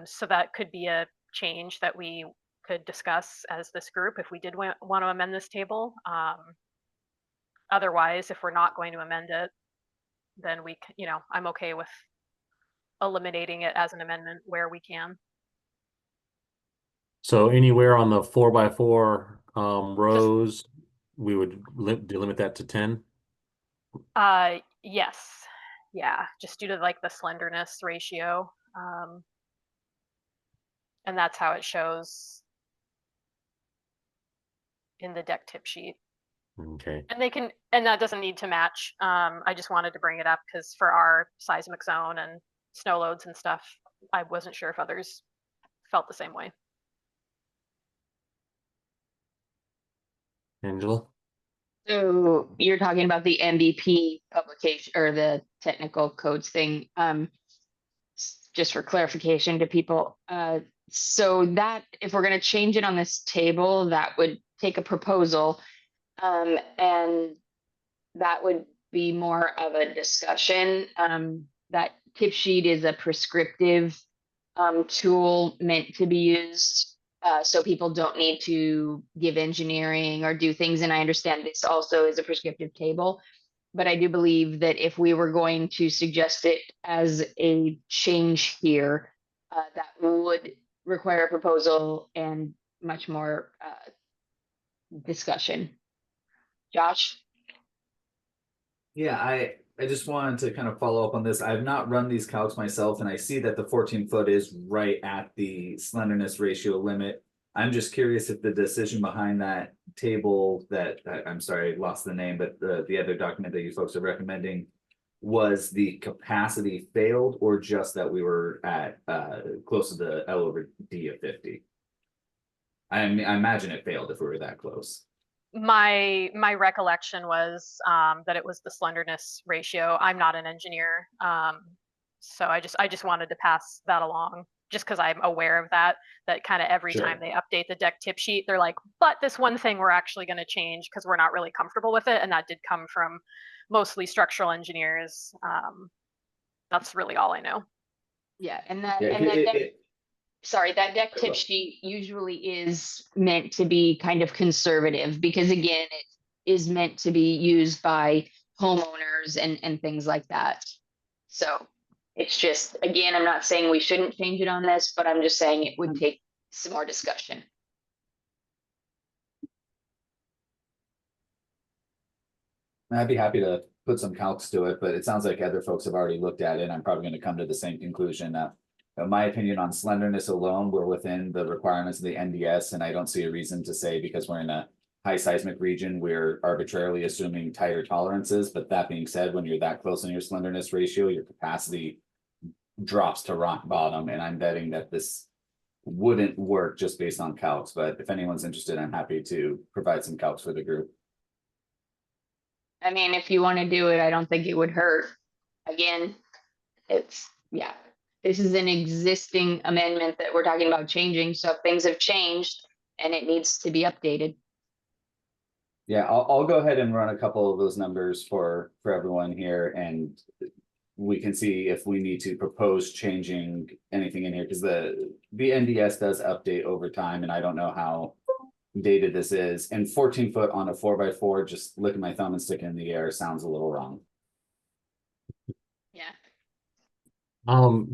So that could be a change that we could discuss as this group if we did want to amend this table. Otherwise, if we're not going to amend it, then I'm okay with eliminating it as an amendment where we can. So anywhere on the 4x4 rows, we would delimit that to 10. Yes, yeah, just due to like the slenderness ratio, and that's how it shows in the deck tip sheet. Okay. And that doesn't need to match. I just wanted to bring it up because for our seismic zone and snow loads and stuff, I wasn't sure if others felt the same way. Angela? So you're talking about the MVP publication or the technical codes thing. Just for clarification to people. So that if we're going to change it on this table, that would take a proposal, and that would be more of a discussion. That tip sheet is a prescriptive tool meant to be used. So people don't need to give engineering or do things. And I understand this also is a prescriptive table, but I do believe that if we were going to suggest it as a change here, that would require a proposal and much more discussion. Josh? Yeah, I just wanted to kind of follow up on this. I've not run these calcs myself, and I see that the 14-foot is right at the slenderness ratio limit. I'm just curious if the decision behind that table I'm sorry, I lost the name, but the other document that you folks are recommending was the capacity failed or just that we were at close to the L over D of 50. I imagine it failed if we were that close. My recollection was that it was the slenderness ratio. I'm not an engineer, so I just wanted to pass that along just because I'm aware of that kind of every Sure. time they update the deck tip sheet, they're like, but this one thing we're actually going to change because we're not really comfortable with it. And that did come from mostly structural engineers. That's really all I know. Yeah, and that Yeah, and that deck, sorry, that deck Go, tip go. sheet usually is meant to be kind of conservative because again, it is meant to be used by homeowners and things like that. So it's just, again, I'm not saying we shouldn't change it on this, but I'm just saying it would take some more discussion. I'd be happy to put some calcs to it, but it sounds like other folks have already looked at it. I'm probably going to come to the same conclusion. My opinion on slenderness alone, we're within the requirements of the NDS, and I don't see a reason to say because we're in a high seismic region, we're arbitrarily assuming tighter tolerances. But that being said, when you're that close in your slenderness ratio, your capacity drops to rock bottom, and I'm betting that this wouldn't work just based on calcs. But if anyone's interested, I'm happy to provide some calcs for the group. I mean, if you want to do it, I don't think it would hurt. Again, it's, yeah, this is an existing amendment that we're talking about changing. So if things have changed and it needs to be updated. Yeah, I'll go ahead and run a couple of those numbers for everyone here, and we can see if we need to propose changing anything in here, because the NDS does update over time, and I don't know how dated this is. And 14 foot on a 4x4, just licking my thumb and sticking in the air sounds a little wrong. Yeah.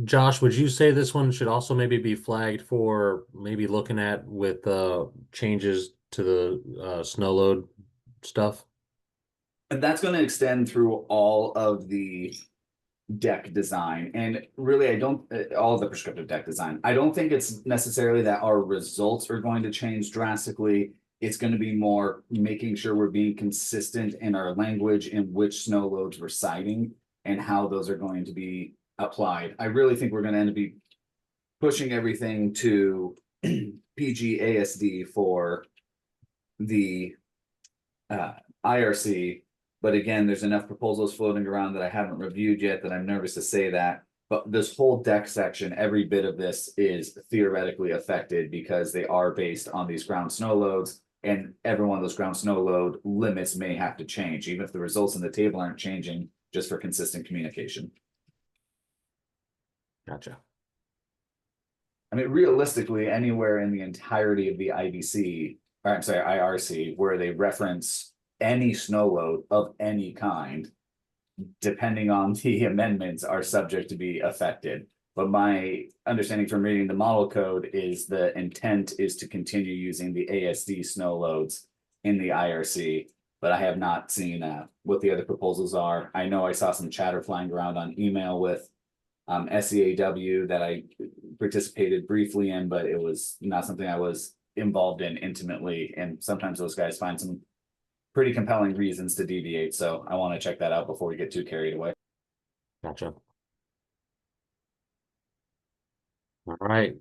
Josh, would you say this one should also maybe be flagged for maybe looking at with changes to the snow load stuff? And that's going to extend through all of the deck design, and really I don't all of the prescriptive deck design. I don't think it's necessarily that our results are going to change drastically. It's going to be more making sure we're being consistent in our language in which snow loads we're citing and how those are going to be applied. I really think we're going to end up be pushing everything to PGASD for the IRC. But again, there's enough proposals floating around that I haven't reviewed yet that I'm nervous to say that. But this whole deck section, every bit of this is theoretically affected because they are based on these ground snow loads, and every one of those ground snow load limits may have to change, even if the results in the table aren't changing, just for consistent communication. Gotcha. I mean, realistically, anywhere in the entirety of the IBC, or I'm sorry, IRC, where they reference any snow load of any kind, depending on the amendments, are subject to be affected. But my understanding from reading the model code is the intent is to continue using the ASD snow loads in the IRC, but I have not seen what the other proposals are. I know I saw some chatter flying around on email with SEAW that I participated briefly in, but it was not something I was involved in intimately. And sometimes those guys find some pretty compelling reasons to deviate. So I want to check that out before we get too carried away. Gotcha. All right.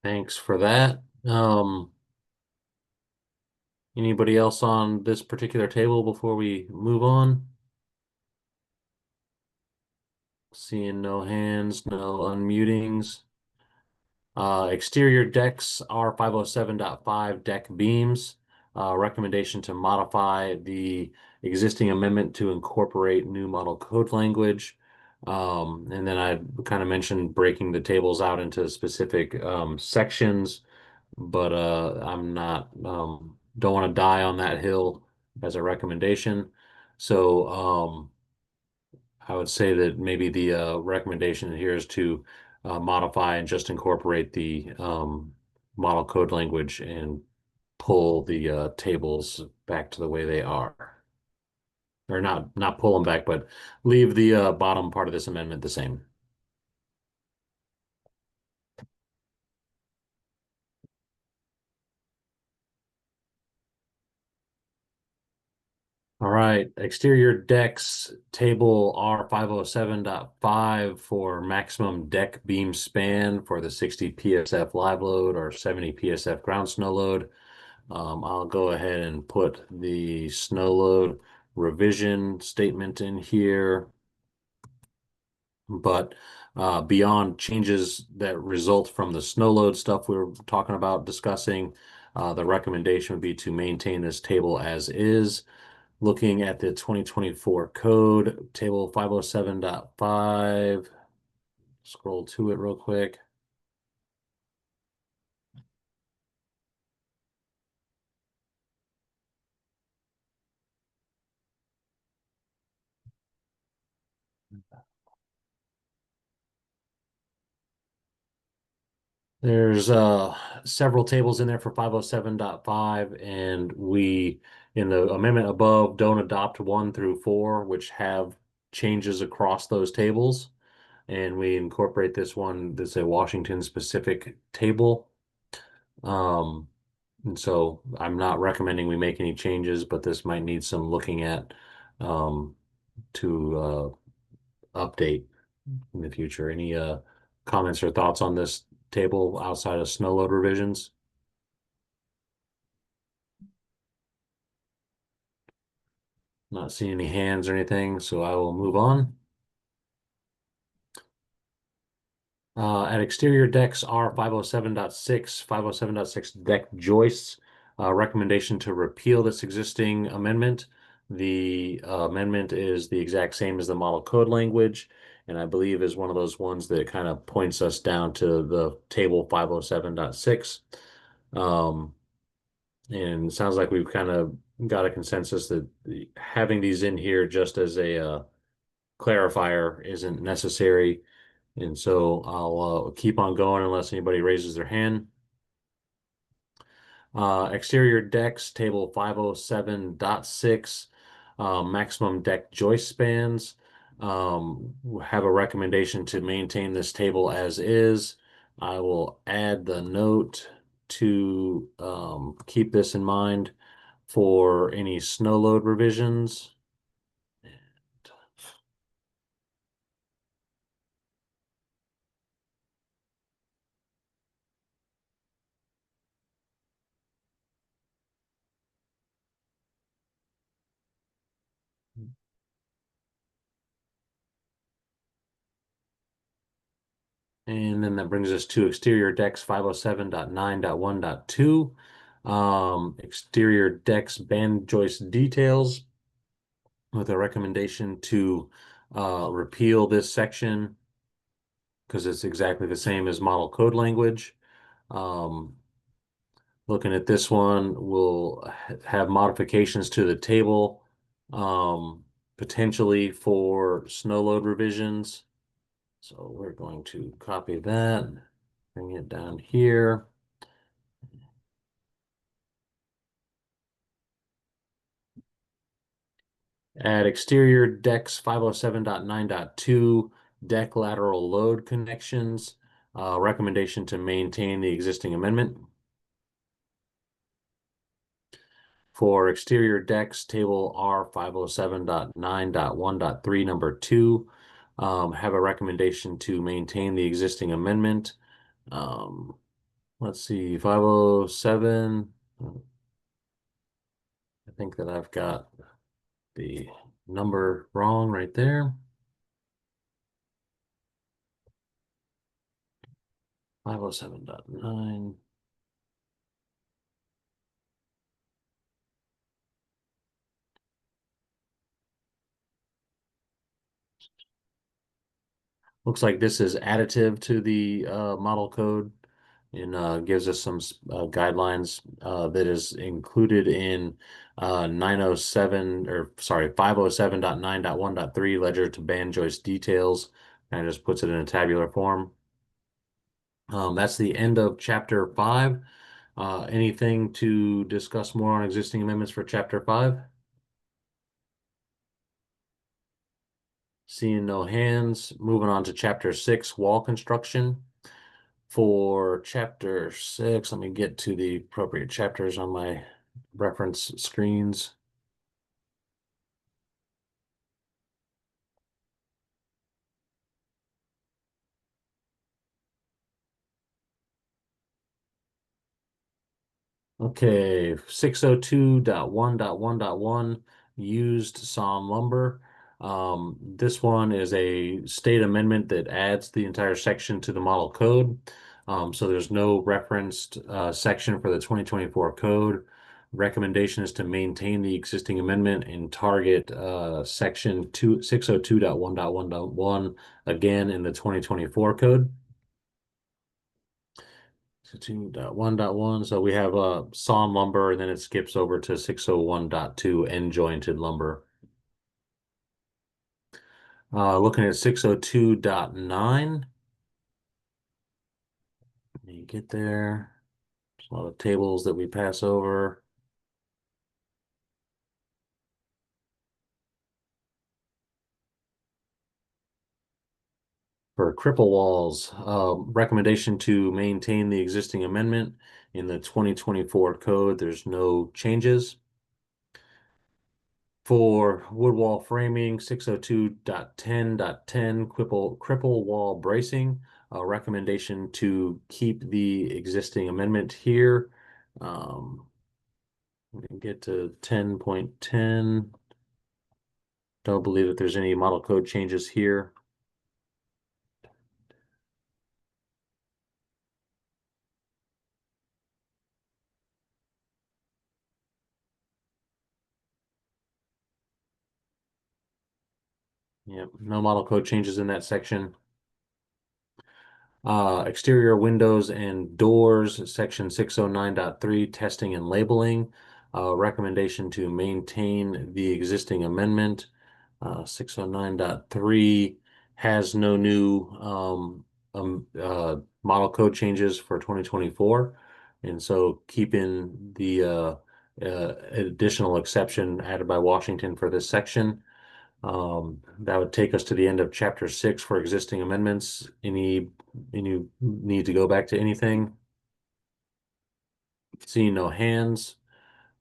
Thanks for that. Anybody else on this particular table before we move on? Seeing no hands, no unmutings. Exterior decks are 507.5 deck beams. Recommendation to modify the existing amendment to incorporate new model code language. And then I kind of mentioned breaking the tables out into specific sections, but I'm not don't want to die on that hill as a recommendation. So I would say that maybe the recommendation here is to modify and just incorporate the model code language and pull the tables back to the way they are. Or not pull them back, but leave the bottom part of this amendment the same. All right, exterior decks, table R507.5 for maximum deck beam span for the 60 PSF live load or 70 PSF ground snow load. I'll go ahead and put the snow load revision statement in here. But beyond changes that result from the snow load stuff we were talking about discussing, the recommendation would be to maintain this table as is. Looking at the 2024 code, table 507.5, scroll to it real quick. There's several tables in there for 507.5, and we, in the amendment above, don't adopt 1 through 4, which have changes across those tables. And we incorporate this one that's a Washington specific table. And so I'm not recommending we make any changes, but this might need some looking at to update in the future. Any comments or thoughts on this table outside of snow load revisions? Not seeing any hands or anything, so I will move on. At exterior decks R 507.6, 507.6 deck joists, recommendation to repeal this existing amendment. The amendment is the exact same as the model code language, and I believe is one of those ones that kind of points us down to the table 507.6. And it sounds like we've kind of got a consensus that having these in here just as a clarifier isn't necessary. And so I'll keep on going unless anybody raises their hand. Exterior decks, table 507.6, maximum deck joist spans. Have a recommendation to maintain this table as is. I will add the note to keep this in mind for any snow load revisions. And then that brings us to exterior decks 507.9.1.2. Exterior decks band joist details with a recommendation to repeal this section because it's exactly the same as model code language. Looking at this one, we'll have modifications to the table, potentially for snow load revisions. So we're going to copy that, bring it down here. At exterior decks 507.9.2, deck lateral load connections, recommendation to maintain the existing amendment. For exterior decks, table R 507.9.1.3, number 2, have a recommendation to maintain the existing amendment. Let's see, 507. I think that I've got the number wrong right there. 507.9. Looks like this is additive to the model code and gives us some guidelines that is included in 907 or sorry 507.9.1.3 ledger to band joist details, and just puts it in a tabular form. That's the end of chapter 5. Anything to discuss more on existing amendments for chapter 5? Seeing no hands, moving on to chapter 6, wall construction. For chapter 6, let me get to the appropriate chapters on my reference screens. Okay, 602.1.1.1, used sawn lumber. This one is a state amendment that adds the entire section to the model code. So there's no referenced section for the 2024 code. Recommendation is to maintain the existing amendment and target section 602.1.1.1 again in the 2024 code. 2.1.1. So we have sawn lumber, and then it skips over to 601.2 end jointed lumber. Looking at 602.9. You get there. There's a lot of tables that we pass over. For cripple walls, recommendation to maintain the existing amendment in the 2024 code. There's no changes. For wood wall framing, 602.10.10 cripple wall bracing, recommendation to keep the existing amendment here. We can get to 10.10. Don't believe that there's any model code changes here. Yep, no model code changes in that section. Exterior windows and doors, section 609.3, testing and labeling. Recommendation to maintain the existing amendment. 609.3 has no new model code changes for 2024. And so keeping the additional exception added by Washington for this section. That would take us to the end of chapter 6 for existing amendments. Any need to go back to anything? Seeing no hands,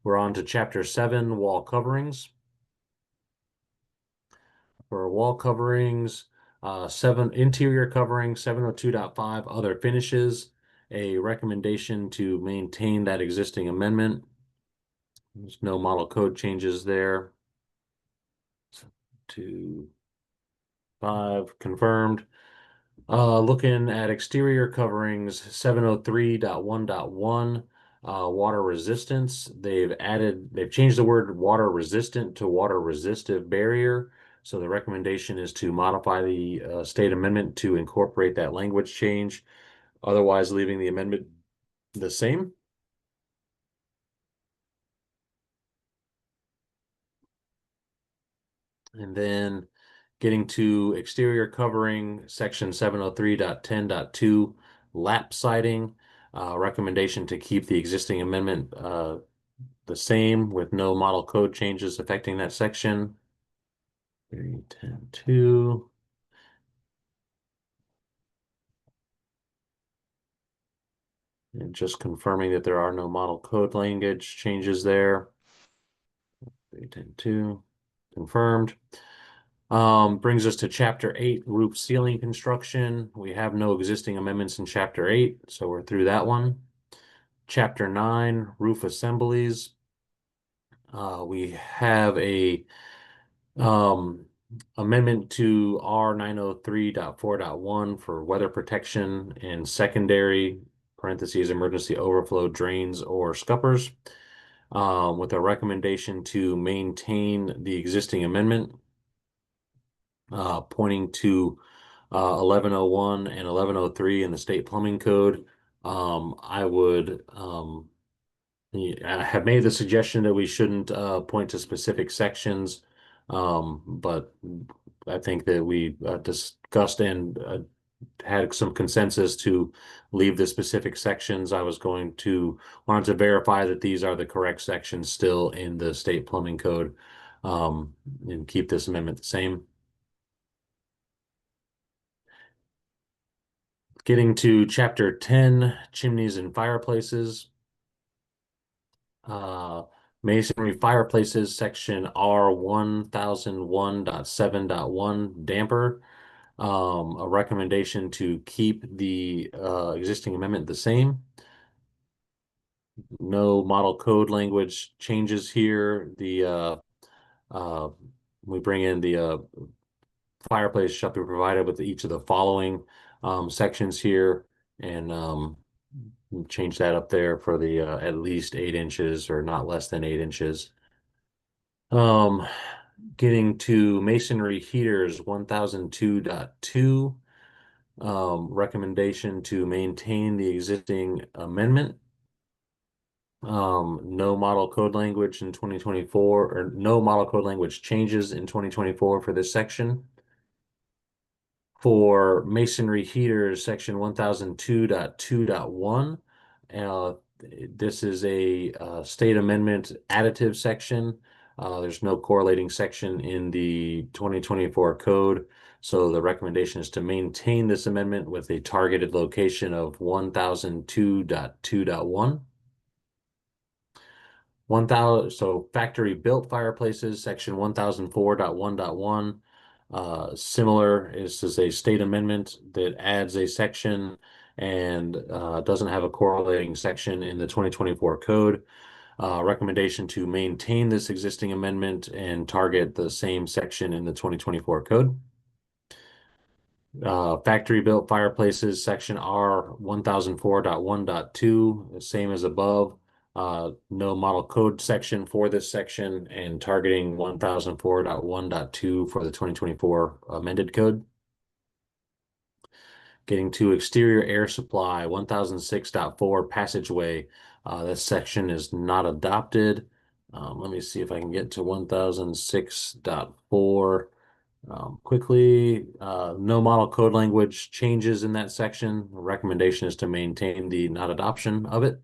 we're on to chapter 7, wall coverings. For wall coverings, 7 interior covering, 702.5 other finishes, a recommendation to maintain that existing amendment. There's no model code changes there. 2, 5 confirmed. Looking at exterior coverings, 703.1.1, water resistance. They've changed the word water resistant to water resistive barrier. So the recommendation is to modify the state amendment to incorporate that language change, otherwise leaving the amendment the same. And then getting to exterior covering, section 703.10.2, lap siding, recommendation to keep the existing amendment the same with no model code changes affecting that section. 310.2. And just confirming that there are no model code language changes there. 310.2 confirmed. Brings us to chapter 8, roof ceiling construction. We have no existing amendments in chapter 8, so we're through that one. Chapter 9, roof assemblies. We have a amendment to R903.4.1 for weather protection and secondary parentheses emergency overflow drains or scuppers, with a recommendation to maintain the existing amendment, pointing to 1101 and 1103 in the state plumbing code. I would have made the suggestion that we shouldn't point to specific sections, but I think that we discussed and had some consensus to leave the specific sections. I wanted to verify that these are the correct sections still in the state plumbing code, and keep this amendment the same. Getting to chapter 10, chimneys and fireplaces. Masonry fireplaces, section R1001.7.1 damper. A recommendation to keep the existing amendment the same. No model code language changes here. The we bring in the fireplace shall be provided with each of the following sections here, and change that up there for the at least 8 inches or not less than 8 inches. Getting to masonry heaters 1002.2, recommendation to maintain the existing amendment. No model code language in 2024, or no model code language changes in 2024 for this section. For masonry heaters, section 1002.2.1, this is a state amendment additive section. There's no correlating section in the 2024 code, so the recommendation is to maintain this amendment with a targeted location of 1002.2.1. 1000, so factory built fireplaces, section 1004.1.1. Similar, this is a state amendment that adds a section and doesn't have a correlating section in the 2024 code. Recommendation to maintain this existing amendment and target the same section in the 2024 code. Factory built fireplaces, section R 1004.1.2, same as above. No model code section for this section, and targeting 1004.1.2 for the 2024 amended code. Getting to exterior air supply 1006.4 passageway. This section is not adopted. Let me see if I can get to 1006.4 quickly. No model code language changes in that section. The recommendation is to maintain the not adoption of it.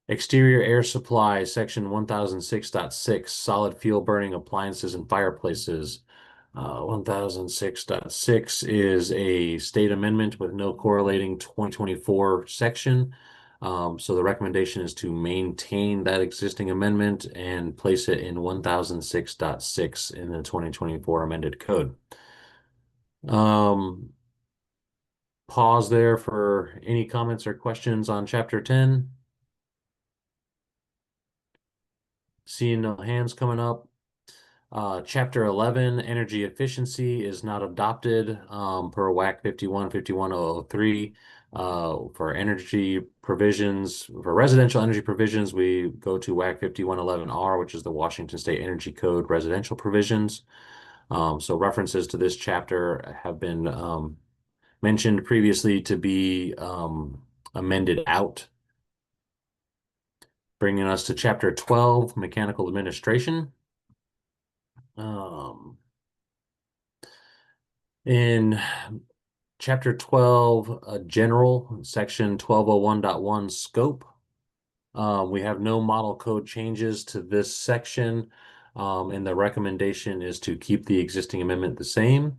Exterior air supply, section 1006.6, solid fuel burning appliances and fireplaces. 1006.6 is a state amendment with no correlating 2024 section. So the recommendation is to maintain that existing amendment and place it in 1006.6 in the 2024 amended code. Pause there for any comments or questions on chapter 10. Seeing no hands coming up. Chapter 11, energy efficiency, is not adopted per WAC 51-51003. For energy provisions, for residential energy provisions, we go to WAC 5111R, which is the Washington State Energy Code residential provisions. So references to this chapter have been mentioned previously to be amended out. Bringing us to chapter 12, mechanical administration. In chapter 12, general, section 1201.1 scope, we have no model code changes to this section, and the recommendation is to keep the existing amendment the same.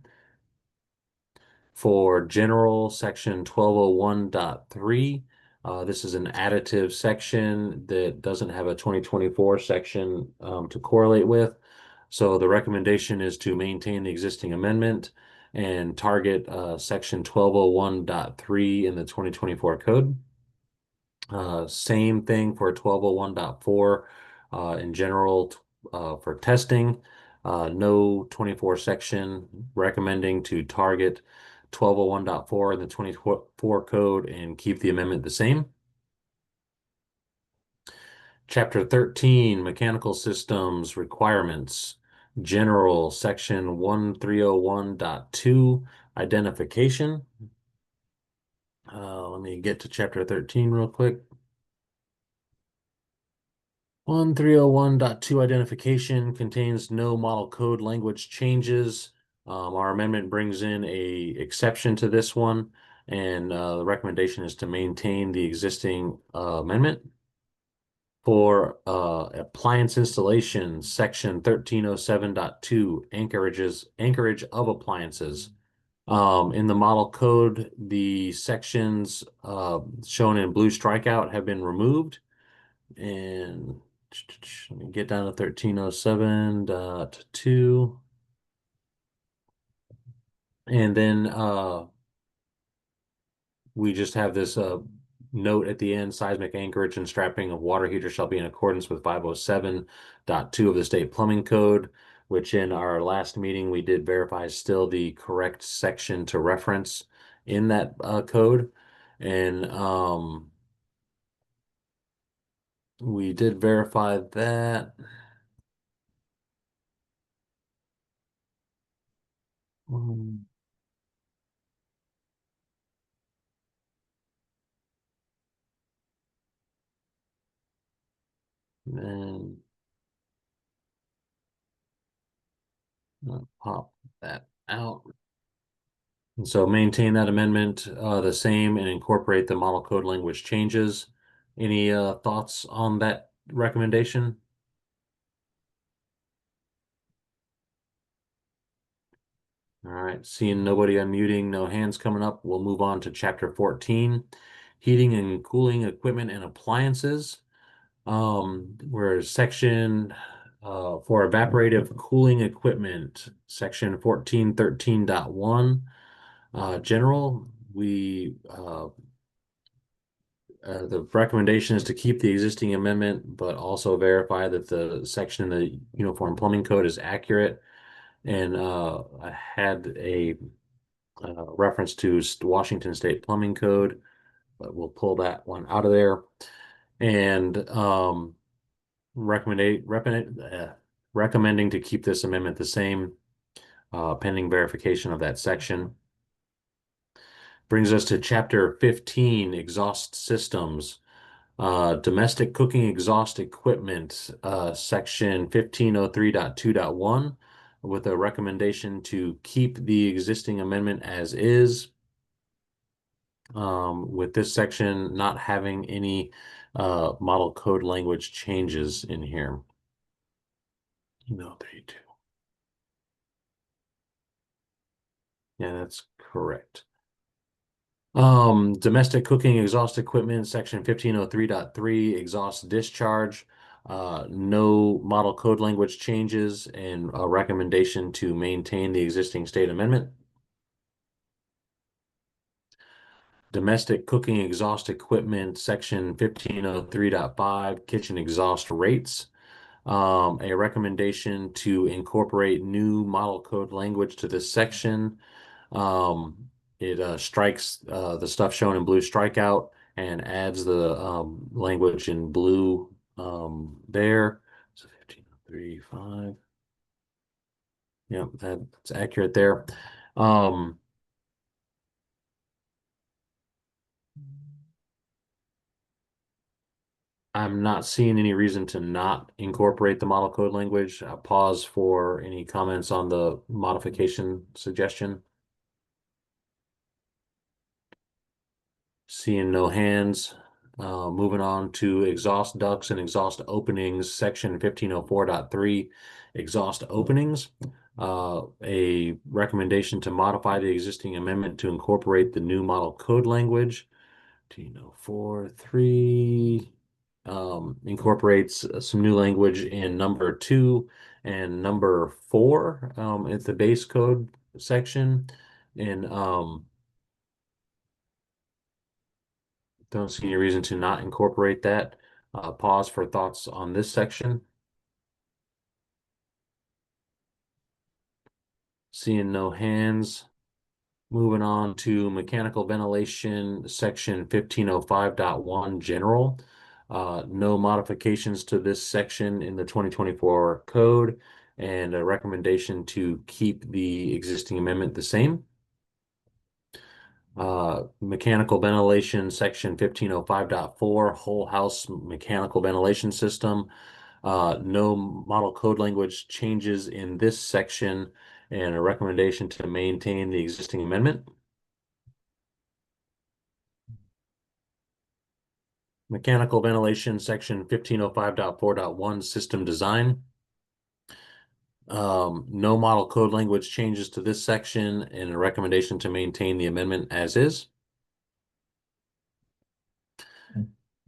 For general, section 1201.3, this is an additive section that doesn't have a 2024 section to correlate with. So the recommendation is to maintain the existing amendment and target section 1201.3 in the 2024 code. Same thing for 1201.4 in general for testing. No 24 section, recommending to target 1201.4 in the 24 code and keep the amendment the same. Chapter 13, mechanical systems requirements, general, section 1301.2, identification. Let me get to chapter 13 real quick. 1301.2 identification contains no model code language changes. Our amendment brings in a exception to this one, and the recommendation is to maintain the existing amendment. For appliance installation, section 1307.2, anchorage of appliances. In the model code, the sections shown in blue strikeout have been removed. And let me get down to 1307.2. And then we just have this note at the end: seismic anchorage and strapping of water heaters shall be in accordance with 507.2 of the state plumbing code. which in our last meeting, we did verify is still the correct section to reference in that code. And we did verify that. And I'll pop that out. And so maintain that amendment the same and incorporate the model code language changes. Any thoughts on that recommendation? All right, seeing nobody unmuting, no hands coming up, we'll move on to chapter 14, heating and cooling equipment and appliances. We're section for evaporative cooling equipment, section 1413.1. General, the recommendation is to keep the existing amendment, but also verify that the section in the Uniform Plumbing Code is accurate. And I had a reference to Washington State Plumbing Code, but we'll pull that one out of there. And recommending to keep this amendment the same, pending verification of that section. Brings us to chapter 15, exhaust systems. Domestic cooking exhaust equipment, section 1503.2.1, with a recommendation to keep the existing amendment as is. With this section not having any model code language changes in here. No, 32. Yeah, that's correct. Domestic cooking exhaust equipment, section 1503.3, exhaust discharge. No model code language changes and a recommendation to maintain the existing state amendment. Domestic cooking exhaust equipment, section 1503.5, kitchen exhaust rates. A recommendation to incorporate new model code language to this section. It strikes the stuff shown in blue strikeout and adds the language in blue there. So 1503.5. Yep, that's accurate there. I'm not seeing any reason to not incorporate the model code language. I'll pause for any comments on the modification suggestion. Seeing no hands. Moving on to exhaust ducts and exhaust openings, section 1504.3, exhaust openings. A recommendation to modify the existing amendment to incorporate the new model code language. 1504.3 incorporates some new language in number 2 and number 4 at the base code section. And don't see any reason to not incorporate that. Pause for thoughts on this section. Seeing no hands. Moving on to mechanical ventilation, section 1505.1 general. No modifications to this section in the 2024 code, and a recommendation to keep the existing amendment the same. Mechanical ventilation, section 1505.4, whole house mechanical ventilation system. No model code language changes in this section, and a recommendation to maintain the existing amendment. Mechanical ventilation, section 1505.4.1, system design. No model code language changes to this section, and a recommendation to maintain the amendment as is.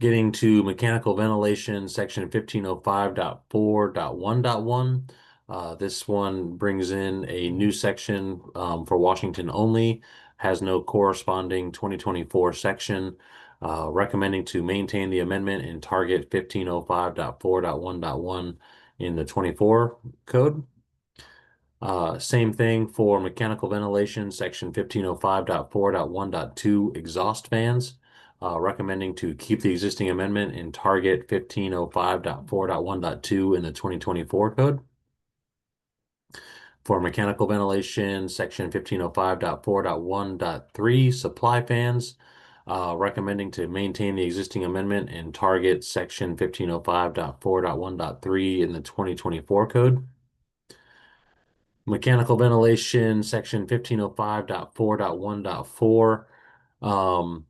Getting to mechanical ventilation, section 1505.4.1.1. This one brings in a new section for Washington only, has no corresponding 2024 section. Recommending to maintain the amendment and target 1505.4.1.1 in the 24 code. Same thing for mechanical ventilation, section 1505.4.1.2 exhaust fans. Recommending to keep the existing amendment and target 1505.4.1.2 in the 2024 code. For mechanical ventilation, section 1505.4.1.3 supply fans, recommending to maintain the existing amendment and target section 1505.4.1.3 in the 2024 code. Mechanical ventilation, section 1505.4.1.4,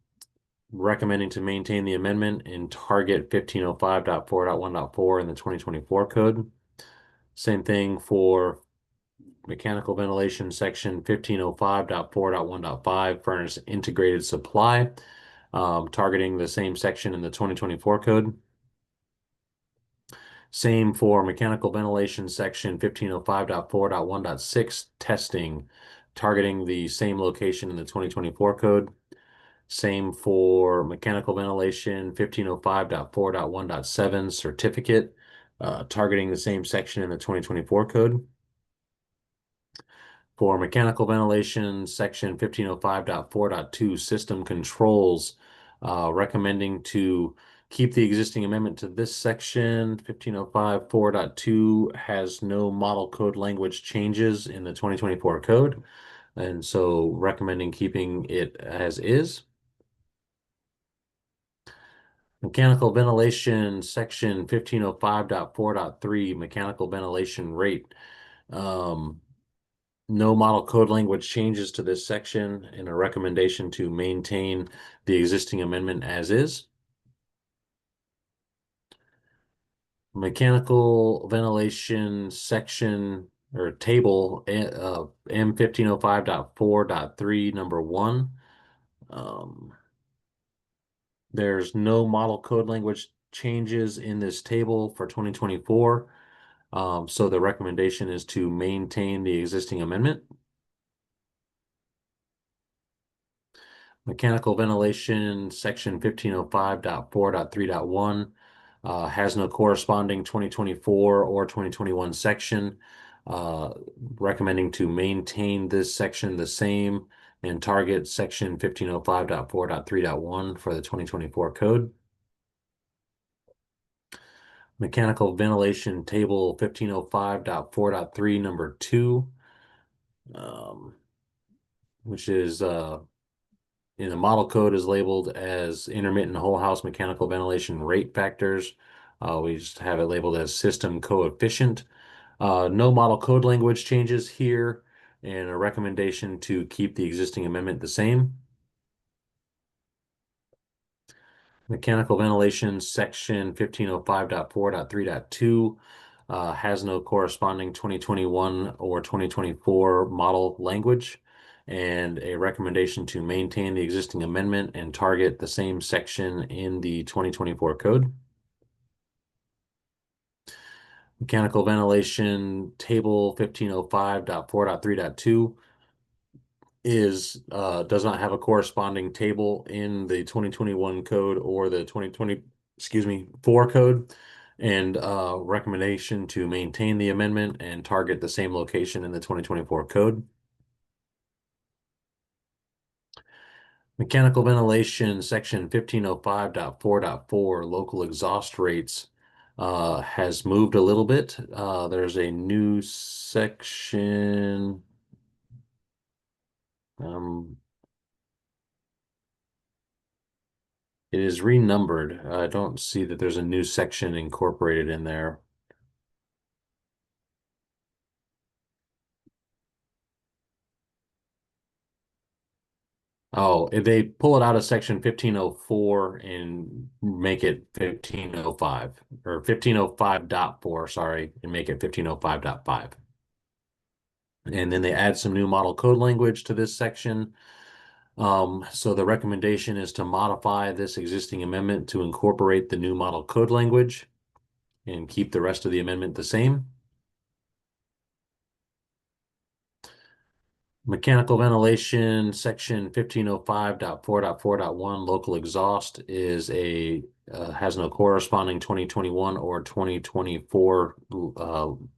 recommending to maintain the amendment and target 1505.4.1.4 in the 2024 code. Same thing for mechanical ventilation, section 1505.4.1.5, furnace integrated supply, targeting the same section in the 2024 code. Same for mechanical ventilation, section 1505.4.1.6, testing, targeting the same location in the 2024 code. Same for mechanical ventilation, 1505.4.1.7, certificate, targeting the same section in the 2024 code. For mechanical ventilation, section 1505.4.2, system controls, recommending to keep the existing amendment to this section. 1505.4.2 has no model code language changes in the 2024 code, and so recommending keeping it as is. Mechanical ventilation, section 1505.4.3, mechanical ventilation rate. No model code language changes to this section, and a recommendation to maintain the existing amendment as is. Mechanical ventilation section or table M1505.4.3 number 1. There's no model code language changes in this table for 2024. So the recommendation is to maintain the existing amendment. Mechanical ventilation, section 1505.4.3.1 has no corresponding 2024 or 2021 section. Recommending to maintain this section the same and target section 1505.4.3.1 for the 2024 code. Mechanical ventilation table 1505.4.3 number 2, which is in the model code is labeled as intermittent whole house mechanical ventilation rate factors. We just have it labeled as system coefficient. No model code language changes here, and a recommendation to keep the existing amendment the same. Mechanical ventilation section 1505.4.3.2 has no corresponding 2021 or 2024 model language, and a recommendation to maintain the existing amendment and target the same section in the 2024 code. Mechanical ventilation table 1505.4.3.2 does not have a corresponding table in the 2021 code or the 2024 code, and recommendation to maintain the amendment and target the same location in the 2024 code. Mechanical ventilation section 1505.4.4 local exhaust rates has moved a little bit. There's a new section. It is renumbered. I don't see that there's a new section incorporated in there. Oh, if they pull it out of section 1504 and make it 1505 or 1505.4, sorry, and make it 1505.5. And then they add some new model code language to this section. So the recommendation is to modify this existing amendment to incorporate the new model code language and keep the rest of the amendment the same. Mechanical ventilation, section 1505.4.4.1, local exhaust is has no corresponding 2021 or 2024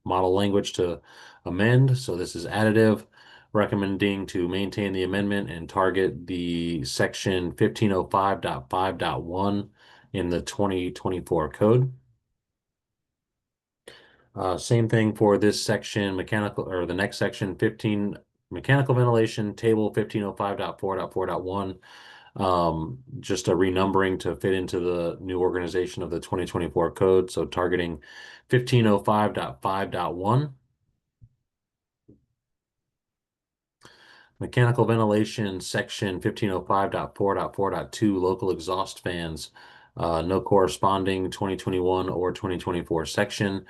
model language to amend. So this is additive, recommending to maintain the amendment and target the section 1505.5.1 in the 2024 code. Same thing for this section, mechanical, or the next section, 15, mechanical ventilation, table 1505.4.4.1. Just a renumbering to fit into the new organization of the 2024 code. So targeting 1505.5.1. Mechanical ventilation, section 1505.4.4.2, local exhaust fans. No corresponding 2021 or 2024 section.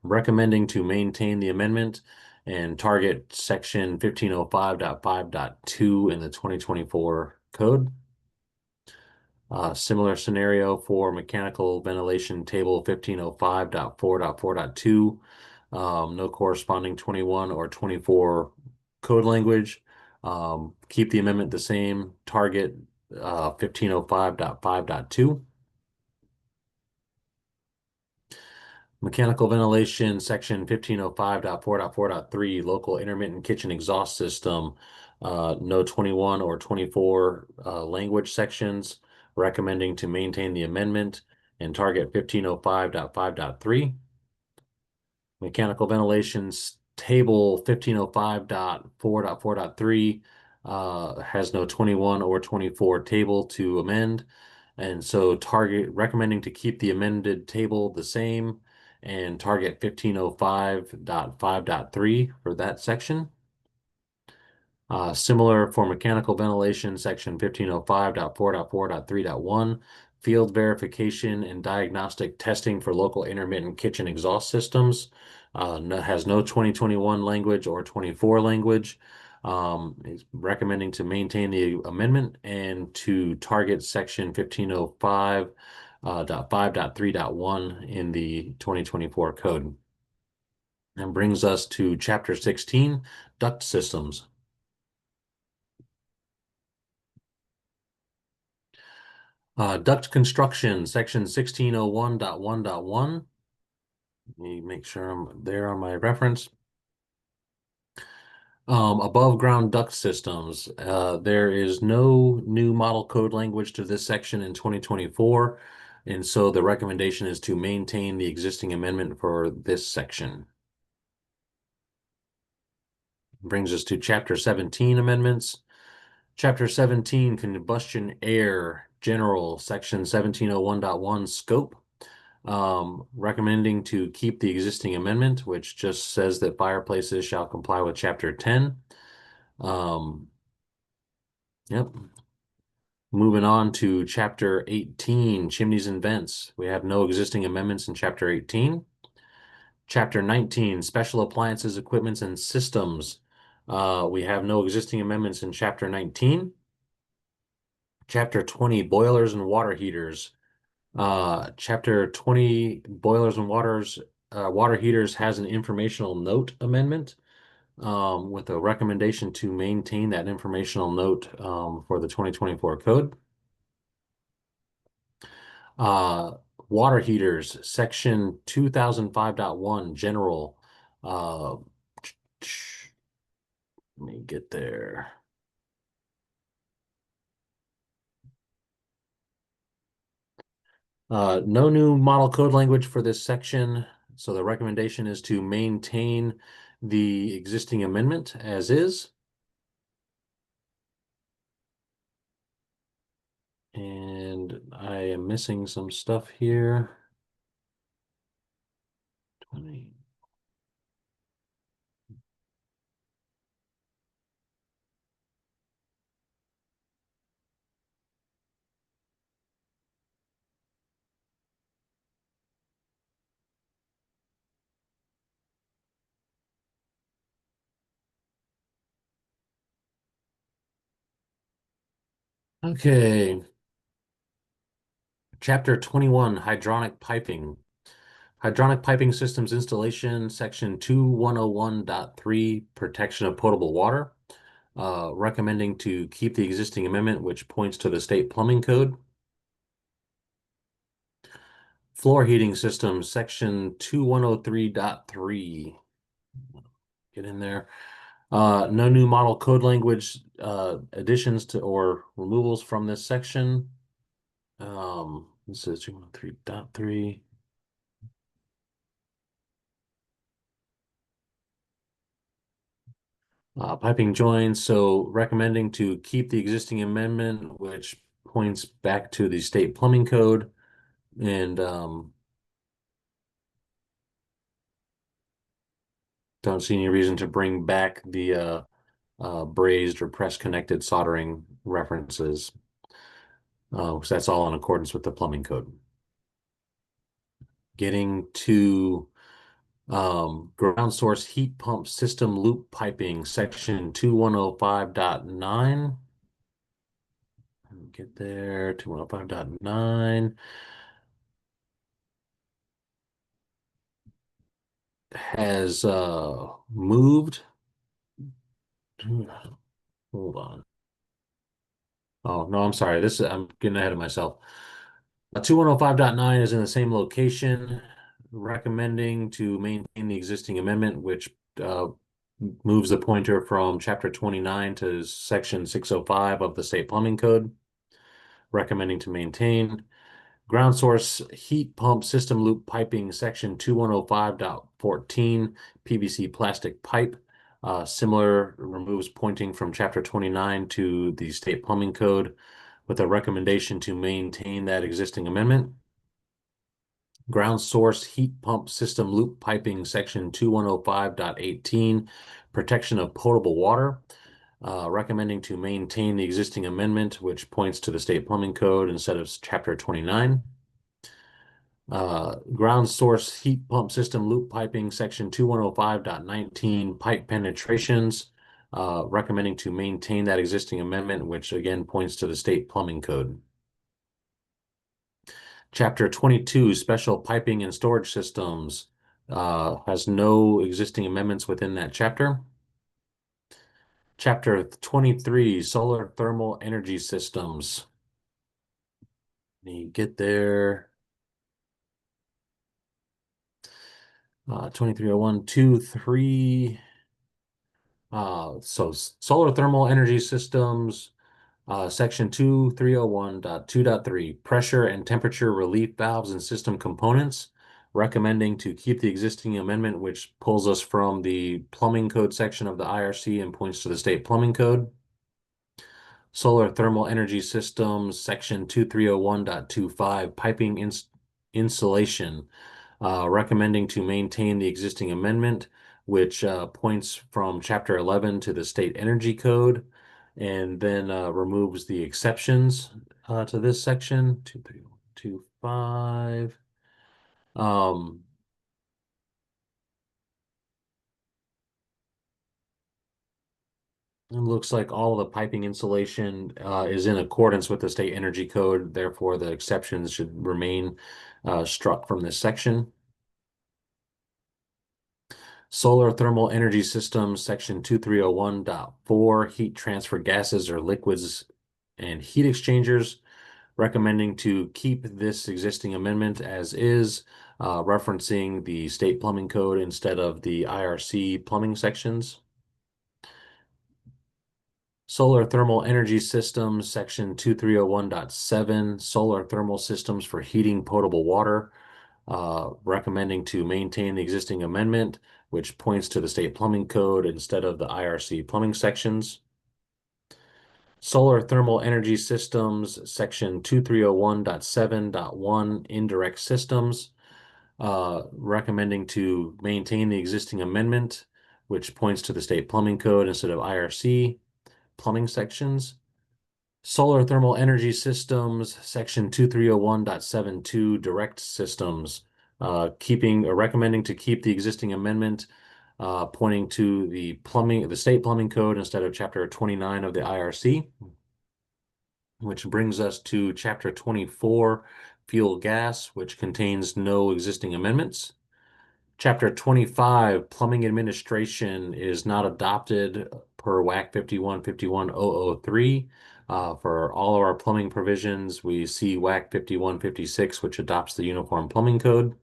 Recommending to maintain the amendment and target section 1505.5.2 in the 2024 code. Similar scenario for mechanical ventilation table 1505.4.4.2. No corresponding 21 or 24 code language. Keep the amendment the same. Target 1505.5.2. Mechanical ventilation, section 1505.4.4.3, local intermittent kitchen exhaust system. No 21 or 24 language sections. Recommending to maintain the amendment and target 1505.5.3. Mechanical ventilations table 1505.4.4.3 has no 21 or 24 table to amend. And so recommending to keep the amended table the same and target 1505.5.3 for that section. Similar for mechanical ventilation, section 1505.4.4.3.1, field verification and diagnostic testing for local intermittent kitchen exhaust systems. Has no 2021 language or 24 language. Is recommending to maintain the amendment and to target section 1505.5.3.1 in the 2024 code. And brings us to chapter 16, duct systems. Duct construction, section 1601.1.1. Let me make sure I'm there on my reference. Above ground duct systems. There is no new model code language to this section in 2024. And so the recommendation is to maintain the existing amendment for this section. Brings us to chapter 17 amendments. Chapter 17, combustion air, general, section 1701.1, scope. Recommending to keep the existing amendment, which just says that fireplaces shall comply with chapter 10. Yep. Moving on to chapter 18, chimneys and vents. We have no existing amendments in chapter 18. Chapter 19, special appliances, equipments, and systems. We have no existing amendments in chapter 19. Chapter 20, boilers and water heaters. Chapter 20, boilers and water heaters has an informational note amendment with a recommendation to maintain that informational note for the 2024 code. Water heaters, section 2005.1, general. Let me get there. No new model code language for this section, so the recommendation is to maintain the existing amendment as is. And I am missing some stuff here. 20. Okay. Chapter 21, hydronic piping. Hydronic piping systems installation, section 2101.3, protection of potable water. Recommending to keep the existing amendment, which points to the state plumbing code. Floor heating systems, section 2103.3. Get in there. No new model code language additions to or removals from this section. This is 213.3. Piping joints, so recommending to keep the existing amendment, which points back to the state plumbing code, and don't see any reason to bring back the brazed or press connected soldering references. So that's all in accordance with the plumbing code. Getting to ground source heat pump system loop piping, section 2105.9. Get there, 2105.9. Has moved. Hold on. Oh, no, I'm sorry. I'm getting ahead of myself. 2105.9 is in the same location, recommending to maintain the existing amendment, which moves the pointer from chapter 29 to section 605 of the state plumbing code. Recommending to maintain. Ground source heat pump system loop piping, section 2105.14, PVC plastic pipe. Similar, removes pointing from chapter 29 to the state plumbing code with a recommendation to maintain that existing amendment. Ground source heat pump system loop piping, section 2105.18, protection of potable water. Recommending to maintain the existing amendment, which points to the state plumbing code instead of chapter 29. Ground source heat pump system loop piping, section 2105.19, pipe penetrations. Recommending to maintain that existing amendment, which again points to the state plumbing code. Chapter 22, special piping and storage systems, has no existing amendments within that chapter. Chapter 23, solar thermal energy systems. You get there. 230123. So solar thermal energy systems, section 2301.2.3, pressure and temperature relief valves and system components. Recommending to keep the existing amendment, which pulls us from the plumbing code section of the IRC and points to the state plumbing code. Solar thermal energy systems, section 2301.25, piping insulation. Recommending to maintain the existing amendment, which points from chapter 11 to the state energy code, and then removes the exceptions to this section, 2325. It looks like all the piping insulation is in accordance with the state energy code. Therefore, the exceptions should remain struck from this section. Solar thermal energy systems, section 2301.4, heat transfer gases or liquids and heat exchangers. Recommending to keep this existing amendment as is, referencing the state plumbing code instead of the IRC plumbing sections. Solar thermal energy systems, section 2301.7, solar thermal systems for heating potable water. Recommending to maintain the existing amendment, which points to the state plumbing code instead of the IRC plumbing sections. Solar thermal energy systems, section 2301.7.1, indirect systems. Recommending to maintain the existing amendment, which points to the state plumbing code instead of IRC plumbing sections. Solar thermal energy systems, section 2301.72, direct systems. Recommending to keep the existing amendment, pointing to the state plumbing code instead of chapter 29 of the IRC, which brings us to chapter 24, fuel gas, which contains no existing amendments. Chapter 25, plumbing administration, is not adopted per WAC 5151.003. For all of our plumbing provisions, we see WAC 5156, which adopts the Uniform Plumbing Code.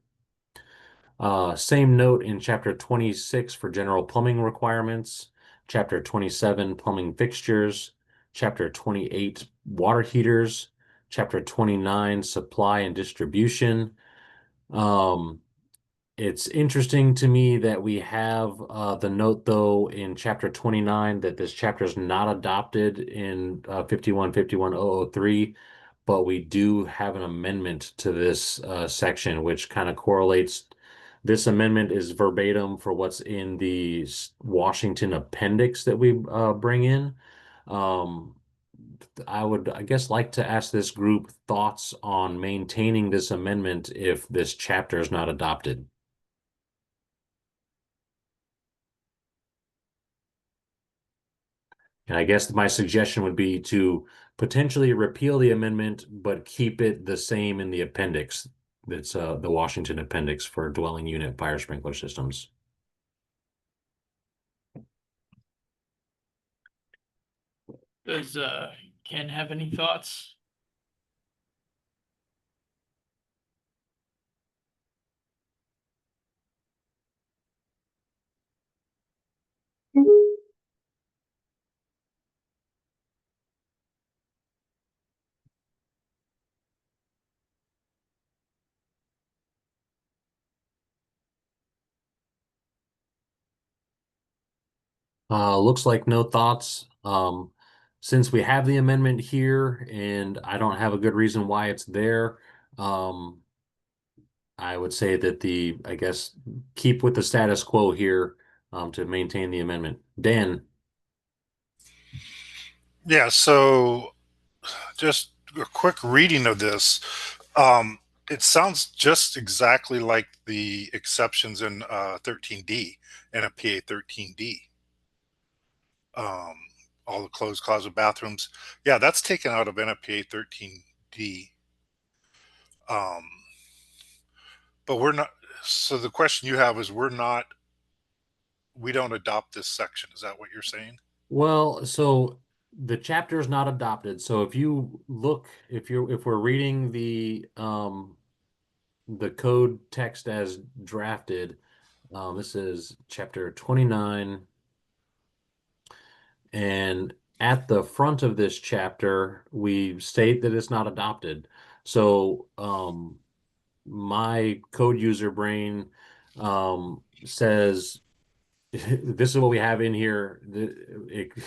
Same note in Chapter 26 for general plumbing requirements, Chapter 27, plumbing fixtures, Chapter 28, water heaters, Chapter 29, supply and distribution. It's interesting to me that we have the note, though, in Chapter 29 that this chapter is not adopted in 5151.003, but we do have an amendment to this section, which kind of correlates. This amendment is verbatim for what's in the Washington appendix that we bring in. I would, I guess, like to ask this group thoughts on maintaining this amendment if this chapter is not adopted. And I guess my suggestion would be to potentially repeal the amendment, but keep it the same in the appendix. That's the Washington appendix for dwelling unit fire sprinkler systems. Does Ken have any thoughts? Looks like no thoughts. Since we have the amendment here and I don't have a good reason why it's there, I would say that I guess, keep with the status quo here to maintain the amendment. Dan? Yeah, so just a quick reading of this. It sounds just exactly like the exceptions in 13D and a PA 13D. All the closed closet bathrooms. Yeah, that's taken out of NFPA 13D. But we're not. So the question you have is we don't adopt this section. Is that what you're saying? Well, so the chapter is not adopted. So if you look, if we're reading the code text as drafted, this is chapter 29, and at the front of this chapter, we state that it's not adopted. So my code user brain says this is what we have in here,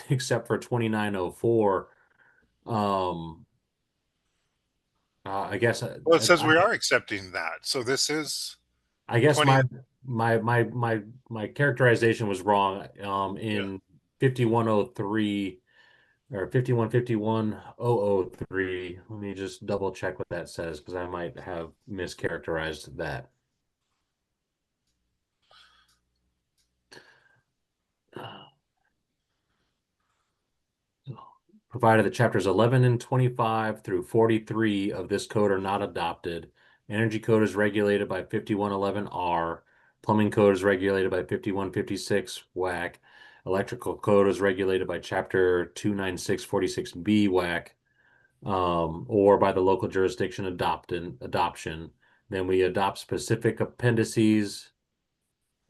except for 2904. I guess Well, it says we are accepting that. So this is. I guess 20... my characterization was wrong. In 5103 or 5151.003. Let me just double check what that says because I might have mischaracterized that. Provided that chapters 11 and 25 through 43 of this code are not adopted, energy code is regulated by 5111R, plumbing code is regulated by 5156 WAC, electrical code is regulated by chapter 29646B WAC, or by the local jurisdiction adoption. Then we adopt specific appendices.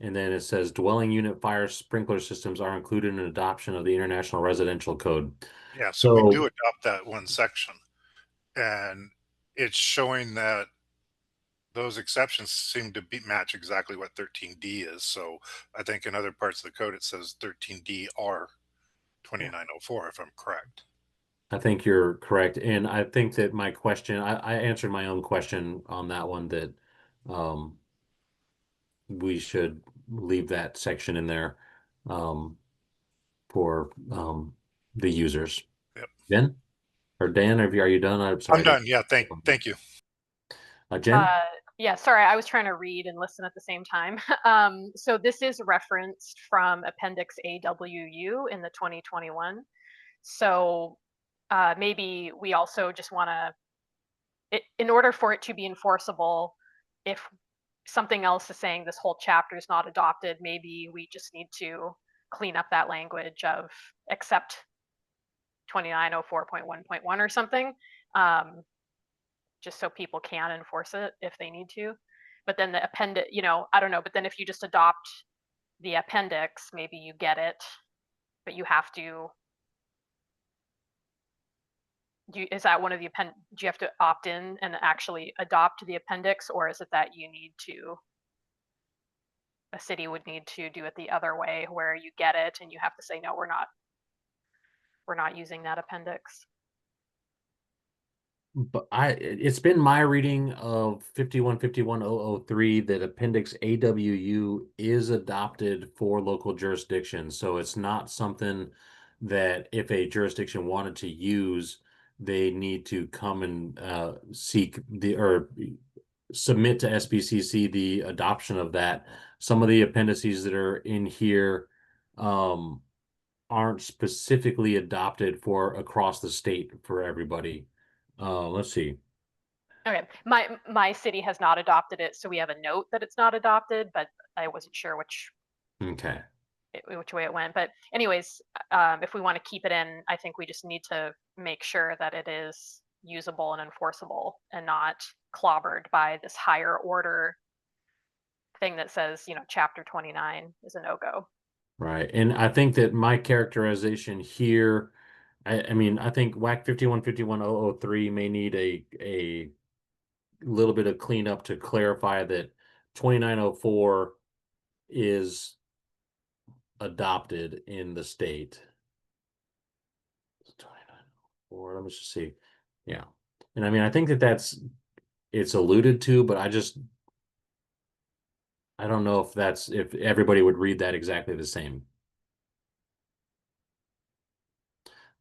And then it says dwelling unit fire sprinkler systems are included in adoption of the International Residential Code. Yeah, so we do adopt that one section. And it's showing that those exceptions seem to match exactly what 13D is. So I think in other parts of the code, it says 13D R 2904, if I'm correct. I think you're correct. And I think that my question, I answered my own question on that one, that we should leave that section in there for the users. Yep. Jen? Or Dan, are you done? I'm sorry. I'm done. Yeah, thank you. Jen? Yeah, sorry, I was trying to read and listen at the same time. So this is referenced from Appendix AWU in the 2021. So maybe we also just want to in order for it to be enforceable, if something else is saying this whole chapter is not adopted, maybe we just need to clean up that language of except 2904.1.1 or something, just so people can enforce it if they need to. But then the appendix, you know, I don't know, but then if you just adopt the appendix, maybe you get it, but you have to, is that one of the do you have to opt in and actually adopt the appendix, or is it that you need to, a city would need to do it the other way where you get it and you have to say, no, we're not using that appendix? But it's been my reading of 5151.003 that Appendix AWU is adopted for local jurisdictions. So it's not something that if a jurisdiction wanted to use, they need to come and seek or submit to SBCC the adoption of that. Some of the appendices that are in here aren't specifically adopted for across the state for everybody. Let's see. Okay, my city has not adopted it, so we have a note that it's not adopted, but I wasn't sure which way it went. But anyways, if we want to keep it in, I think we just need to make sure that it is usable and enforceable and not clobbered by this higher order thing that says, you know, chapter 29 is a no-go. Right. And I think that my characterization here, I mean, I think WAC 5151.003 may need a little bit of cleanup to clarify that 2904 is adopted in the state. 2904, let me just see. Yeah. And I mean, I think that it's alluded to, but I don't know if everybody would read that exactly the same.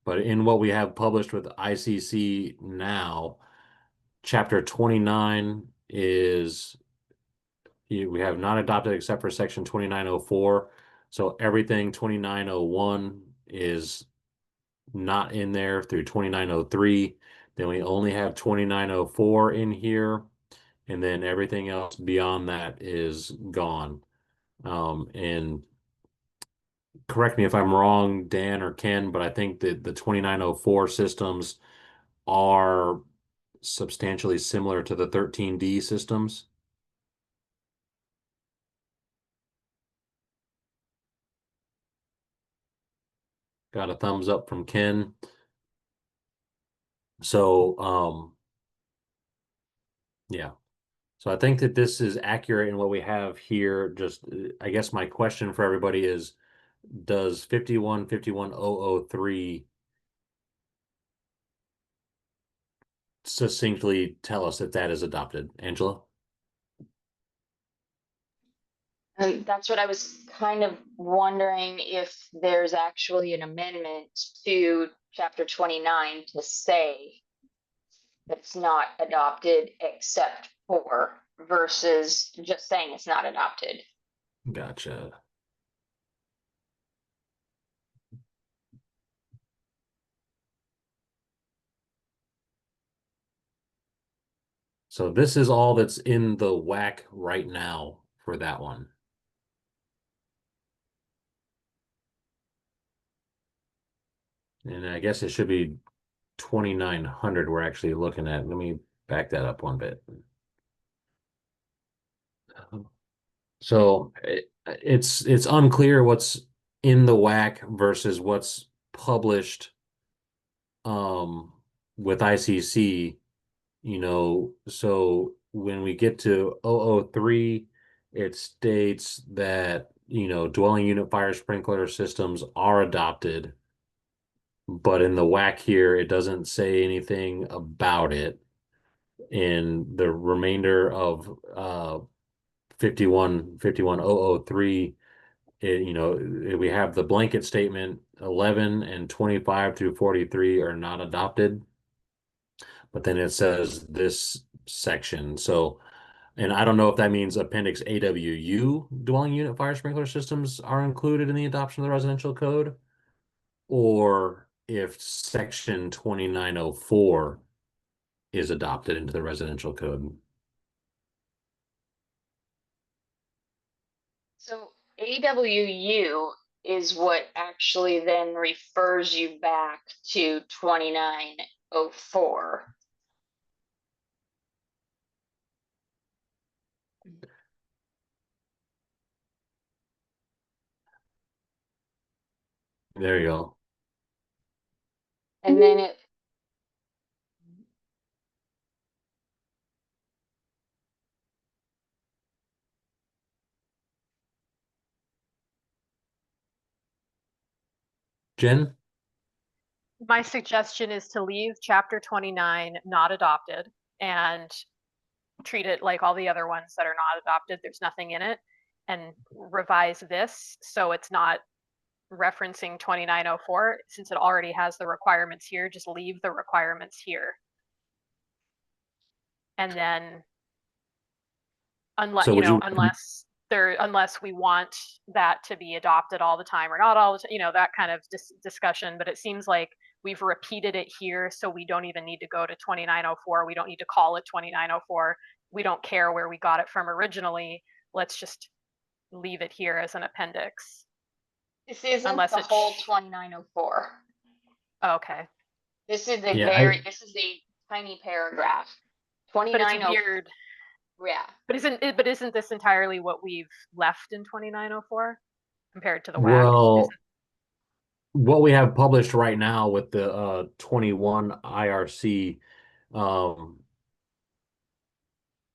But in what we have published with ICC now, chapter 29 is, we have not adopted except for section 2904. So everything 2901 is not in there through 2903. Then we only have 2904 in here. And then everything else beyond that is gone. And correct me if I'm wrong, Dan or Ken, but I think that the 2904 systems are substantially similar to the 13D systems. Got a thumbs up from Ken. So, yeah. So I think that this is accurate in what we have here. Just, I guess my question for everybody is, does 5151.003 succinctly tell us that that is adopted? Angela? That's what I was kind of wondering, if there's actually an amendment to chapter 29 to say it's not adopted except for, versus just saying it's not adopted. Gotcha. So this is all that's in the WAC right now for that one. And I guess it should be 2900 we're actually looking at. Let me back that up one bit. So it's unclear what's in the WAC versus what's published with ICC, you know. So when we get to 003, it states that, you know, dwelling unit fire sprinkler systems are adopted. But in the WAC here, it doesn't say anything about it. In the remainder of 5151.003, you know, we have the blanket statement 11 and 25 through 43 are not adopted. But then it says this section. So, and I don't know if that means Appendix AWU dwelling unit fire sprinkler systems are included in the adoption of the residential code, or if section 2904 is adopted into the residential code. So AWU is what actually then refers you back to 2904. There you go. And then it Jen? My suggestion is to leave chapter 29 not adopted and treat it like all the other ones that are not adopted. There's nothing in it, and revise this so it's not referencing 2904. Since it already has the requirements here, just leave the requirements here. And then unless So would you- unless we want that to be adopted all the time or not all the time, that kind of discussion. But it seems like we've repeated it here, so we don't even need to go to 2904. We don't need to call it 2904. We don't care where we got it from originally. Let's just leave it here as an appendix. this isn't Unless the it's whole 2904. Okay. This is a Yeah, this is a tiny paragraph. But it's 2904. weird. Yeah. But isn't this entirely what we've left in 2904 compared to the WAC? Well, what we have published right now with the 21 IRC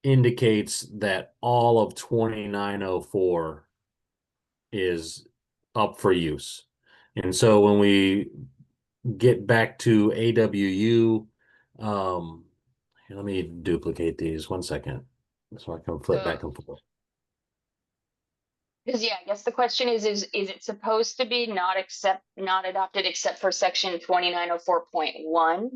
indicates that all of 2904 is up for use. And so when we get back to AWU, here, let me duplicate these 1 second so I can flip back and forth. Because I guess the question is it supposed to be not adopted except for section 2904.1?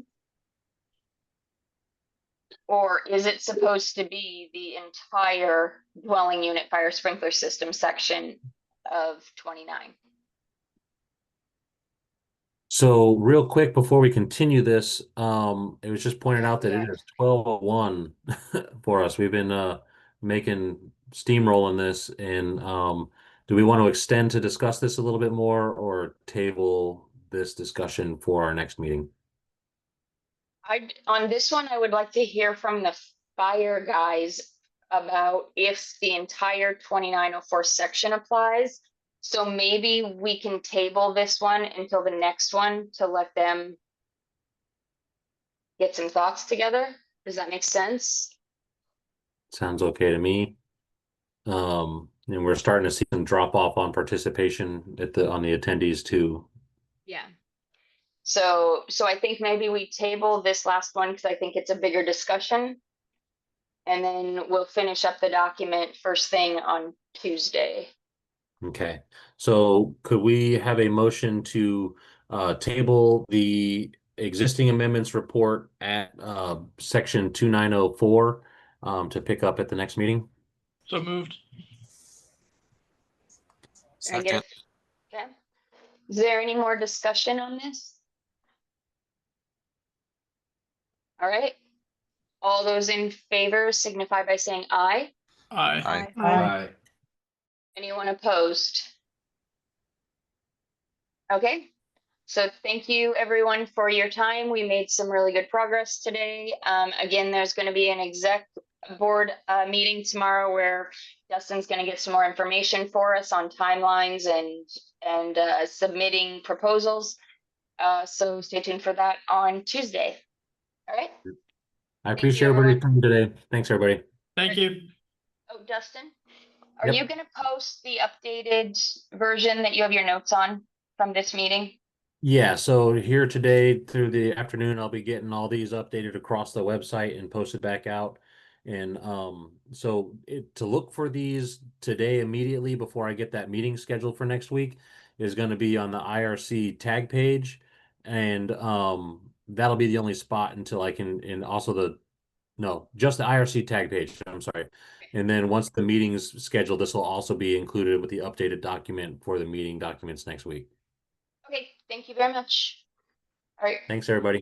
Or is it supposed to be the entire dwelling unit fire sprinkler system section of 29? So real quick before we continue this, it was just pointed out that it is 12:01 for us. We've been making steamrolling this, and do we want to extend to discuss this a little bit more or table this discussion for our next meeting? On this one, I would like to hear from the fire guys about if the entire 2904 section applies. So maybe we can table this one until the next one to let them get some thoughts together. Does that make sense? Sounds okay to me. And we're starting to see some drop off on participation on the attendees too. Yeah. So I think maybe we table this last one because I think it's a bigger discussion. And then we'll finish up the document first thing on Tuesday. Okay, so could we have a motion to table the existing amendments report at section 2904 to pick up at the next meeting? So moved. I get it. Okay. Is there any more discussion on this? All right. All those in favor signify by saying aye. Aye. Aye. Anyone opposed? Okay. So thank you everyone for your time. We made some really good progress today. Again, there's going to be an exec board meeting tomorrow where Dustin's going to get some more information for us on timelines and submitting proposals. So stay tuned for that on Tuesday. All right. I appreciate everybody's time today. Thanks, everybody. Thank you. Oh, Dustin, are Yep. you going to post the updated version that you have your notes on from this meeting? Yeah, so here today through the afternoon, I'll be getting all these updated across the website and posted back out. And so to look for these today immediately before I get that meeting scheduled for next week is going to be on the IRC tag page. And that'll be the only spot until I can, and also just the IRC tag page. I'm sorry. And then once the meeting's scheduled, this will also be included with the updated document for the meeting documents next week. Okay, thank you very much. All right. Thanks, everybody.